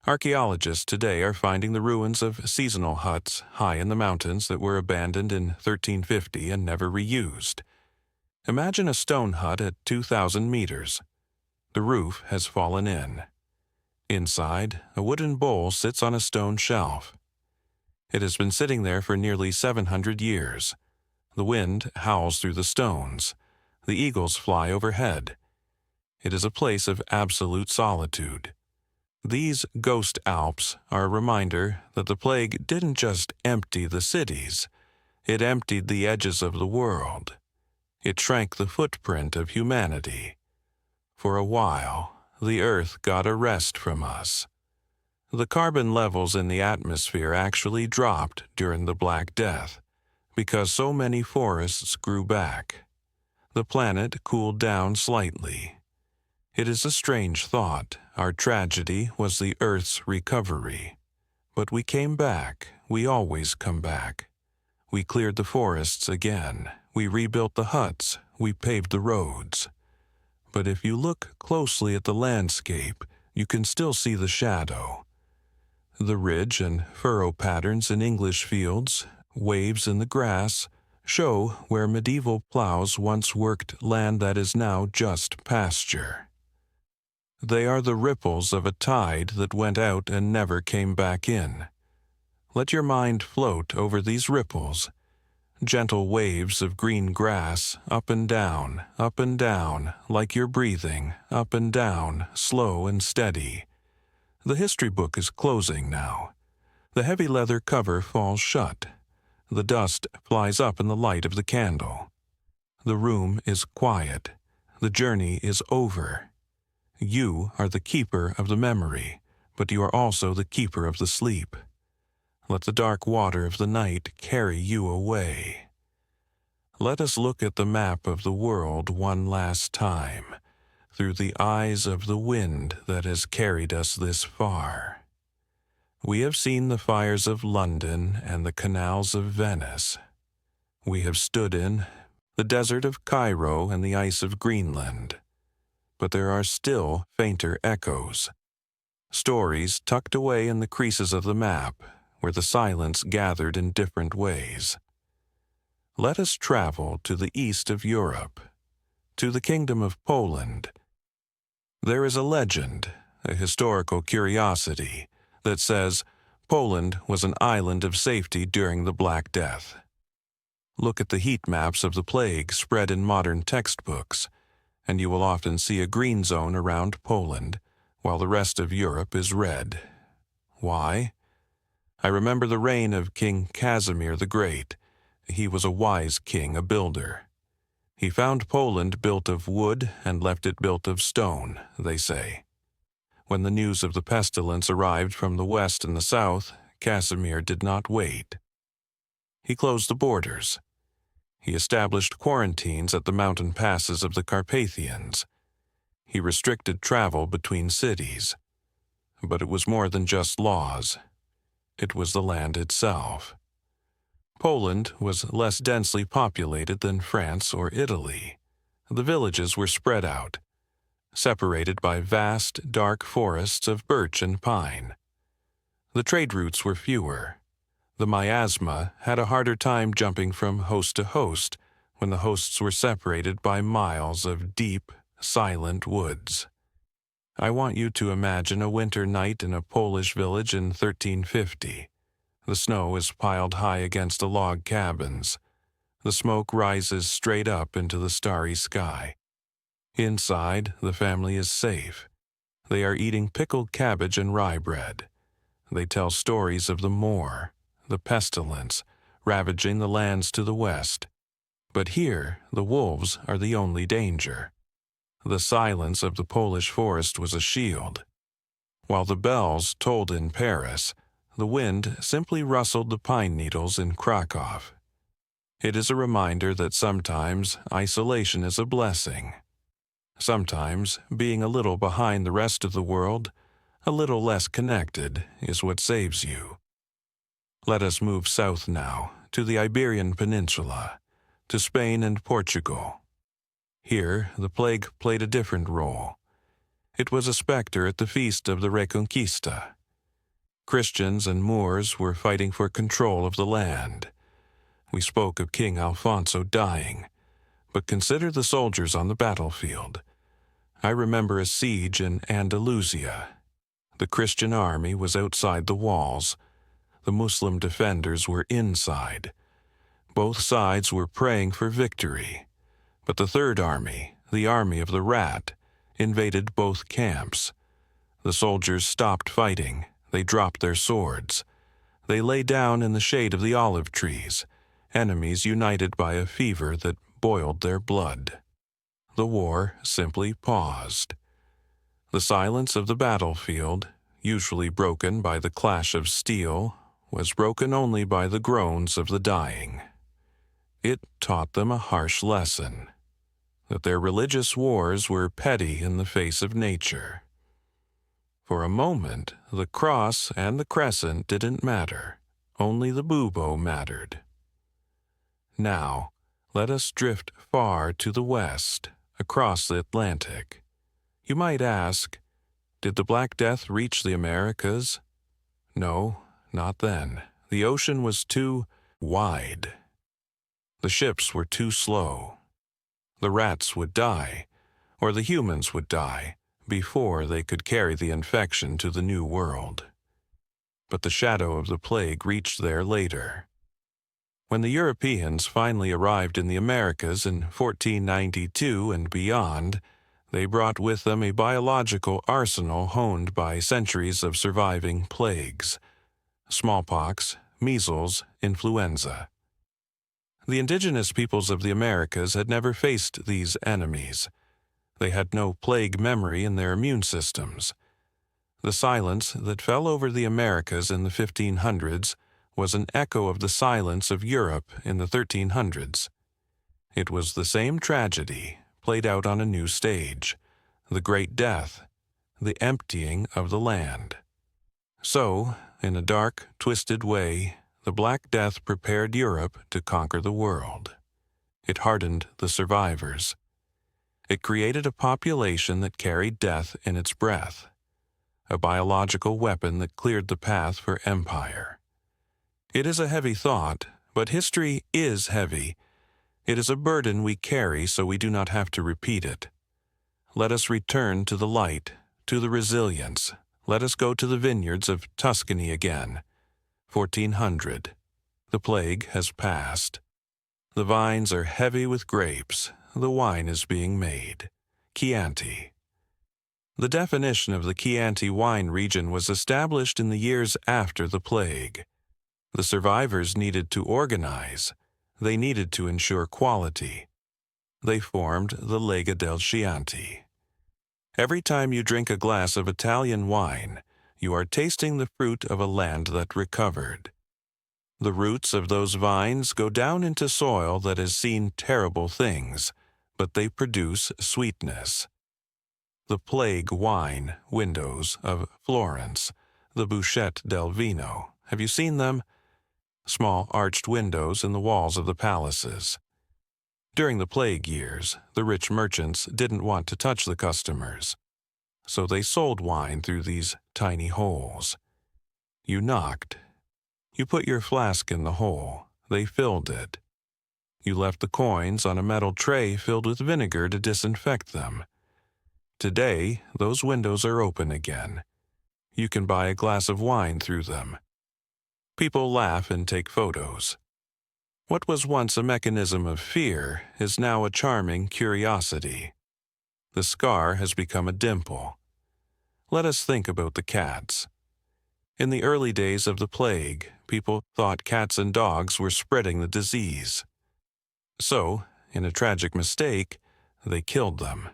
Archaeologists today are finding the ruins of seasonal huts high in the mountains that were abandoned in 1350 and never reused. Imagine a stone hut at 2,000 meters. The roof has fallen in. Inside, a wooden bowl sits on a stone shelf. It has been sitting there for nearly 700 years. The wind howls through the stones. The eagles fly overhead. It is a place of absolute solitude. These ghost Alps are a reminder that the plague didn't just empty the cities, it emptied the edges of the world. It shrank the footprint of humanity. For a while, the earth got a rest from us. The carbon levels in the atmosphere actually dropped during the Black Death, because so many forests grew back. The planet cooled down slightly. It is a strange thought. Our tragedy was the Earth's recovery. But we came back. We always come back. We cleared the forests again. We rebuilt the huts. We paved the roads. But if you look closely at the landscape, you can still see the shadow. The ridge and furrow patterns in English fields, waves in the grass, show where medieval plows once worked land that is now just pasture. They are the ripples of a tide that went out and never came back in. Let your mind float over these ripples, gentle waves of green grass, up and down, like you're breathing, up and down, slow and steady. The history book is closing now. The heavy leather cover falls shut. The dust flies up in the light of the candle. The room is quiet. The journey is over. You are the keeper of the memory, but you are also the keeper of the sleep. Let the dark water of the night carry you away. Let us look at the map of the world one last time, through the eyes of the wind that has carried us this far. We have seen the fires of London and the canals of Venice. We have stood in the desert of Cairo and the ice of Greenland. But there are still fainter echoes. Stories tucked away in the creases of the map, where the silence gathered in different ways. Let us travel to the east of Europe, to the Kingdom of Poland. There is a legend, a historical curiosity, that says Poland was an island of safety during the Black Death. Look at the heat maps of the plague spread in modern textbooks, and you will often see a green zone around Poland, while the rest of Europe is red. Why? I remember the reign of King Casimir the Great. He was a wise king, a builder. He found Poland built of wood and left it built of stone, they say. When the news of the pestilence arrived from the west and the south, Casimir did not wait. He closed the borders. He established quarantines at the mountain passes of the Carpathians. He restricted travel between cities. But it was more than just laws. It was the land itself. Poland was less densely populated than France or Italy. The villages were spread out, separated by vast, dark forests of birch and pine. The trade routes were fewer. The miasma had a harder time jumping from host to host when the hosts were separated by miles of deep, silent woods. I want you to imagine a winter night in a Polish village in 1350. The snow is piled high against the log cabins. The smoke rises straight up into the starry sky. Inside, the family is safe. They are eating pickled cabbage and rye bread. They tell stories of the Moor, the pestilence, ravaging the lands to the west. But here, the wolves are the only danger. The silence of the Polish forest was a shield. While the bells tolled in Paris, the wind simply rustled the pine needles in Krakow. It is a reminder that sometimes isolation is a blessing. Sometimes being a little behind the rest of the world, a little less connected, is what saves you. Let us move south now, to the Iberian Peninsula, to Spain and Portugal. Here, the plague played a different role. It was a specter at the feast of the Reconquista. Christians and Moors were fighting for control of the land. We spoke of King Alfonso dying, but consider the soldiers on the battlefield. I remember a siege in Andalusia. The Christian army was outside the walls. The Muslim defenders were inside. Both sides were praying for victory. But the third army, the army of the rat, invaded both camps. The soldiers stopped fighting. They dropped their swords. They lay down in the shade of the olive trees, enemies united by a fever that boiled their blood. The war simply paused. The silence of the battlefield, usually broken by the clash of steel, was broken only by the groans of the dying. It taught them a harsh lesson, that their religious wars were petty in the face of nature. For a moment, the cross and the crescent didn't matter. Only the bubo mattered. Now, let us drift far to the west, across the Atlantic. You might ask, did the Black Death reach the Americas? No, not then. The ocean was too wide. The ships were too slow. The rats would die, or the humans would die, before they could carry the infection to the New World. But the shadow of the plague reached there later. When the Europeans finally arrived in the Americas in 1492 and beyond, they brought with them a biological arsenal honed by centuries of surviving plagues: smallpox, measles, influenza. The indigenous peoples of the Americas had never faced these enemies. They had no plague memory in their immune systems. The silence that fell over the Americas in the 1500s was an echo of the silence of Europe in the 1300s. It was the same tragedy, played out on a new stage: the Great Death, the emptying of the land. So, in a dark, twisted way, the Black Death prepared Europe to conquer the world. It hardened the survivors. It created a population that carried death in its breath, a biological weapon that cleared the path for empire. It is a heavy thought, but history is heavy. It is a burden we carry so we do not have to repeat it. Let us return to the light, to the resilience. Let us go to the vineyards of Tuscany again. 1400. The plague has passed. The vines are heavy with grapes. The wine is being made. Chianti. The definition of the Chianti wine region was established in the years after the plague. The survivors needed to organize. They needed to ensure quality. They formed the Lega del Chianti. Every time you drink a glass of Italian wine, you are tasting the fruit of a land that recovered. The roots of those vines go down into soil that has seen terrible things, but they produce sweetness. The plague wine windows of Florence, the Bouchette del Vino. Have you seen them? Small arched windows in the walls of the palaces. During the plague years, the rich merchants didn't want to touch the customers, so they sold wine through these tiny holes. You knocked. You put your flask in the hole. They filled it. You left the coins on a metal tray filled with vinegar to disinfect them. Today, those windows are open again. You can buy a glass of wine through them. People laugh and take photos. What was once a mechanism of fear is now a charming curiosity. The scar has become a dimple. Let us think about the cats. In the early days of the plague, people thought cats and dogs were spreading the disease. So, in a tragic mistake, they killed them.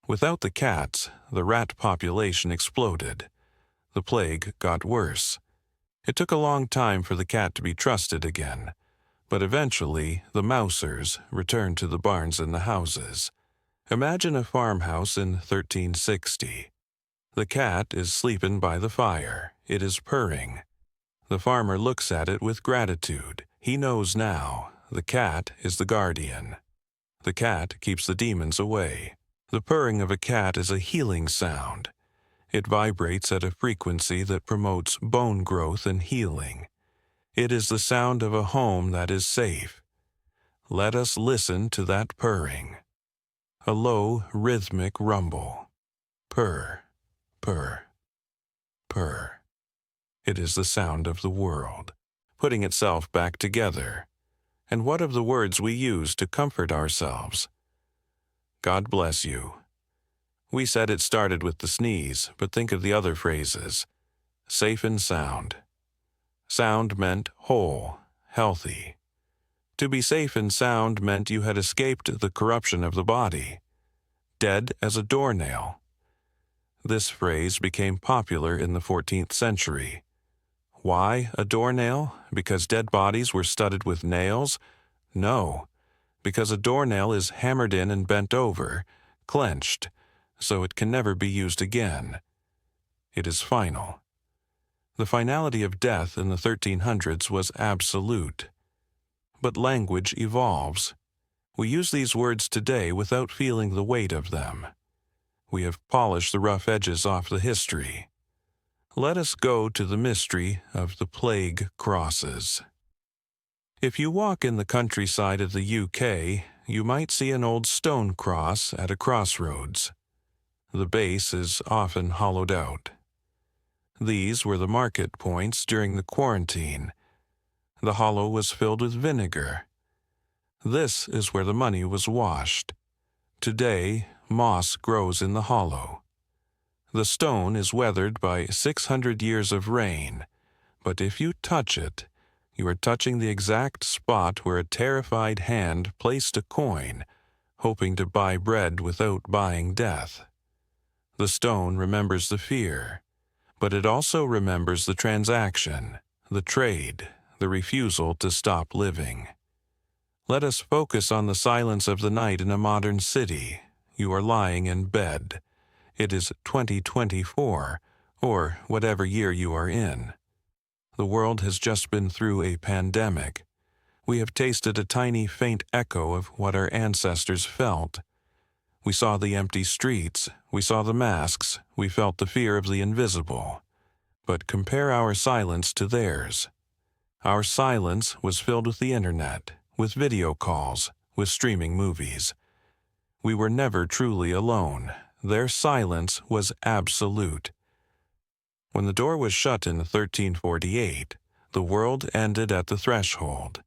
Without the cats, the rat population exploded. The plague got worse. It took a long time for the cat to be trusted again, but eventually the mousers returned to the barns and the houses. Imagine a farmhouse in 1360. The cat is sleeping by the fire. It is purring. The farmer looks at it with gratitude. He knows now the cat is the guardian. The cat keeps the demons away. The purring of a cat is a healing sound. It vibrates at a frequency that promotes bone growth and healing. It is the sound of a home that is safe. Let us listen to that purring. A low, rhythmic rumble. Purr, purr, purr. It is the sound of the world, putting itself back together. And what of the words we use to comfort ourselves? God bless you. We said it started with the sneeze, but think of the other phrases. Safe and sound. Sound meant whole, healthy. To be safe and sound meant you had escaped the corruption of the body. Dead as a doornail. This phrase became popular in the 14th century. Why a doornail? Because dead bodies were studded with nails? No, because a doornail is hammered in and bent over, clenched, so it can never be used again. It is final. The finality of death in the 1300s was absolute. But language evolves. We use these words today without feeling the weight of them. We have polished the rough edges off the history. Let us go to the mystery of the plague crosses. If you walk in the countryside of the UK, you might see an old stone cross at a crossroads. The base is often hollowed out. These were the market points during the quarantine. The hollow was filled with vinegar. This is where the money was washed. Today, moss grows in the hollow. The stone is weathered by 600 years of rain, but if you touch it, you are touching the exact spot where a terrified hand placed a coin, hoping to buy bread without buying death. The stone remembers the fear, but it also remembers the transaction, the trade, the refusal to stop living. Let us focus on the silence of the night in a modern city. You are lying in bed. It is 2024, or whatever year you are in. The world has just been through a pandemic. We have tasted a tiny faint echo of what our ancestors felt. We saw the empty streets, we saw the masks, we felt the fear of the invisible. But compare our silence to theirs. Our silence was filled with the internet, with video calls, with streaming movies. We were never truly alone. Their silence was absolute. When the door was shut in 1348, the world ended at the threshold.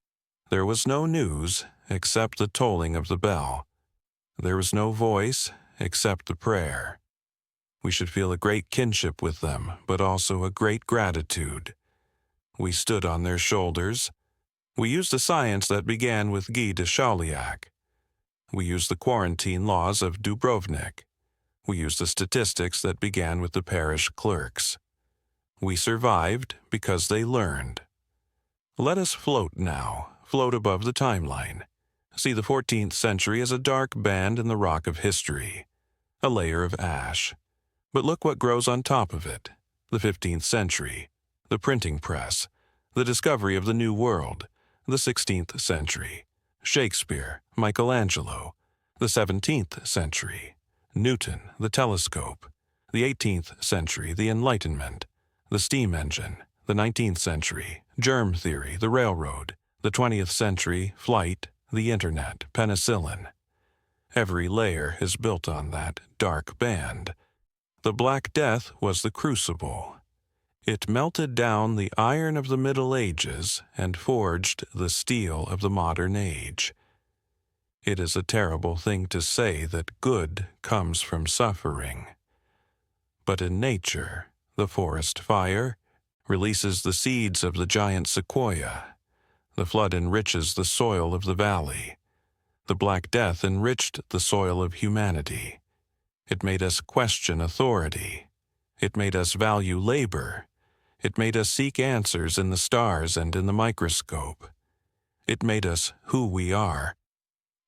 There was no news except the tolling of the bell. There was no voice except the prayer. We should feel a great kinship with them, but also a great gratitude. We stood on their shoulders. We used a science that began with Guy de Chauliac. We used the quarantine laws of Dubrovnik. We used the statistics that began with the parish clerks. We survived because they learned. Let us float now, float above the timeline. See the 14th century as a dark band in the rock of history, a layer of ash. But look what grows on top of it. The 15th century, the printing press, the discovery of the New World, the 16th century, Shakespeare, Michelangelo, the 17th century, Newton, the telescope, the 18th century, the Enlightenment, the steam engine, the 19th century, germ theory, the railroad, the 20th century, flight, the internet, penicillin. Every layer is built on that dark band. The Black Death was the crucible. It melted down the iron of the Middle Ages and forged the steel of the modern age. It is a terrible thing to say that good comes from suffering. But in nature, the forest fire releases the seeds of the giant sequoia. The flood enriches the soil of the valley. The Black Death enriched the soil of humanity. It made us question authority. It made us value labor. It made us seek answers in the stars and in the microscope. It made us who we are.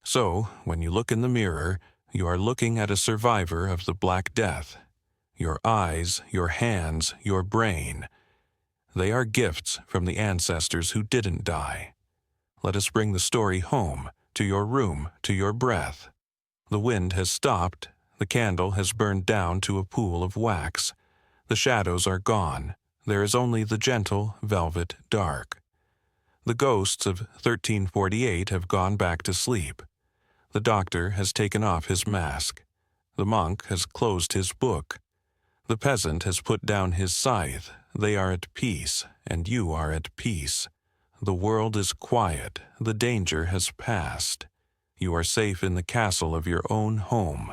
So, when you look in the mirror, you are looking at a survivor of the Black Death. Your eyes, your hands, your brain, they are gifts from the ancestors who didn't die. Let us bring the story home, to your room, to your breath. The wind has stopped. The candle has burned down to a pool of wax. The shadows are gone. There is only the gentle, velvet dark. The ghosts of 1348 have gone back to sleep. The doctor has taken off his mask. The monk has closed his book. The peasant has put down his scythe. They are at peace, and you are at peace. The world is quiet. The danger has passed. You are safe in the castle of your own home.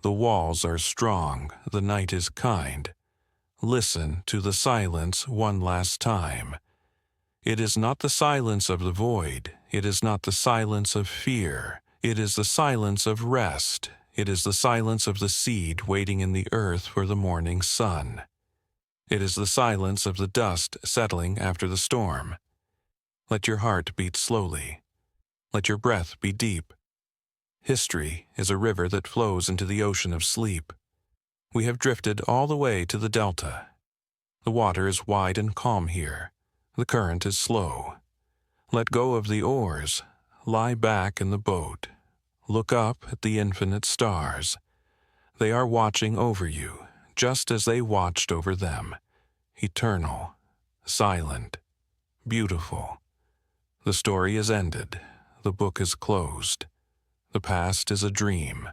The walls are strong. The night is kind. Listen to the silence one last time. It is not the silence of the void. It is not the silence of fear. It is the silence of rest. It is the silence of the seed waiting in the earth for the morning sun. It is the silence of the dust settling after the storm. Let your heart beat slowly. Let your breath be deep. History is a river that flows into the ocean of sleep. We have drifted all the way to the delta. The water is wide and calm here. The current is slow. Let go of the oars. Lie back in the boat. Look up at the infinite stars. They are watching over you, just as they watched over them. Eternal, silent, beautiful. The story is ended. The book is closed. The past is a dream.